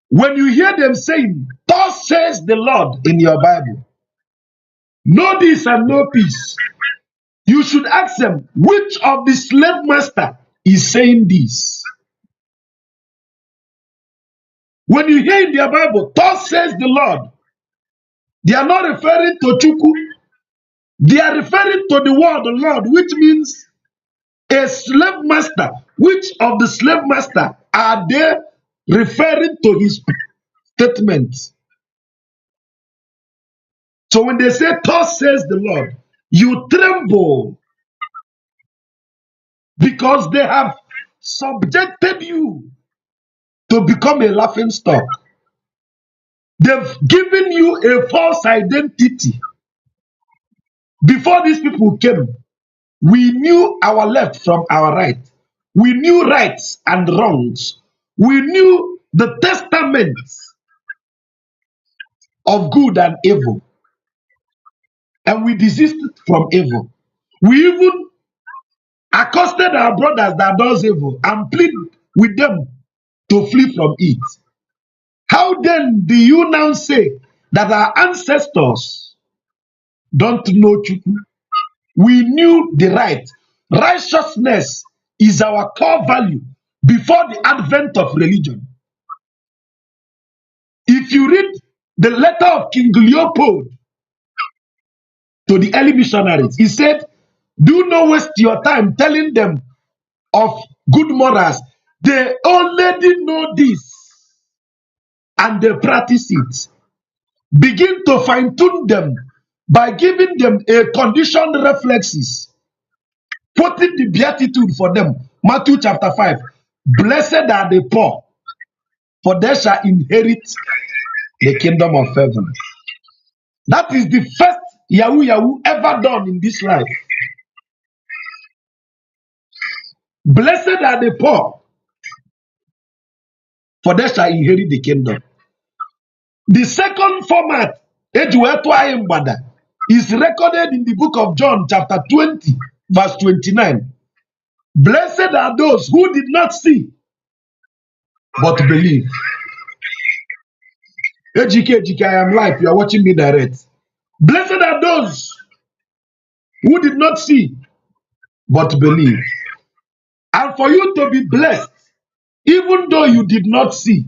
when you hear them saying, "Thus says the Lord" in your Bible, know this and know peace, you should ask them, which of the slave master is saying this? When you hear in their Bible, "Thus says the Lord," they are not referring to Chuku. They are referring to the word Lord, which means a slave master. Which of the slave master are they referring to his statement. So when they say, thus says the Lord, you tremble because they have subjected you to become a laughing stock. They've given you a false identity. Before these people came, we knew our left from our right. We knew rights and wrongs. We knew the testaments of good and evil. And we desisted from evil. We even accosted our brothers that does evil and plead with them to flee from it. How then do you now say that our ancestors don't know Chukwu? We knew the right. Righteousness is our core value before the advent of religion. If you read the letter of King Leopold to the early missionaries, he said, do not waste your time telling them of good morals. They already know this and they practice it. Begin to fine-tune them by giving them a conditioned reflexes, quoting the beatitude for them. Matthew chapter 5. Blessed are the poor, for they shall inherit the kingdom of heaven. That is the first Yahoo Yahoo ever done in this life. Blessed are the poor, for they shall inherit the kingdom. The second format, is recorded in the book of John, chapter 20, verse 29. Blessed are those who did not see, but believe. Ejike, I am live. You are watching me direct. Blessed are those who did not see, but believe. And for you to be blessed, even though you did not see,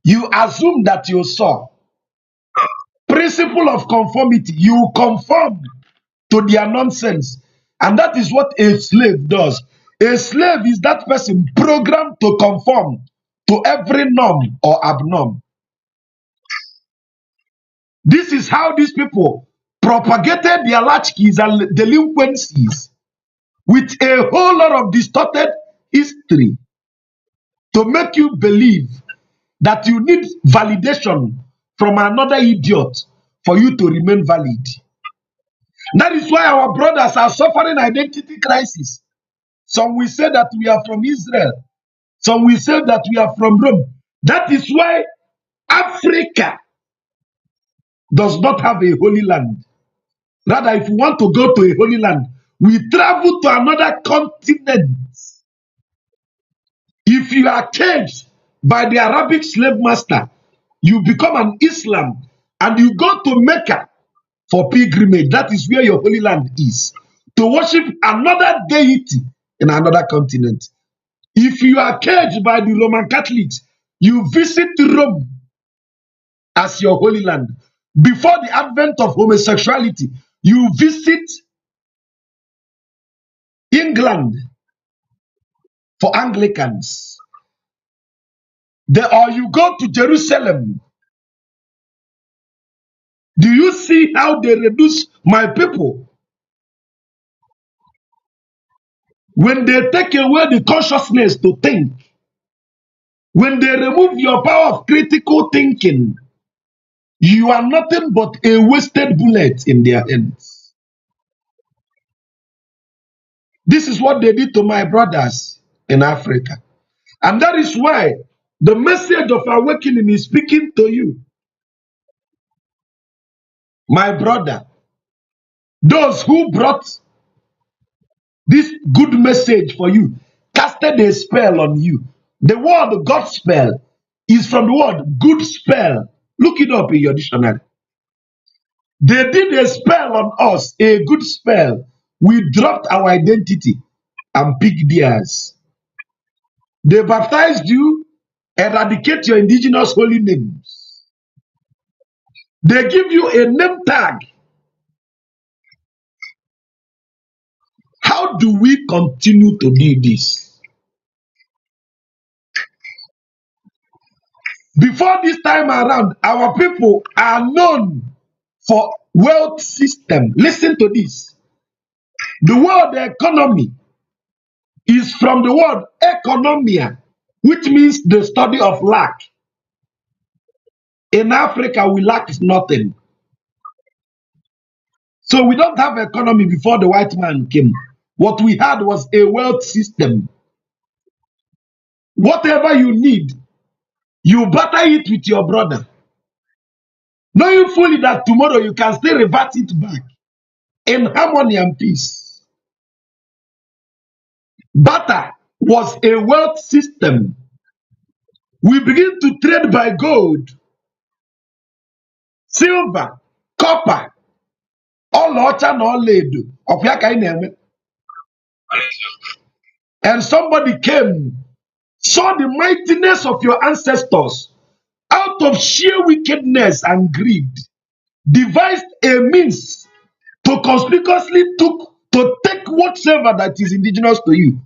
you assume that you saw. Principle of conformity. You conform to their nonsense. And that is what a slave does. A slave is that person programmed to conform to every norm or abnorm. This is how these people propagated their latchkeys and delinquencies with a whole lot of distorted history to make you believe that you need validation from another idiot for you to remain valid. That is why our brothers are suffering identity crisis. Some will say that we are from Israel. Some will say that we are from Rome. That is why Africa does not have a holy land. Rather, if we want to go to a holy land, we travel to another continent. If you are caged by the Arabic slave master, you become an Islam and you go to Mecca for pilgrimage. That is where your holy land is. To worship another deity in another continent. If you are caged by the Roman Catholics, you visit Rome as your holy land. Before the advent of homosexuality, you visit England for Anglicans. Or you go to Jerusalem. Do you see how they reduce my people? When they take away the consciousness to think, when they remove your power of critical thinking, you are nothing but a wasted bullet in their hands. This is what they did to my brothers in Africa. And that is why the message of awakening is speaking to you. My brother, those who brought this good message for you casted a spell on you. The word God spell is from the word good spell. Look it up in your dictionary. They did a spell on us, a good spell. We dropped our identity and picked theirs. They baptized you, eradicate your indigenous holy names. They give you a name tag. How do we continue to do this? Before this time around, our people are known for wealth system. Listen to this. The word economy is from the word economia, which means the study of lack. In Africa, we lack nothing. So we don't have economy before the white man came. What we had was a wealth system. Whatever you need, you barter it with your brother, knowing fully that tomorrow you can still revert it back in harmony and peace. Barter was a wealth system. We begin to trade by gold, silver, copper, ọlaọcha na ọlaedo. Ọkwa ka anyị na-enwe. And somebody came, saw the mightiness of your ancestors, out of sheer wickedness and greed, devised a means to conspicuously to take whatsoever that is indigenous to you.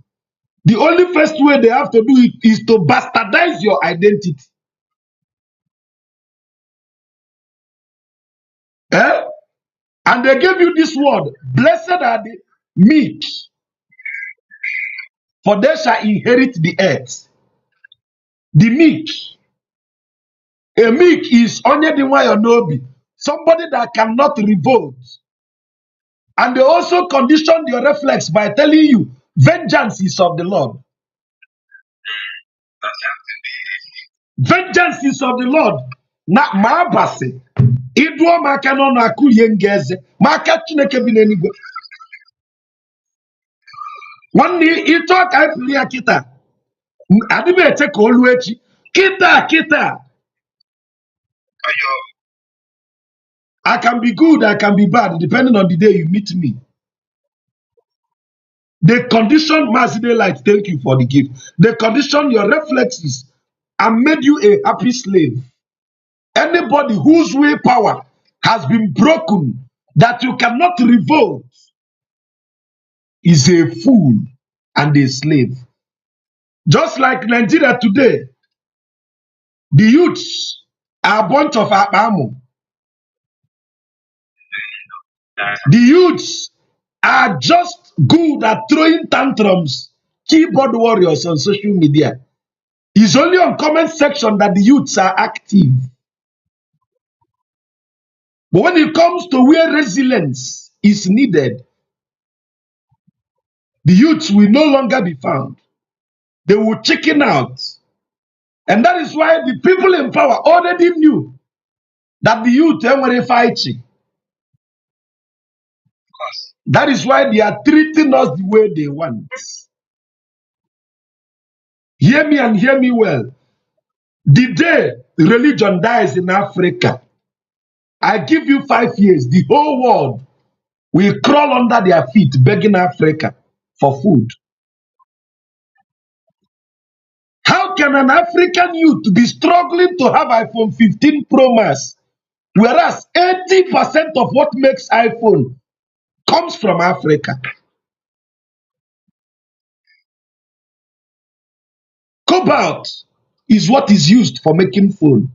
The only first way they have to do it is to bastardize your identity. Eh? And they gave you this word, blessed are the meek, for they shall inherit the earth. The meek. A meek is onye dị nwayọ n'obi, somebody that cannot revolt. And they also condition your reflex by telling you, vengeance is of the Lord. Vengeance is of the Lord. Na ma abasi, iduo maka no na akulie ngeze, maka Chineke bi n'eluigwe. Nwanne ịchọ ka anyị pụrụ ya kịta, adị m eche ka olu echi. Kita. I can be good, I can be bad, depending on the day you meet me. They condition Mass Daylight, thank you for the gift. They condition your reflexes and made you a happy slave. Anybody whose willpower has been broken, that you cannot revolt, is a fool and a slave. Just like Nigeria today, the youths are a bunch of akpamu. The youths are just good at throwing tantrums, keyboard warriors on social media. It's only on comment section that the youths are active. But when it comes to where resilience is needed, the youths will no longer be found. They will chicken out. And that is why the people in power already knew that the youth were fighting. That is why they are treating us the way they want. Hear me and hear me well. The day religion dies in Africa, I give you 5 years, the whole world will crawl under their feet begging Africa for food. How can an African youth be struggling to have iPhone 15 Pro Max, whereas 80% of what makes iPhone comes from Africa? Cobalt is what is used for making phone.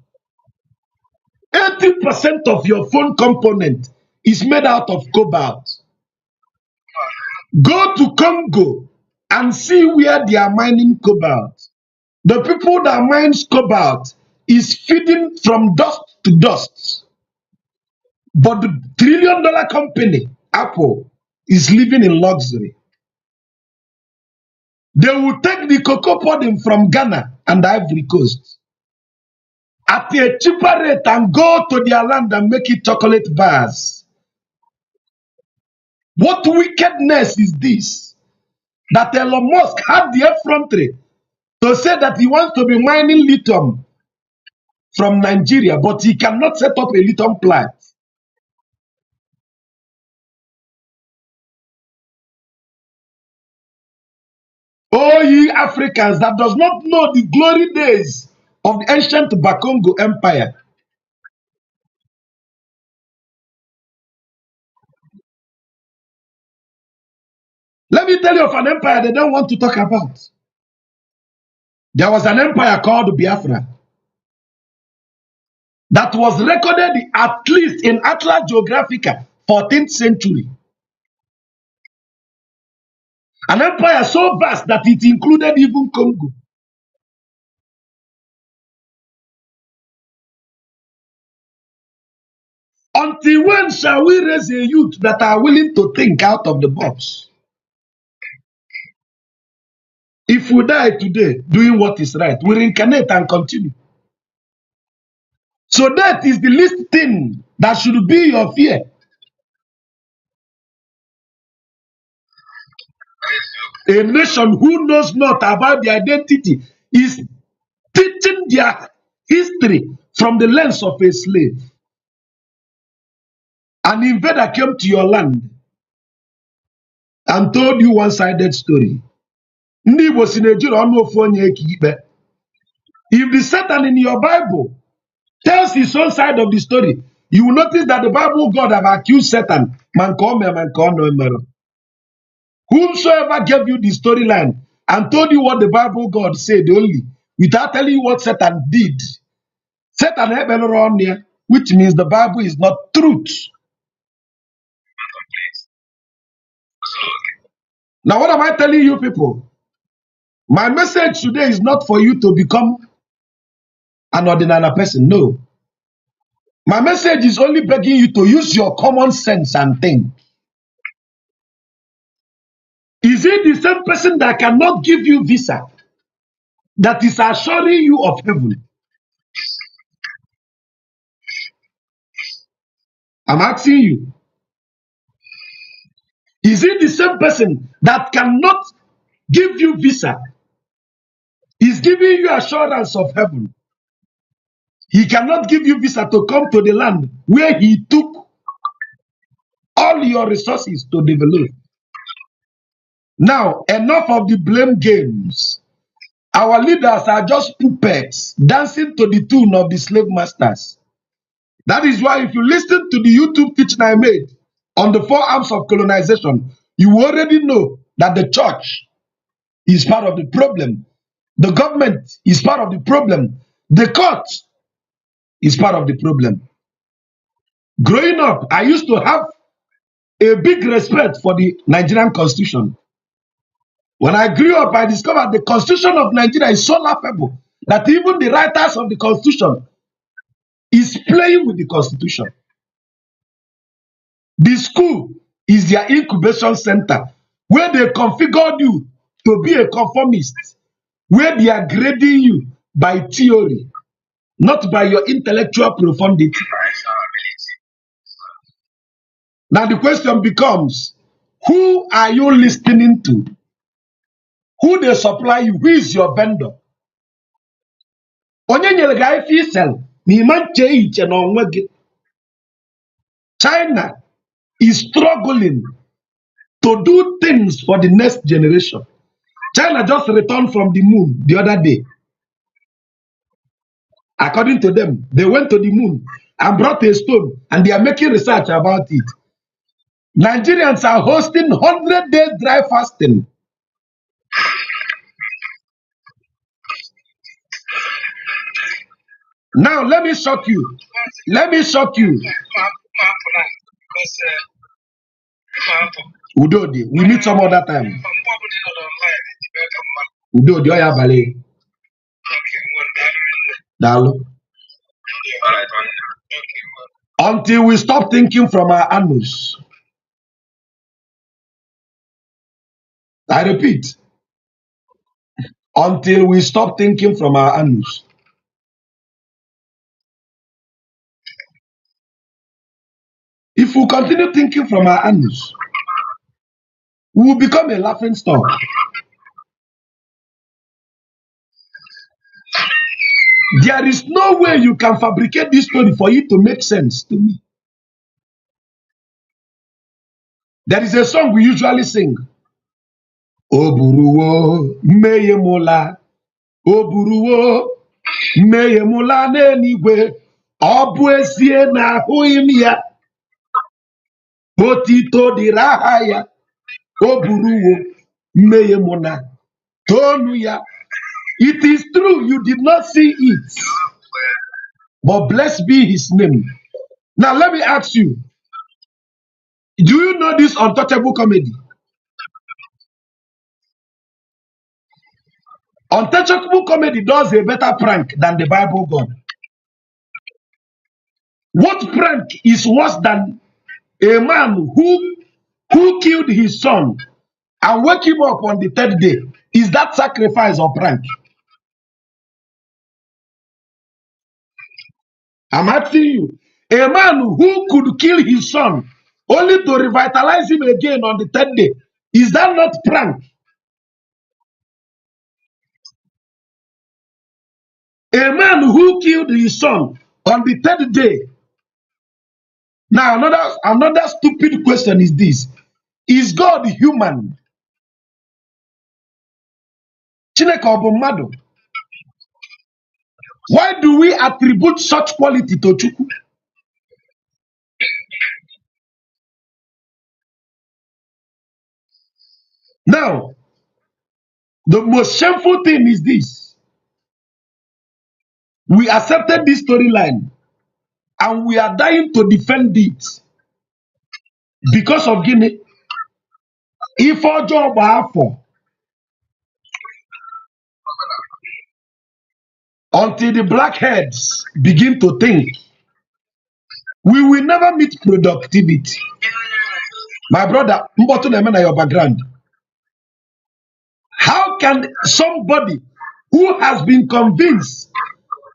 80% of your phone component is made out of cobalt. Go to Congo and see where they are mining cobalt. The people that mines cobalt is feeding from dust to dust. But the trillion-dollar company, Apple, is living in luxury. They will take the cocoa pudding from Ghana and Ivory Coast at a cheaper rate and go to their land and make it chocolate bars. What wickedness is this? That Elon Musk had the effrontery to say that he wants to be mining lithium from Nigeria, but he cannot set up a lithium plant. Oh, ye Africans that does not know the glory days of the ancient Bakongo Empire. Let me tell you of an empire they don't want to talk about. There was an empire called Biafra. that was recorded at least in Atlas Geographica, 14th century. An empire so vast that it included even Congo. Until when shall we raise a youth that are willing to think out of the box? If we die today doing what is right, we reincarnate and continue. So that is the least thing that should be your fear. A nation who knows not about their identity is teaching their history from the lens of a slave. An invader came to your land and told you one-sided story. If the Satan in your Bible tells his own side of the story, you will notice that the Bible God have accused Satan. Whomsoever gave you the storyline and told you what the Bible God said only, without telling you what Satan did, Satan had been around here, which means the Bible is not truth. Now, what am I telling you people? My message today is not for you to become an ordinary person. No. My message is only begging you to use your common sense and think. Is it the same person that cannot give you visa that is assuring you of heaven? I'm asking you. Is it the same person that cannot give you visa? Is giving you assurance of heaven. He cannot give you visa to come to the land where he took all your resources to develop. Now, enough of the blame games. Our leaders are just puppets dancing to the tune of the slave masters. That is why if you listen to the YouTube teaching I made on the 4 arms of colonization, you already know that the church is part of the problem. The government is part of the problem. The court is part of the problem. Growing up, I used to have a big respect for the Nigerian constitution. When I grew up, I discovered the constitution of Nigeria is so laughable that even the writers of the constitution is playing with the constitution. The school is their incubation center where they configured you to be a conformist, where they are grading you by theory, not by your intellectual profundity. Now the question becomes, who are you listening to? Who they supply you? Who is your vendor? China is struggling to do things for the next generation. China just returned from the moon the other day. According to them, they went to the moon and brought a stone and they are making research about it. Nigerians are hosting 100 days dry fasting. Now, let me shock you. Let me shock you. Udodi, we meet some other time. Udodi, oya bale. Dalo. Until we stop thinking from our annals. I repeat, until we stop thinking from our annals. If we continue thinking from our annals, we will become a laughing stock. There is no way you can fabricate this story for it to make sense to me. There is a song we usually sing. Oburuwo meyemola, oburuwo meyemola n'eluigwe, ọ bụ ezie na ahụghị m ya, otito dịrị aha ya, oburuwo meyemola, tonu ya. It is true, you did not see it. but blessed be his name. Now let me ask you, do you know this untouchable comedy? Untouchable comedy does a better prank than the Bible God. What prank is worse than a man who killed his son and wake him up on the third day? Is that sacrifice or prank? I'm asking you. A man who could kill his son only to revitalize him again on the third day. Is that not prank? A man who killed his son on the third day. Now, another stupid question is this. Is God human? Chineke ọ bụ mmadụ? Why do we attribute such quality to Chukwu? Now, the most shameful thing is this. We accepted this storyline and we are dying to defend it because of Guinea. If our job are for until the blackheads begin to think, we will never meet productivity. My brother, Mbotu Nemena, your background. How can somebody who has been convinced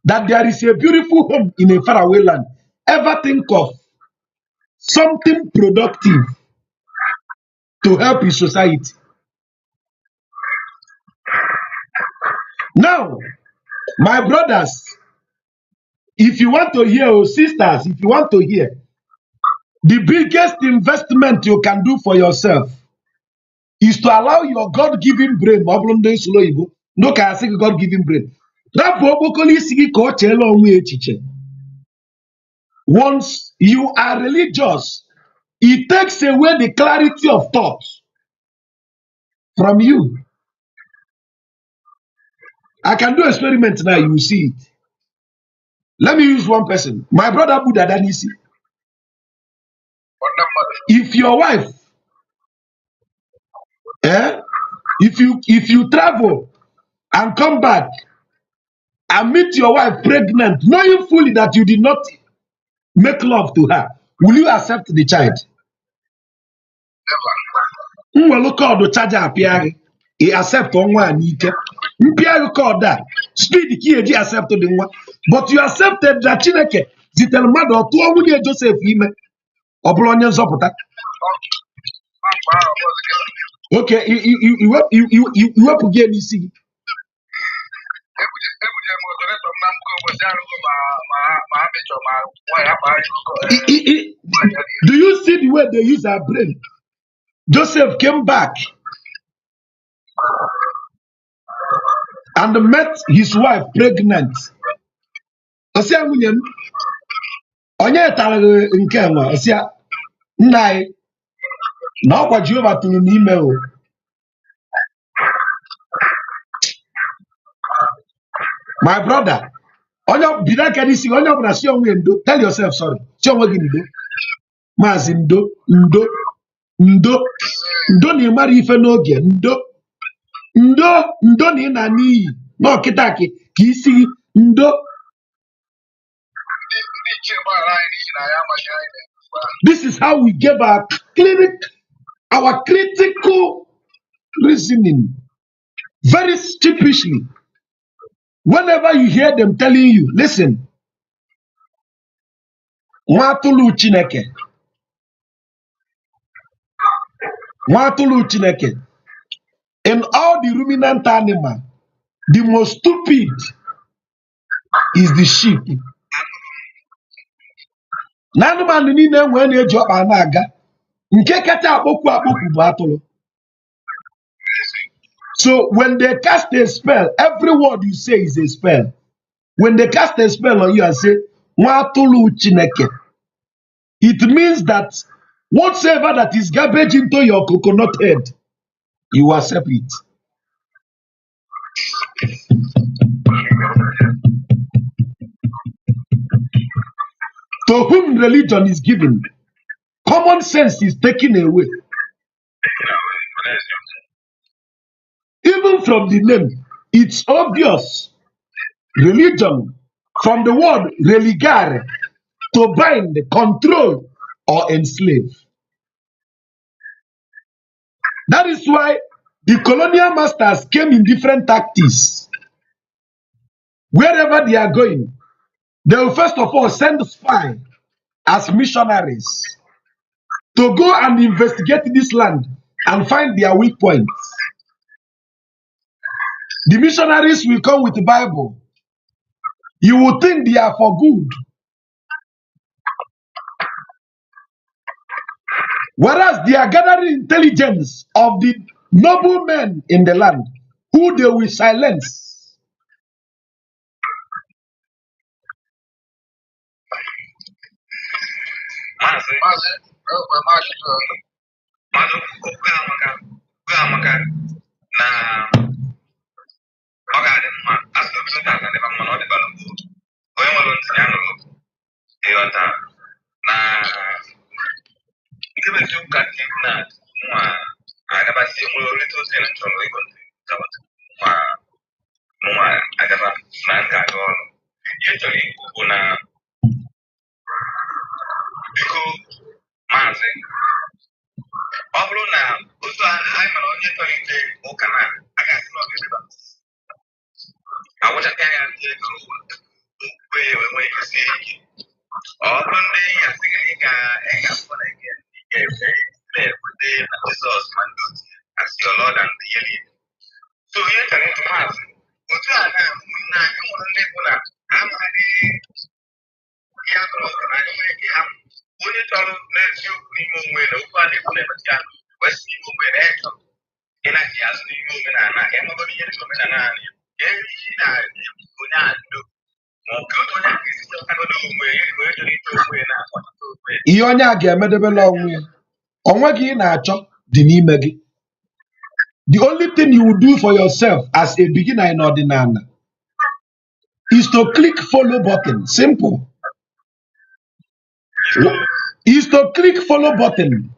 that there is a beautiful home in a faraway land ever think of something productive to help his society? Now, my brothers, if you want to hear, or sisters, if you want to hear, the biggest investment you can do for yourself is to allow your God-given brain, no can say God-given brain. Once you are religious, it takes away the clarity of thought from you. I can do experiment now, you will see it. Let me use one person. My brother Buddha Danisi. If your wife, if you travel and come back and meet your wife pregnant, knowing fully that you did not make love to her, will you accept the child? Well, call the charger appear. He accept on one ike. Mpia call that speed he accepted the one, but you accepted that Chineke zitel mmadụ otu nwunye Joseph ime ọ bụrụ onye nzọpụta. Okay, iwepụ gị n'isi gị. Do you see the way they use our brain? Joseph came back and met his wife pregnant. Osia nwunye m, onye tara nke nwa, osia nna anyị na ọkwa Jehova tụrụ n'ime o. My brother, onye bida ka n'isi, onye ọbụla si onwe ndo, tell yourself sorry, si onwe gị ndo. Maazị ndo na ịmara ife n'oge, ndo na ị na n'iyi n'ọkịta ka isi ndo. This is how we give our critical reasoning very stupidly. Whenever you hear them telling you, listen, Nwatulu Chineke. In all the ruminant animal, the most stupid is the sheep. N'anụmanụ niile nwere na-eji ọkpa na-aga, nke kacha akpọkwu bụ atụrụ. So when they cast a spell, every word you say is a spell. When they cast a spell on you and say, Nwatulu Chineke, it means that whatsoever that is garbage into your coconut head, you accept it. to whom religion is given, common sense is taken away. Even from the name, it's obvious. Religion, from the word religare, to bind, control, or enslave. That is why the colonial masters came in different tactics. Wherever they are going, they will first of all send spies as missionaries to go and investigate this land and find their weak points. The missionaries will come with the Bible. You will think they are for good. Whereas they are gathering intelligence of the noble men in the land, who they will silence. Ihe onye a ga-emedebela onwe ya, onwe gị na-achọ dị n'ime gị. The only thing you will do for yourself as a beginner in ordinana is to click follow button. Simple. Is to click follow button.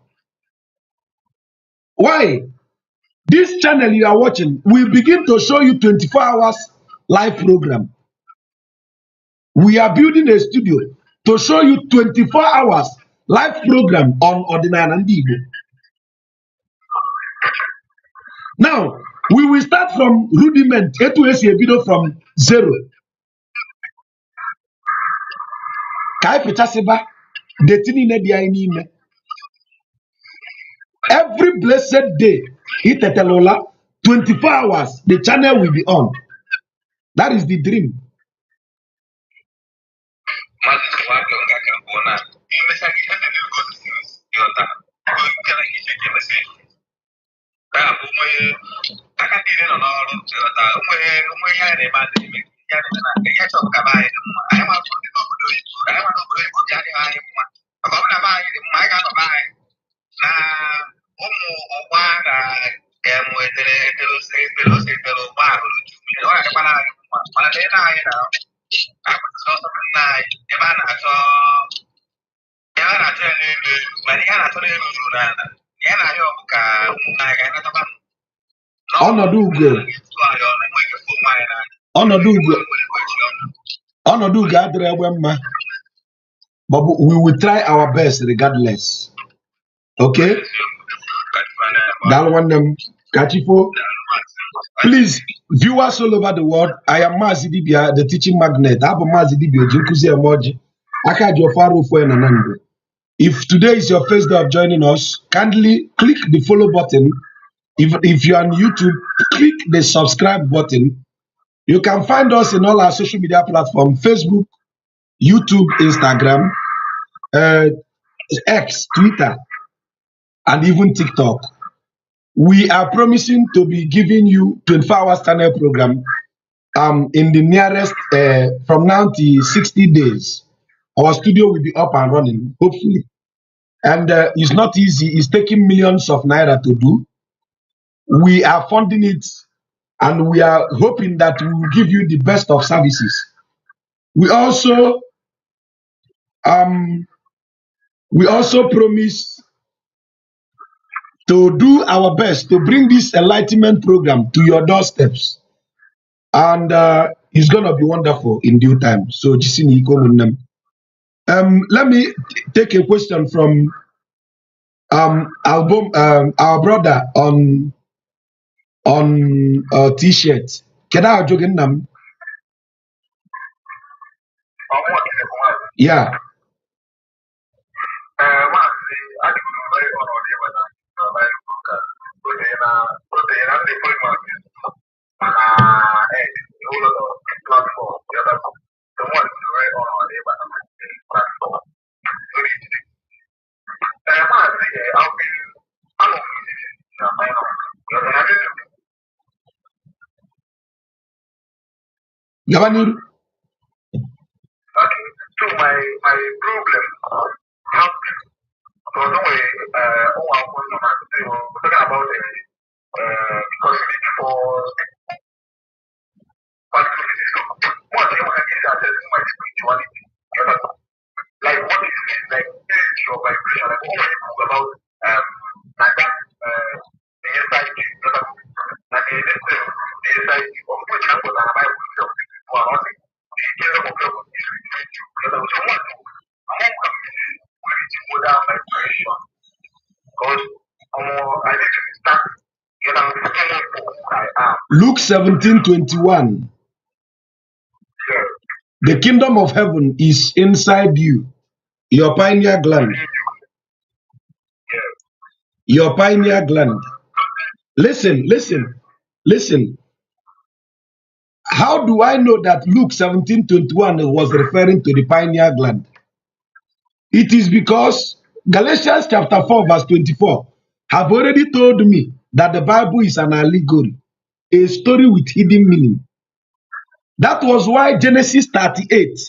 Why? This channel you are watching will begin to show you 24 hours live program. We are building a studio to show you 24 hours live program on Ordinana and Igbo. Now, we will start from rudiment, A2A from zero. Every blessed day, 24 hours, the channel will be on. That is the dream. Ọnọdụ ugo adịrị egbe mma, but we will try our best regardless. Okay? Please, viewers all over the world, I am Mazi Dibia, the teaching magnet. If today is your first day of joining us, kindly click the follow button. If you are on YouTube, click the subscribe button. You can find us in all our social media platforms: Facebook, YouTube, Instagram, X, Twitter, and even TikTok. We are promising to be giving you 24 hours channel program in the nearest, from now to 60 days. Our studio will be up and running, hopefully. And it's not easy. It's taking millions of naira to do. We are funding it, and we are hoping that we will give you the best of services. We also Um, we also promise to do our best to bring this enlightenment program to your doorsteps. And it's going to be wonderful in due time. So, let me take a question from our brother on t-shirt. Keda jogging nam? Yeah. Gavani, Luke 17:21. The kingdom of heaven is inside you, your pineal gland. Your pineal gland. Listen, listen, listen. How do I know that Luke 17:21 was referring to the pineal gland? It is because Galatians chapter 4, verse 24 have already told me that the Bible is an allegory, a story with hidden meaning. That was why Genesis 38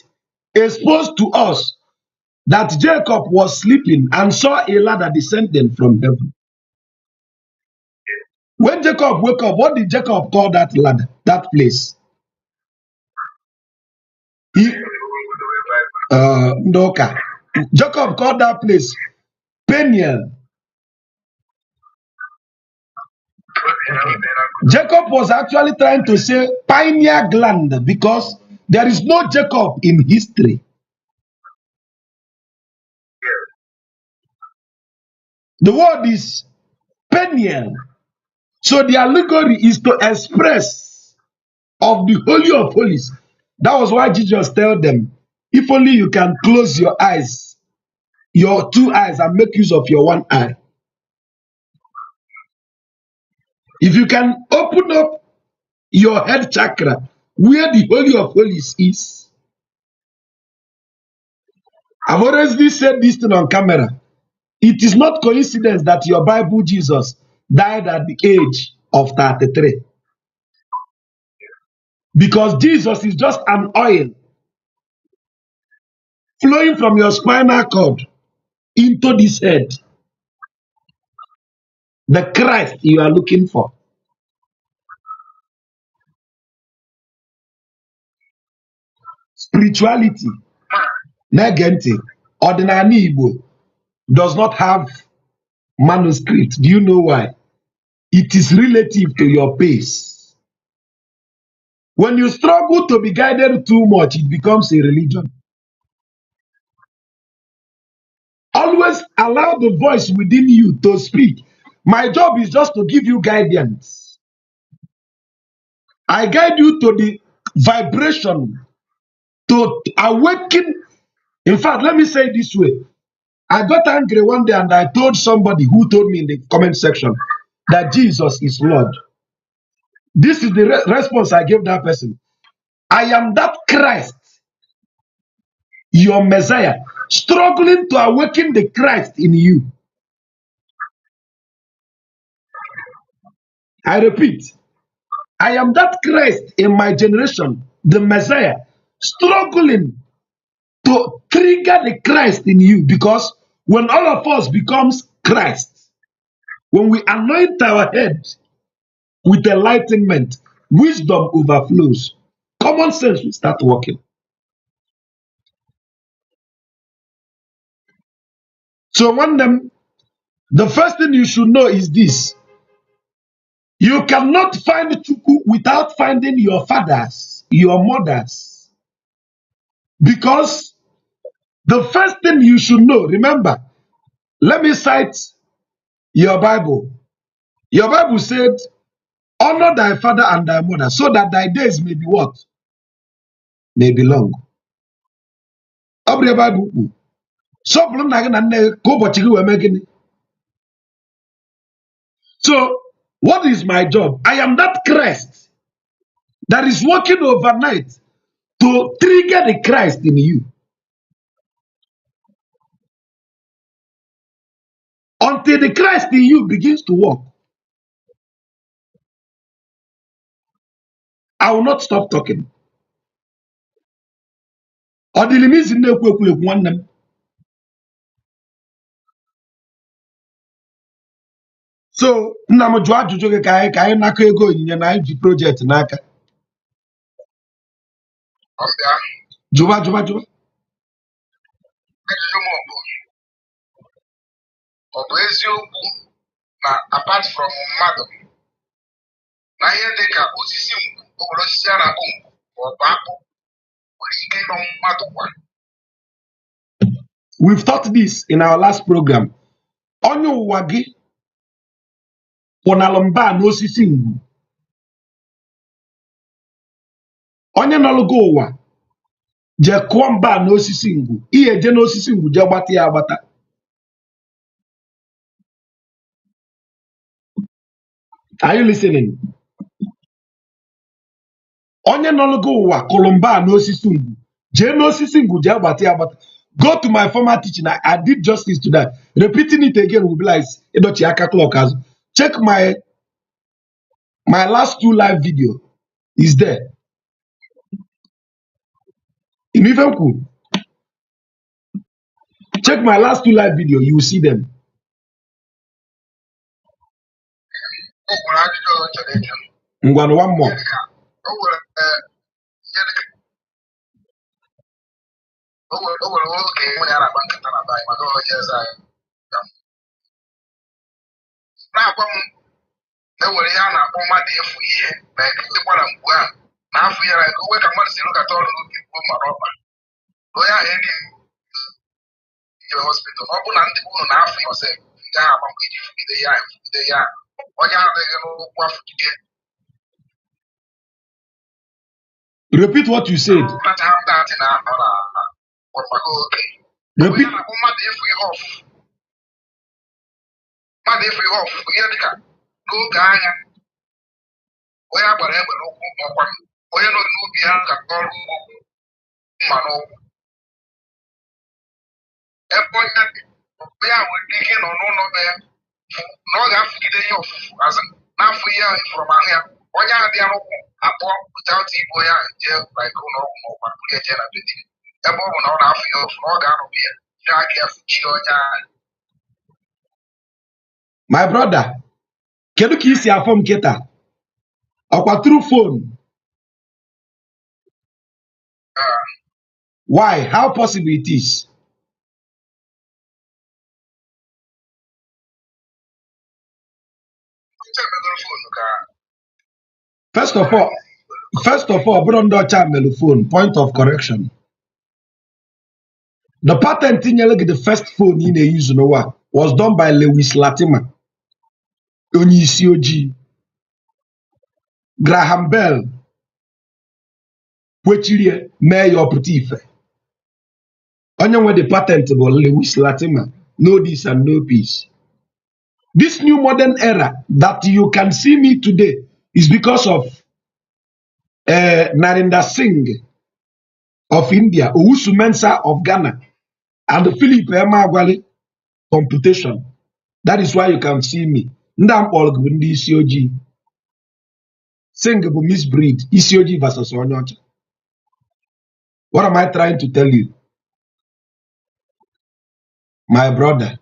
exposed to us that Jacob was sleeping and saw a ladder descending from heaven. When Jacob woke up, what did Jacob call that ladder, that place? He, Ndoka. Jacob called that place Peniel. Jacob was actually trying to say pineal gland because there is no Jacob in history. The word is Peniel. So the allegory is to express of the Holy of Holies. That was why Jesus told them, if only you can close your eyes, your two eyes, and make use of your one eye. If you can open up your head chakra, where the Holy of Holies is. I've always said this thing on camera. It is not coincidence that your Bible Jesus died at the age of 33. Because Jesus is just an oil flowing from your spinal cord into this head. The Christ you are looking for. Spirituality, negenti, ordinary Igbo, does not have manuscript. Do you know why? It is relative to your pace. When you struggle to be guided too much, it becomes a religion. Always allow the voice within you to speak. My job is just to give you guidance. I guide you to the vibration, to awaken. In fact, let me say it this way. I got angry one day and I told somebody who told me in the comment section that Jesus is Lord. This is the response I gave that person. I am that Christ, your Messiah, struggling to awaken the Christ in you. I repeat, I am that Christ in my generation, the Messiah, struggling to trigger the Christ in you, because when all of us becomes Christ, when we anoint our head with enlightenment, wisdom overflows, common sense will start working. So the first thing you should know is this. You cannot find Chuku without finding your fathers, your mothers. Because the first thing you should know, remember, let me cite your Bible. Your Bible said, honor thy father and thy mother, so that thy days may be what? May be long. Ọ bụ ebe Bible kwuru. Sọpụrụ nna gị na nne gị ka ụbọchị gị wee mee gịnị? So, what is my job? I am that Christ that is working overnight to trigger the Christ in you. Until the Christ in you begins to work, I will not stop talking. Ọ dịrị m isi na-ekwu ekwu nwanne m. So, nna m jụọ ajụjụ gị ka anyị naka ego onyinye na anyị ji projekti n'aka. Jụba. Ajụjụ m bụ, ọ bụ eziokwu na apart from mmadụ na ihe dị ka osisi ngwu, obodo osisi a na-akpọ ngwu ma ọ bụ akpụ nwere ike ịnọ mmadụ kwa? We've taught this in our last program. Onye ụwa gị pụnalụ mba n'osisi ngwu. Onye nọlụ gị ụwa je kụọ mba n'osisi ngwu. Ihe je n'osisi ngwu je gbata ya agbata. Are you listening? Onye nọlụ gị ụwa kụrụ mba n'osisi ngwu. Jee n'osisi ngwu je gbata ya agbata. Go to my former teaching. I did justice to that. Repeating it again will be like Edochi aka clock as. Check my last 2 live video. Is there. In Ifenku. Check my last 2 live video. You will see them. One more. Na-agwa m na enwere ihe a na-akpọ mmadụ efu ihe na eketekwara mgbu ahụ na afọ ya na owe ka mmadụ si rụkọta ọrụ n'obi mgbe mara ọkpa onye ahụ eri ije hospital ọ bụ na ndị unu na afọ ya ọsọ gaghị agba mgbe iji fugide ya onye adịghị n'ụkwụ afọ dike. Repeat what you said. Repeat. Mmadụ efu ihe ọfụ ihe dịka n'oge anya onye agbara egbe n'ụkwụ ọkwa onye nọ n'ubi ya ka ọrụ ugbo mma n'ụkwụ ebe onye nwere ike nọ n'ụlọ be ya na ọ ga-afụgide ihe ọfụfụ azụ n'afọ ihe ahụ ifụrụ ahụ ya onye ahụ dị ya n'ụkwụ abụọ pụta igbo ya jee like ụlọọgwụ ma ọkwa bụrụ eje na bedin ebe ọ bụ na ọ na-afụ ya ọfụ na ọ ga-anọbụ ya jiri aka ya fụchie onye ahụ. My brother, kedu ka isi afọ m kịta? Ọkwa through phone. Why? How possible it is? First of all, bụrụ ndị ọcha mere phone. Point of correction. The patent nyere gị the first phone ị na-use n'ụwa was done by Lewis Latimer. Onye isi ojii. Graham Bell kwechirie mee ya ọpụta ife. Onye nwe the patent bụ Lewis Latimer. Know this and know peace. This new modern era that you can see me today is because of Narendra Singh of India, Owusu Mensah of Ghana, and Philip Emeagwali computation. That is why you can see me. Ndamkpọrọ bụ ndị isi ojii. Singh bụ misbreed, isi ojii versus onye ọcha. What am I trying to tell you? My brother,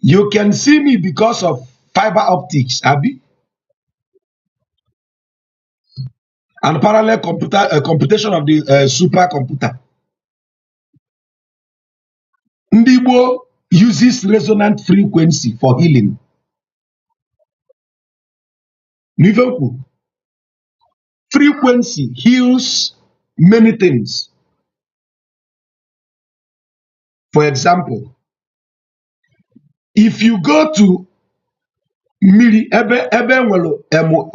you can see me because of fiber optics, Abi, and parallel computation of the supercomputer. Ndibo uses resonant frequency for healing. Niveku. Frequency heals many things. For example, if you go to mmiri ebe nwere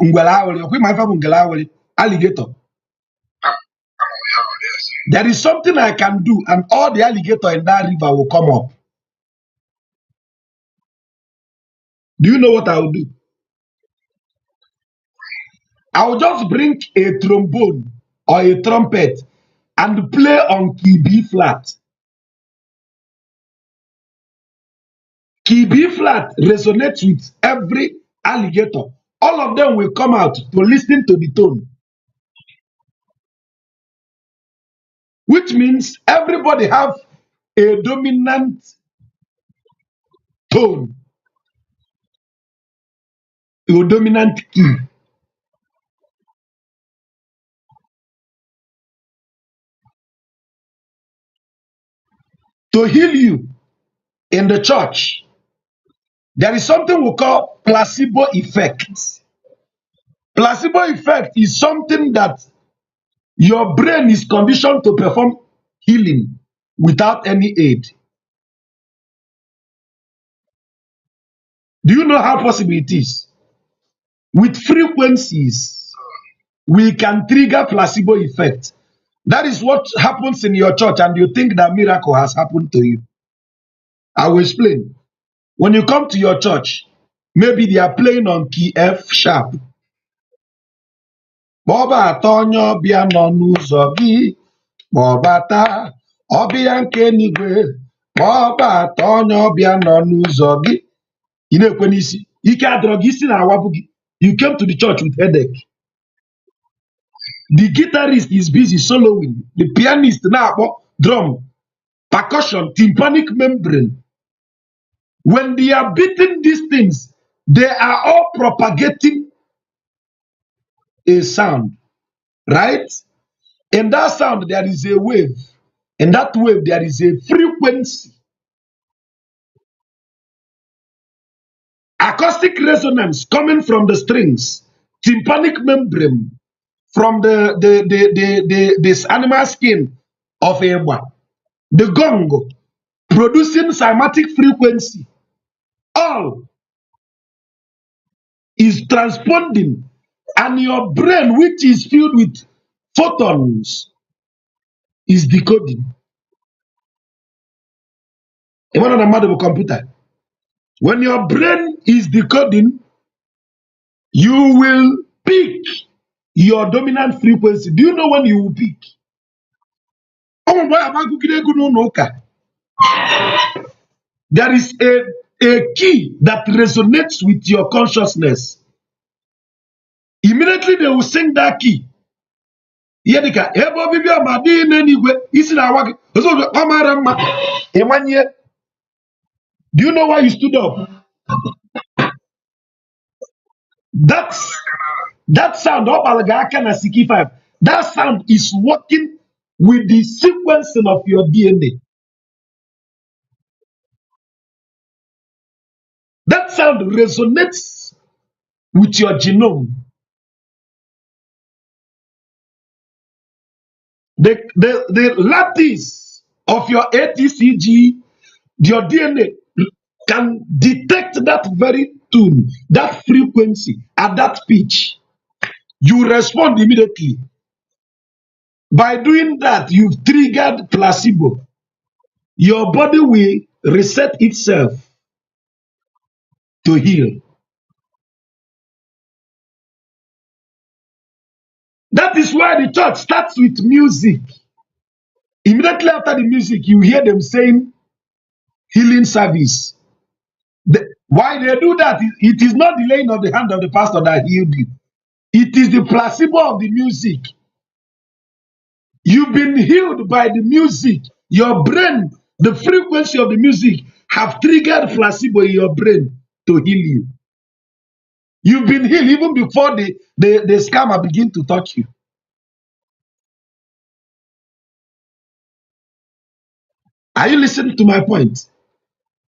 ngwere awere, okwe ma ife bụ ngwere awere, alligator. There is something I can do and all the alligator in that river will come up. Do you know what I will do? I will just bring a trombone or a trumpet and play on key B flat. Key B flat resonates with every alligator. All of them will come out to listen to the tone. Which means everybody have a dominant tone, a dominant key. To heal you in the church, there is something we call placebo effect. Placebo effect is something that your brain is conditioned to perform healing without any aid. Do you know how possible it is? With frequencies, we can trigger placebo effect. That is what happens in your church, and you think that miracle has happened to you. I will explain. When you come to your church, maybe they are playing on key F sharp. Boba Antonio Biano Nuzogi, Bobata, Obianke Nigwe, Boba Antonio Biano Nuzogi. You know, when you see, you can't drug you came to the church with headache. The guitarist is busy soloing. The pianist now, drum, percussion, tympanic membrane. When they are beating these things, they are all propagating a sound, right? In that sound, there is a wave. In that wave, there is a frequency. Acoustic resonance coming from the strings, tympanic membrane from this animal skin of a one, the gong producing cymatic frequency, all is transponding, and your brain, which is filled with photons, is decoding. Even on a mobile computer, when your brain is decoding, you will pick your dominant frequency. Do you know when you will pick? There is a key that resonates with your consciousness. Immediately they will sing that key. Do you know why you stood up? That sound, that sound is working with the sequencing of your DNA. That sound resonates with your genome. The lattice of your ATCG, your DNA, can detect that very tune, that frequency, at that pitch. You respond immediately. By doing that, you've triggered placebo. Your body will reset itself to heal. That is why the church starts with music. Immediately after the music, you hear them saying healing service. Why they do that? It is not the laying of the hand of the pastor that healed you. It is the placebo of the music. You've been healed by the music. Your brain, the frequency of the music, have triggered placebo in your brain to heal you. You've been healed even before the scammer begin to touch you. Are you listening to my point?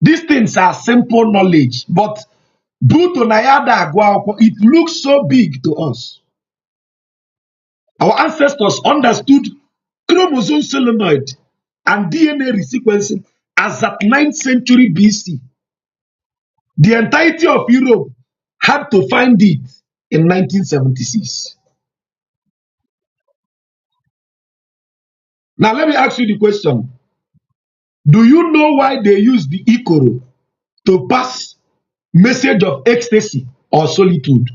These things are simple knowledge, but it looks so big to us. Our ancestors understood chromosome solenoid and DNA resequencing as at 9th century BC. The entirety of Europe had to find it in 1976. Now let me ask you the question. Do you know why they use the ikoro to pass message of ecstasy or solitude?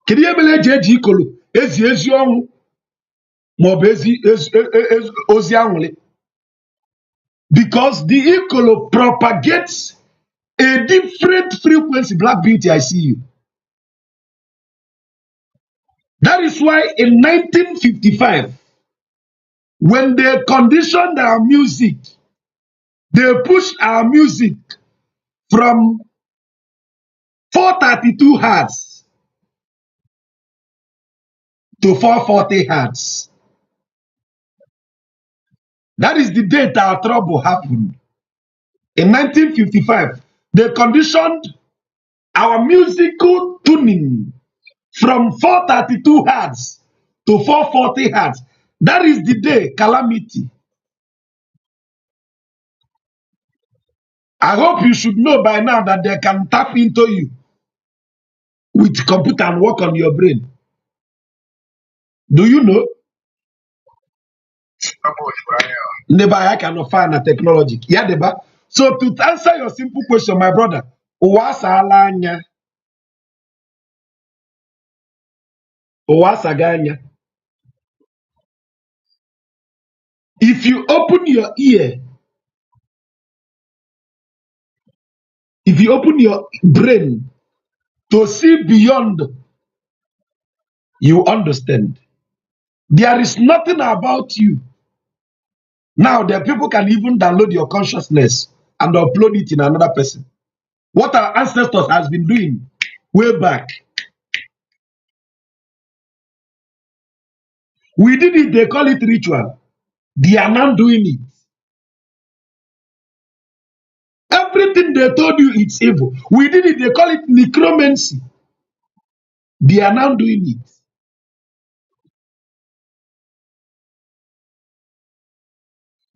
Kedu ihe mere eji eji ikoro ezi ọnwụ maọbụ ozi anwụrị? Because the ikoro propagates a different frequency. Black beauty, I see you. That is why in 1955, when they conditioned our music, they pushed our music from 432 hertz to 440 hertz. That is the date our trouble happened. In 1955, they conditioned our musical tuning from 432 hertz to 440 hertz. That is the day calamity. I hope you should know by now that they can tap into you with computer and work on your brain. Do you know? Never I cannot find a technology. Yeah, deba. So to answer your simple question, my brother, uwasalanya, uwasaganya. If you open your ear, if you open your brain to see beyond, you understand. There is nothing about you. Now, the people can even download your consciousness and upload it in another person. What our ancestors has been doing way back. We did it, they call it ritual. They are now doing it. Everything they told you it's evil. We did it, they call it necromancy. They are now doing it.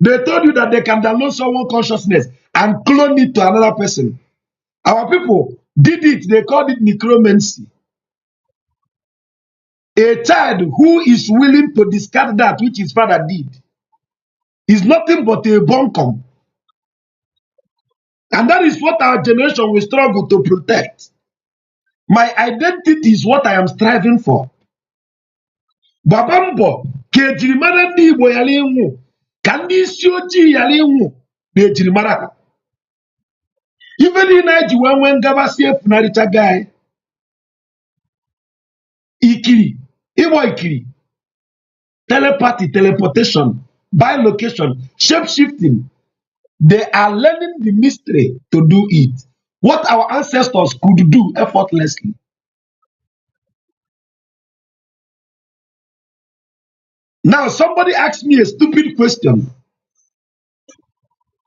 They told you that they can download someone's consciousness and clone it to another person. Our people did it, they called it necromancy. A child who is willing to discard that which his father did is nothing but a bunkum. And that is what our generation will struggle to protect. My identity is what I am striving for. Babambo, kejirimara ndi Igbo yala enwu, ka ndị isi ojii yala enwu na ejirimara ha. Ife niile anyị ji wee nwee ngabasị efunarịcha gị ikiri, ịgba ikiri, telepathy, teleportation, bilocation, shape shifting. They are learning the mystery to do it. What our ancestors could do effortlessly. Now, somebody asked me a stupid question.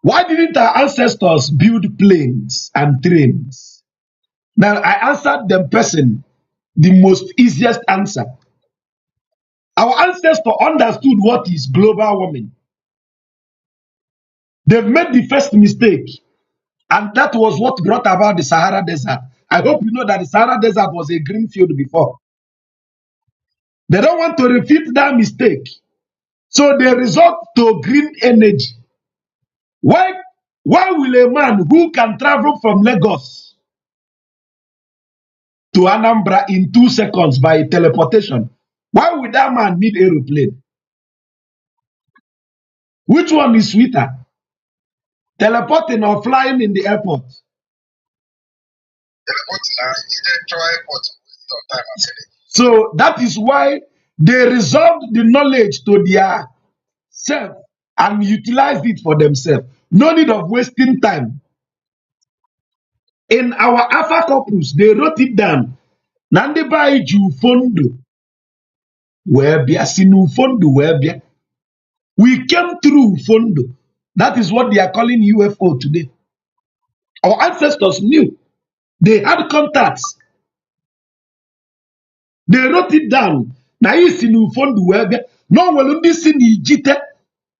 Why didn't our ancestors build planes and trains? Now, I answered them person the most easiest answer. Our ancestors understood what is global warming. They've made the first mistake, and that was what brought about the Sahara Desert. I hope you know that the Sahara Desert was a green field before. They don't want to repeat that mistake. So they resort to green energy. Why will a man who can travel from Lagos to Anambra in 2 seconds by teleportation, why would that man need aeroplane? Which one is sweeter? Teleporting or flying in the airport? So that is why they resolved the knowledge to their self and utilized it for themselves. No need of wasting time. In our Alpha Corpus, they wrote it down. Nande ba iju fondo. Webia sinu fondo webia. We came through fondo. That is what they are calling UFO today. Our ancestors knew. They had contacts. They wrote it down. Na isi na ufondu wee bịa. No nwere ndị si n'Ijite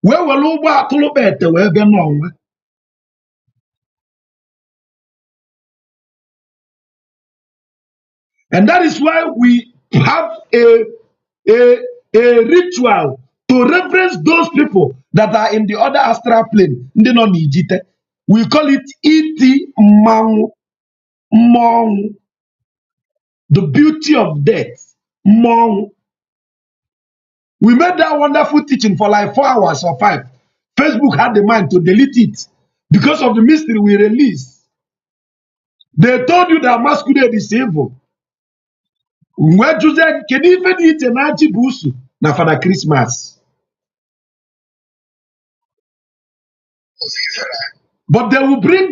wee were ụgbọ akụlụbete wee bịa n'ọnwa. And that is why we have a ritual to reverence those people that are in the other astral plane. Ndị nọ n'Ijite. We call it iti mmanwụ, mmọnwụ. The beauty of death, mmọnwụ. We made that wonderful teaching for like 4 hours or 5. Facebook had the mind to delete it because of the mystery we released. They told you that masquerade is evil. Where Joseph can even eat an busu na Father Christmas. But they will bring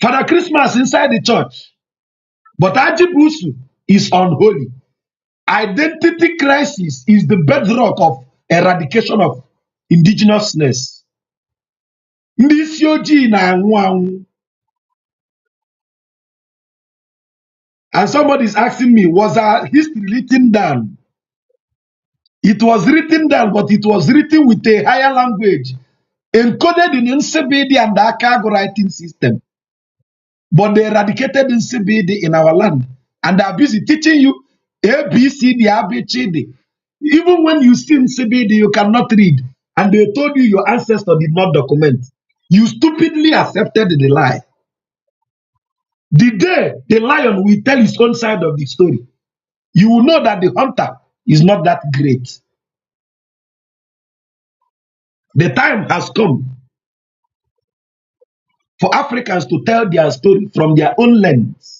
Father Christmas inside the church. But busu is unholy. Identity crisis is the bedrock of eradication of indigenousness. Ndị isi ojii na-anwụ anwụ. And somebody is asking me, was our history written down? It was written down, but it was written with a higher language, encoded in Nsebede and the Akago writing system. But they eradicated Nsebede in our land. And they are busy teaching you A, B, C, D, A, B, C, D. Even when you see Nsebede, you cannot read. And they told you your ancestor did not document. You stupidly accepted the lie. The day the lion will tell his own side of the story, you will know that the hunter is not that great. The time has come for Africans to tell their story from their own lens.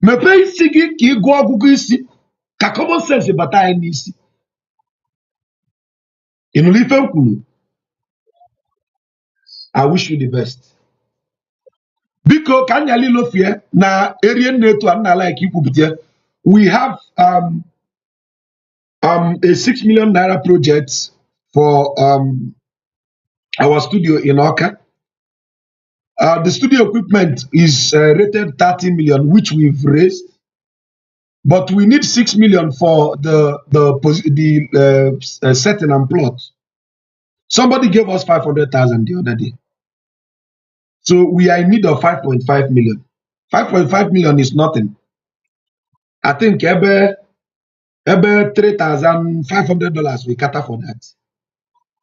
Mepee isi gị ka ị gụọ ọgụgụ isi ka common sense bata anyị n'isi. Ị nụrụ ife m kwuru? I wish you the best. Biko ka anyị alilofie na erie nne etu a nna like ikwupụta. We have a 6 million naira project for our studio in Oka. The studio equipment is rated 30 million, which we've raised, but we need 6 million for the setting and plot. Somebody gave us 500,000 the other day, so we are in need of 5.5 million. 5.5 million is nothing. I think about $3,500 we cater for that.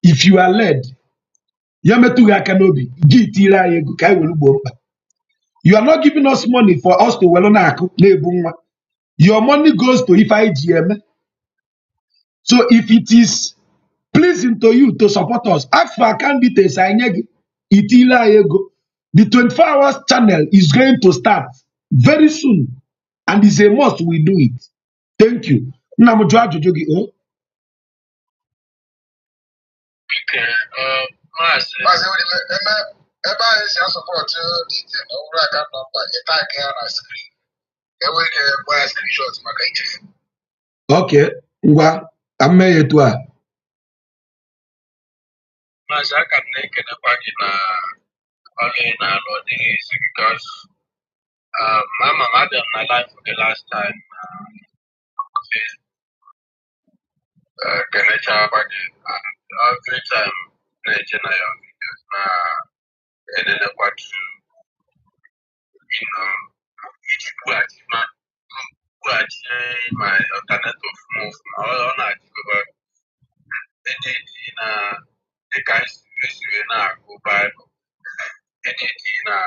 If you are led, you are not giving us money for us to your money goes to IGM. So if it is pleasing to you to support us, ask for account details. The 24 hours channel is going to start very soon, and it's a must we do it. Thank you. Okay, ngwa amme yetu a. Maazị aka m na-ekenekwa gị na ọrụ ị na-alụ ọ dịghị easy because mama m abịa m na live for the last time kenechakwa gị and every time na-eche na your videos na enenekwa to iji kwughachi my alternative move ma ọ na-achịkọba editi na dịka esiri na-agụ Bible, editi na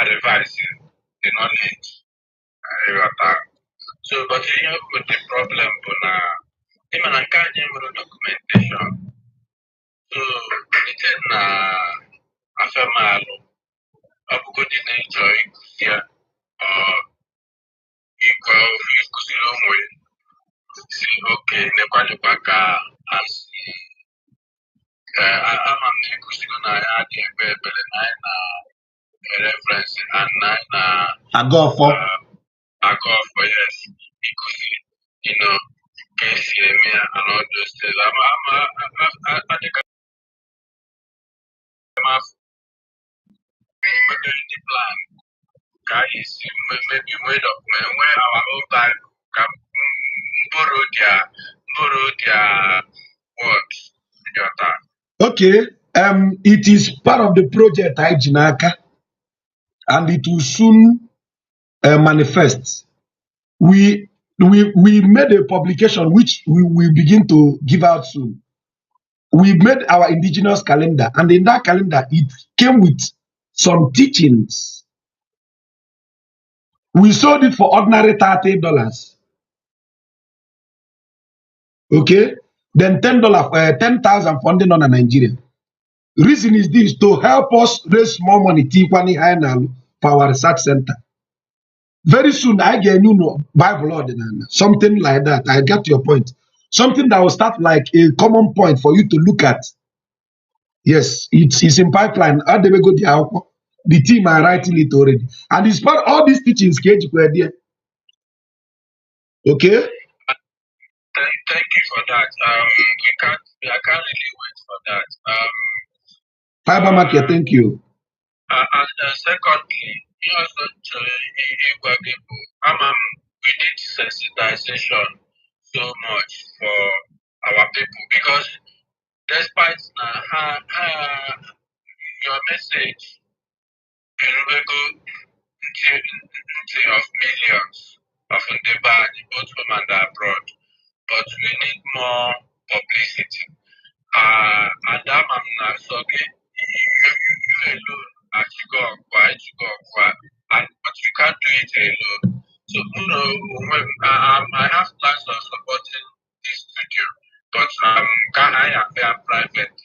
revise the knowledge ịghọta. So but ihe bụ the problem bụ na ịma na nke anyị nwere documentation, so ite na afemalụ ọ bụgodị na ịchọ ịkụzi ya ịkụziri ụmụ si oke nekwanyekwa ka asị ama m na-ekụzigo na ya dị ekpe ekpere na anyị na reference and na anyị na Agofo, yes, ịkụzi ka esi eme ya and all those things. maybe made of where our own Bible can borrow their words in your time. Okay, it is part of the project Jinaka, and it will soon manifest. We made a publication which we will begin to give out soon. We made our indigenous calendar, and in that calendar, it came with some teachings. We sold it for ordinary $30. Okay, then $10, 10,000 funding on Nigeria. Reason is this to help us raise more money, Tikwani High for our research center. Very soon, I get new Bible ordinance, something like that. I get your point. Something that will start like a common point for you to look at. Yes, it's in pipeline. How do we go there? The team are writing it already, and it's part all these teachings. Okay. Thank you for that. I can't really wait for that. Fiber market, thank you. And secondly, you also we need sensitization so much for our people because despite your message, of millions of Ndebani, both home and abroad, but we need more publicity. And that man so you alone as you go and but you can't do it alone. So when I have plans of supporting this studio, but can I appear private?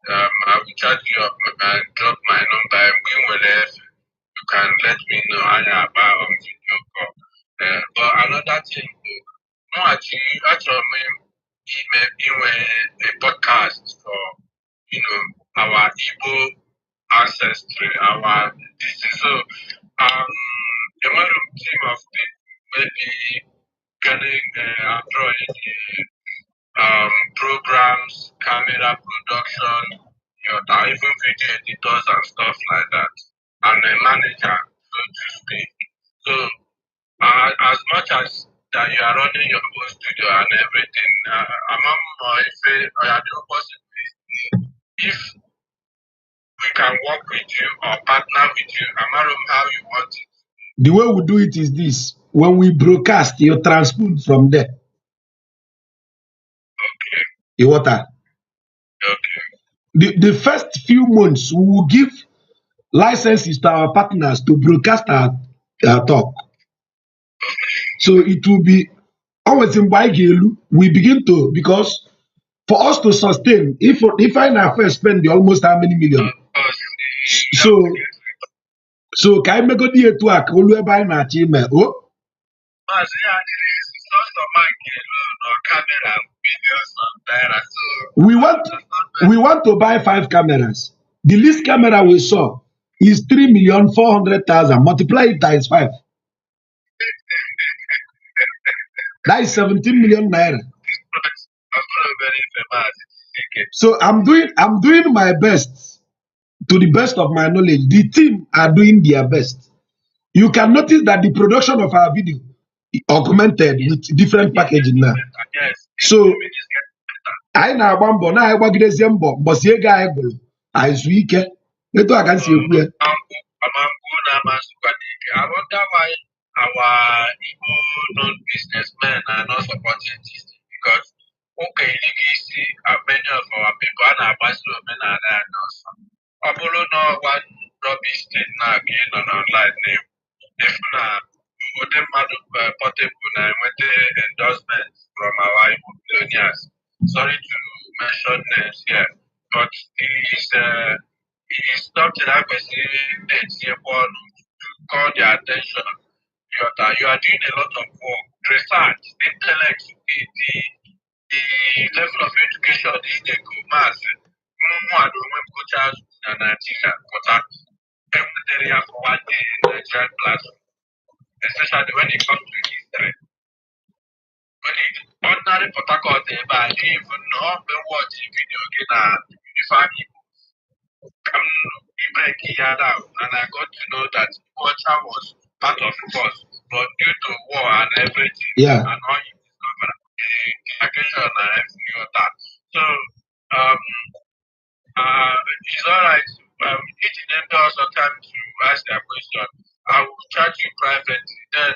I will charge you up and drop my number and bring wherever you can let me know about on video call. But another thing, no actually a podcast for our Igbo ancestry, our this is so a team of people maybe getting programs, camera production, even video editors and stuff like that, and a manager, so to speak. So, as much as that you are running your own studio and everything, if we can work with you or partner with you, how you want it. The way we do it is this: when we broadcast, you transport from there. Okay. The water. Okay. The first few months, we will give licenses to our partners to broadcast our talk. So it will be always in Baigelu. We begin to, because for us to sustain, if I now first spend almost how many million. So can I go there to a Kolu by na chime? Oh. We want to buy 5 cameras. The least camera we saw is 3,400,000. Multiply it times 5. That is 17 million naira. So I'm doing my best, to the best of my knowledge. The team are doing their best. You can notice that the production of our video augmented with different packaging now. So I na-agba mbọ na-agbagidezie mbọ mbọsi ego anyị gwụrụ anyị zuo ike etu a ka m si ekwu ya. I wonder why our Igbo non-businessmen are not supporting this because you see many of our people are not omenala and also. Ọ bụrụ na one rubbish thing na-aga online name. If ụdị mmadụ portable na-enweta endorsement from our Igbo billionaires. Sorry to mention names here, but it is something that person to call their attention. You are doing a lot of work, research, intellect, the level of education is the good mass. And Nigeria, but every area for one day in Nigerian platform, especially when it comes to history. When it ordinary protocol I didn't even know the watch video again Redefining. You break it out, and I got to know that Water was part of us, but due to war and everything, Yeah. and all you discover, the occasion and everything of that. So, um, it's alright. Each and every also time to ask their question. I will chat you privately. Then,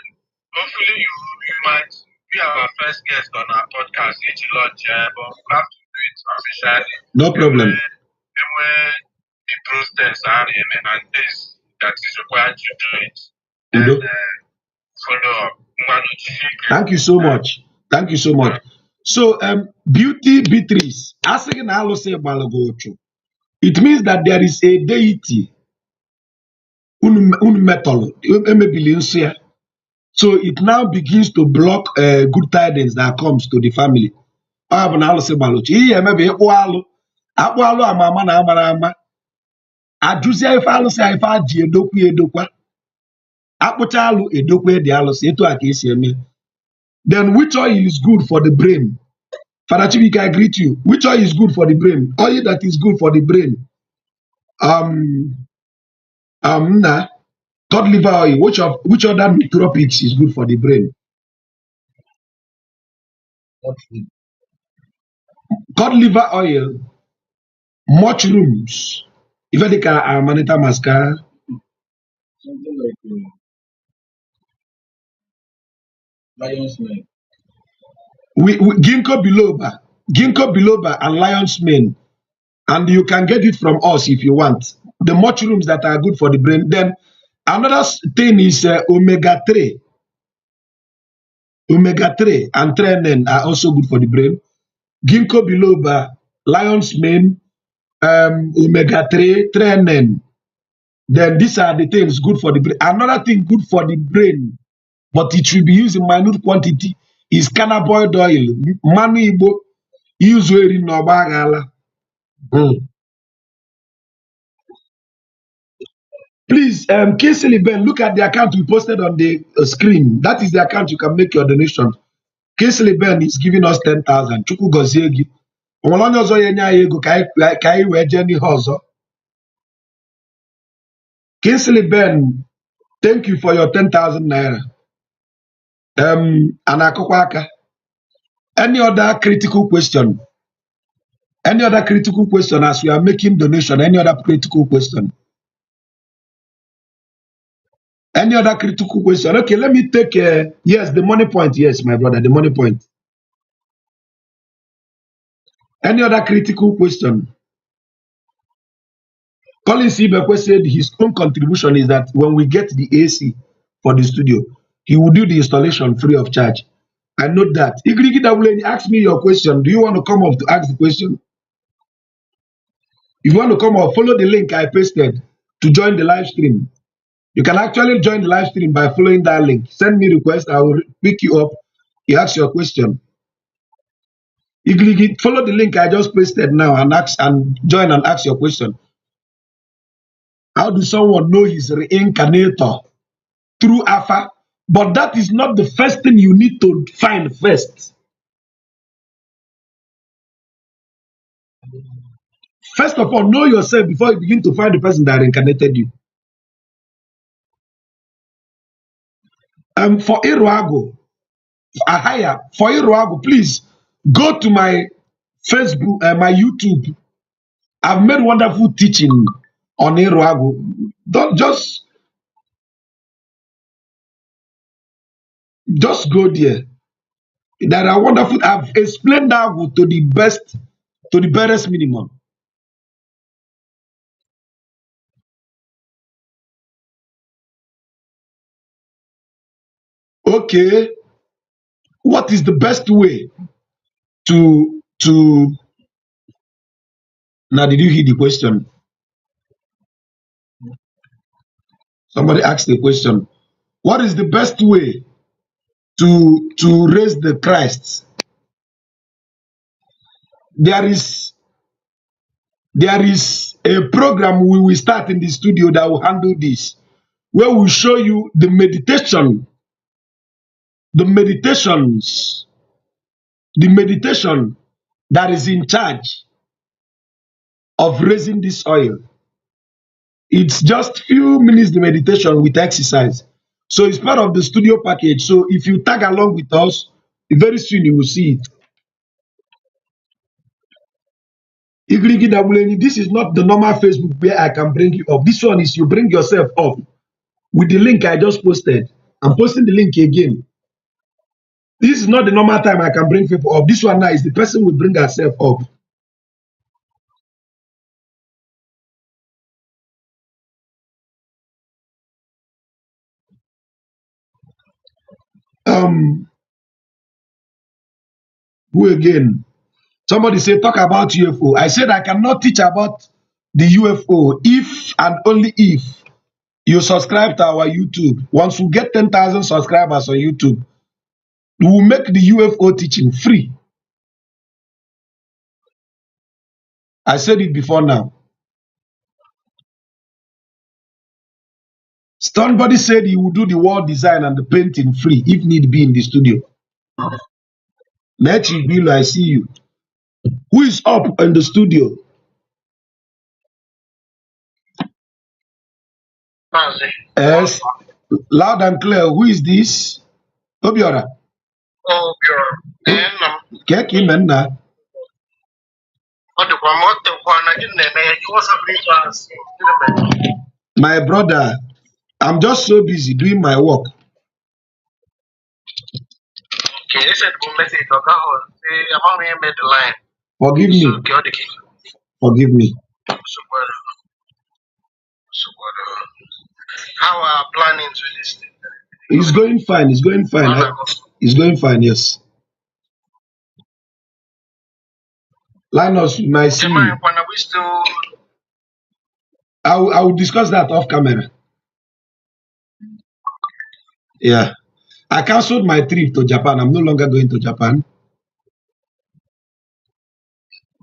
hopefully, you might be our first guest on our podcast, each launch, but we have to do it officially. No problem. And when the process are in and this that is required to do it, then follow up. Thank you so much. Thank you so much. So, beauty Beatrice, asking it means that there is a deity, metal, so it now begins to block good tidings that comes to the family. Akpụ alụ ama na amara ama ajụzie ife alụsị ife aji edokwu edokwa akpụcha alụ edokwe dị alụsị etu a ka esi eme. Then which oil is good for the brain? Father Chibike, I greet you. Which oil is good for the brain? Oil that is good for the brain. Cod liver oil. Which other nootropics is good for the brain? Cod liver oil, mushrooms. If I take a manita mascara, Something like lion's mane. ginkgo biloba and lion's mane, and you can get it from us if you want. The mushrooms that are good for the brain. Then another thing is omega-3. Omega-3 and trenin are also good for the brain. Ginkgo biloba, lion's mane, omega-3, trenin. Then these are the things good for the brain. Another thing good for the brain, but it should be used in minute quantity, is cannabis oil. Manu Igbo, usually no bagala. Please, Kingsley Ben, look at the account we posted on the screen. That is the account you can make your donation. Kingsley Ben is giving us 10,000. Chukwu gozie gị. Onwere onye ọzọ ya enye anyị ego ka anyị wee jee n'ihe ọzọ. Kingsley Ben, thank you for your 10,000 naira. Anakụkwa aka. Any other critical question? Any other critical question as we are making donation? Any other critical question? Any other critical question? Okay, let me take yes, the money point. Yes, my brother, the money point. Any other critical question? Colin Sibekwe said his own contribution is that when we get the AC for the studio, he will do the installation free of charge. I note that. Igrigi Dabuleni, ask me your question. Do you want to come up to ask the question? If you want to come up, follow the link I pasted to join the live stream. You can actually join the live stream by following that link. Send me request. I will pick you up. You ask your question. Igrigi, follow the link I just pasted now and join and ask your question. How does someone know he's reincarnator? Through Alpha? But that is not the first thing you need to find first. First of all, know yourself before you begin to find the person that reincarnated you. For Iruago, Ahaya, for Iruago, please go to my Facebook, my YouTube. I've made wonderful teaching on Iruago. Don't just go there. There are wonderful. I've explained that to the best, to the barest minimum. Okay, what is the best way to now? Did you hear the question? Somebody asked the question. What is the best way to raise the Christ? There is a program we will start in the studio that will handle this, where we show you the meditation, the meditation that is in charge of raising this oil. It's just few minutes the meditation with exercise. So it's part of the studio package. So if you tag along with us, very soon you will see it. Igrigi Dabuleni, this is not the normal Facebook where I can bring you up. This one is you bring yourself up with the link I just posted. I'm posting the link again. This is not the normal time I can bring people up. This one now is the person will bring herself up. Who again? Somebody said talk about UFO. I said I cannot teach about the UFO if and only if you subscribe to our YouTube. Once we get 10,000 subscribers on YouTube, we will make the UFO teaching free. I said it before now. Somebody said he will do the wall design and the painting free if need be in the studio. Mechi Bilo, I see you. Who is up in the studio? Yes, loud and clear. Who is this? Obiora. Keki Menna. My brother, I'm just so busy doing my work. Forgive me. Forgive me. How are planning to this? It's going fine. It's going fine. It's going fine, yes. Linus, my see you. I will discuss that off camera. Yeah. I cancelled my trip to Japan. I'm no longer going to Japan.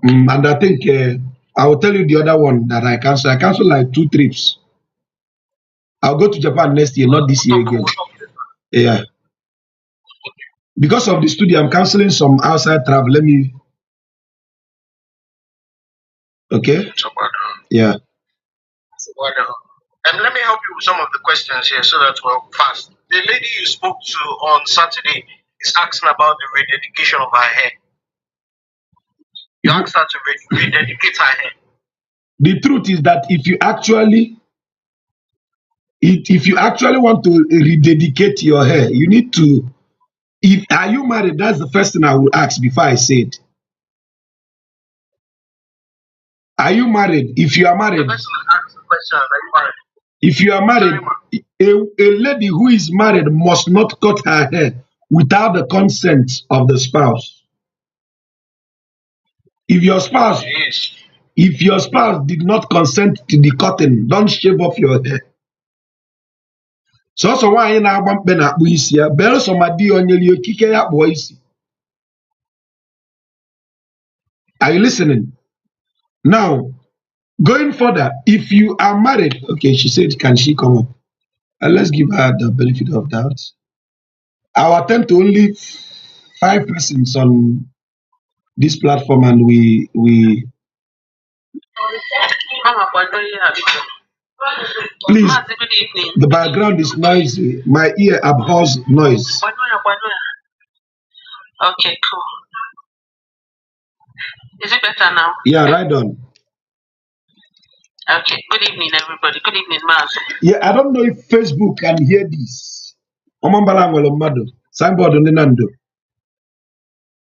And I think I will tell you the other one that I canceled. I canceled like 2 trips. I'll go to Japan next year, not this year again. Yeah. Because of the studio, I'm canceling some outside travel. Let me. Okay. Yeah. Let me help you with some of the questions here so that we're fast. The lady you spoke to on Saturday is asking about the rededication of her hair. You asked her to rededicate her hair. The truth is that if you actually want to rededicate your hair, you need to. Are you married? That's the first thing I will ask before I say it. Are you married? If you are married, if you are married, a lady who is married must not cut her hair without the consent of the spouse. If your spouse did not consent to the cutting, don't shave off your hair. So why na agba mkpe na akpụ isi ya bere so ma di onye li okike ya kpụọ isi. Are you listening? Now, going further, if you are married, okay, she said, can she come up? Let's give her the benefit of doubt. I'll attend to only 5 persons on this platform, and we. Please, the background is noisy. My ear abhors noise. Okay, cool. Is it better now? Yeah, right on. Okay, good evening, everybody. Good evening, Maz. Yeah, I don't know if Facebook can hear this. Signboard on Nando.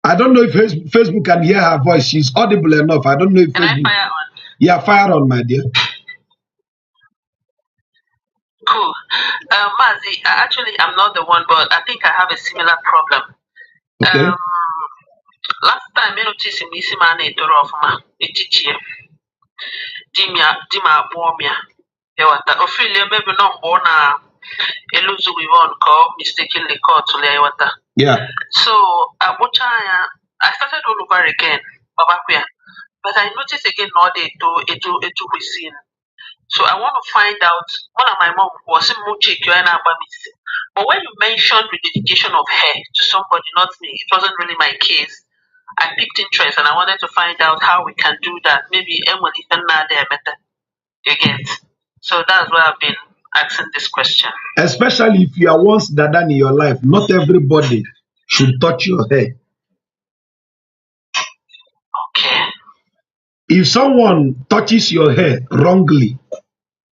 I don't know if Facebook can hear her voice. She's audible enough. I don't know if can Facebook. I fire on? Yeah, fire on, my dear. Cool. Mazi, actually, I'm not the one, but I think I have a similar problem. Okay. Last time, I noticed in this man a door of my teacher. Dima Bomia. There was the Ophelia, maybe not born a Eluzu we won't call mistakenly called to Leawata. Yeah. So, I started all over again, Babaquia. But I noticed again, no, they do it to be seen. So I want to find out. One of my mom was in but when you mentioned rededication of hair to somebody, not me, it wasn't really my case. I picked interest and I wanted to find out how we can do that. Maybe Emily can now there better. You get. So that's why I've been asking this question. Especially if you are once dada in your life, not everybody should touch your hair. Okay. If someone touches your hair wrongly,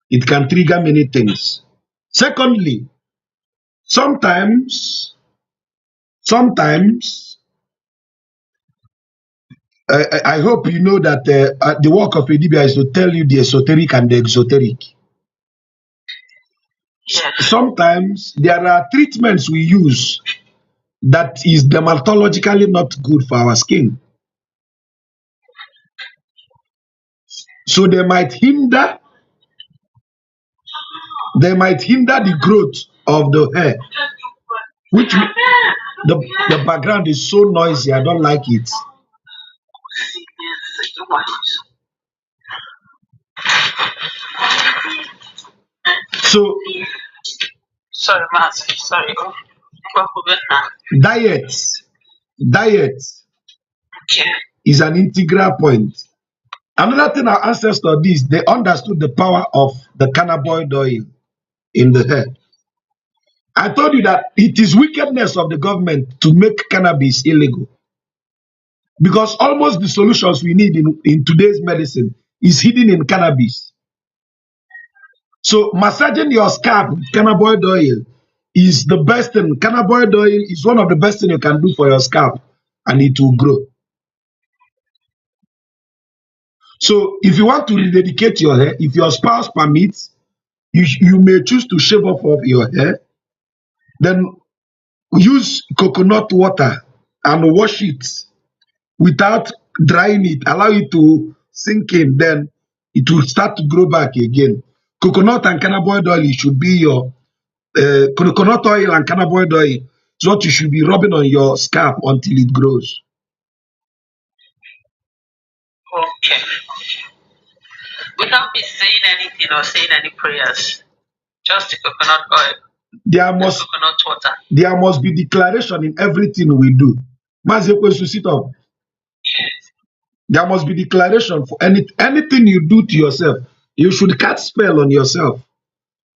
it can trigger many things. Secondly, sometimes I hope you know that the work of Edibia is to tell you the esoteric and the exoteric. Yes. Sometimes there are treatments we use that is dermatologically not good for our skin. So they might hinder the growth of the hair, which the background is so noisy. I don't like it. So sorry, Master. Sorry. diet Okay. is an integral point. Another thing our ancestors did, they understood the power of the cannabinoid oil in the hair. I told you that it is wickedness of the government to make cannabis illegal, because almost the solutions we need in today's medicine is hidden in cannabis. So massaging your scalp with cannabinoid oil is the best thing. Cannabinoid oil is one of the best things you can do for your scalp, and it will grow. So if you want to rededicate your hair, if your spouse permits, you may choose to shave off of your hair, then use coconut water and wash it without drying it, allow it to sink in, then it will start to grow back again. Coconut and cannabinoid oil should be your coconut oil and cannabinoid oil is what you should be rubbing on your scalp until it grows. Okay. Without me saying anything or saying any prayers, just the coconut oil. There must be declaration in everything we do. Mazekwesu, sit up. Yes. There must be declaration for anything you do to yourself. You should cast spell on yourself.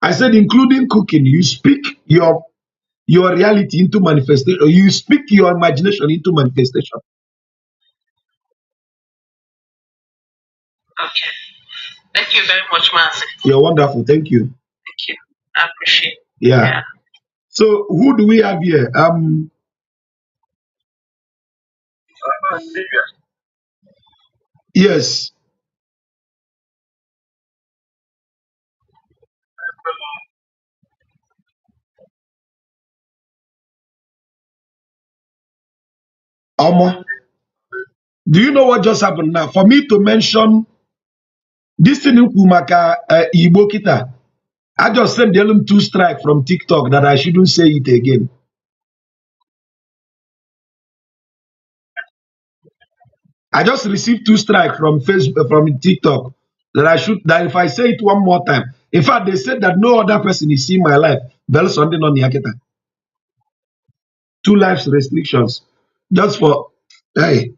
I said, including cooking, you speak your reality into manifestation. You speak your imagination into manifestation. Okay. Thank you very much, Master. You're wonderful. Thank you. Thank you. I appreciate it. Yeah. So who do we have here? Yes. Omo, do you know what just happened now? For me to mention this thing in Kumaka Igbo Kita, I just sent them 2 strike from TikTok that I shouldn't say it again. I just received 2 strike from Facebook, from TikTok, that if I say it one more time. In fact, they said that no other person is seeing my life. Bell Sunday on Yaketa. 2 lives restrictions. Just for hey.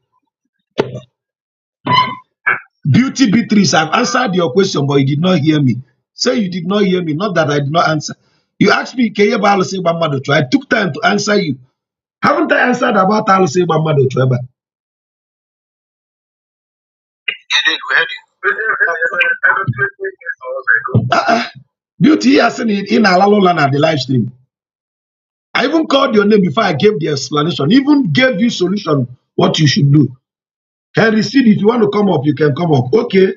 Beauty Beatrice, I've answered your question, but you did not hear me. Say you did not hear me, not that I did not answer. You asked me, I took time to answer you. Haven't I answered about Aluseba Madochweba? Beauty has seen it in Alalolan at the live stream. I even called your name before I gave the explanation, even gave you solution what you should do. Henry Seed, if you want to come up, you can come up. Okay.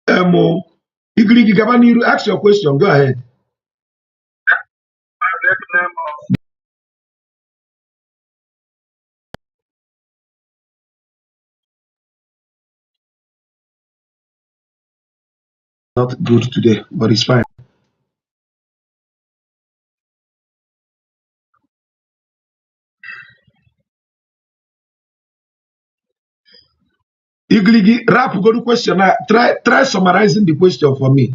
Igligi Gabaniru, ask your question. Go ahead. Not good today, but it's fine. Igligi, rap, go to question. Try summarizing the question for me.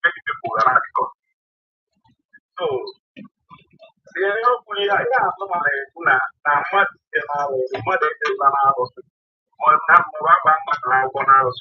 many people around the country. So, the hopefully, I have no one now much the mother is an hour or not more about my own house.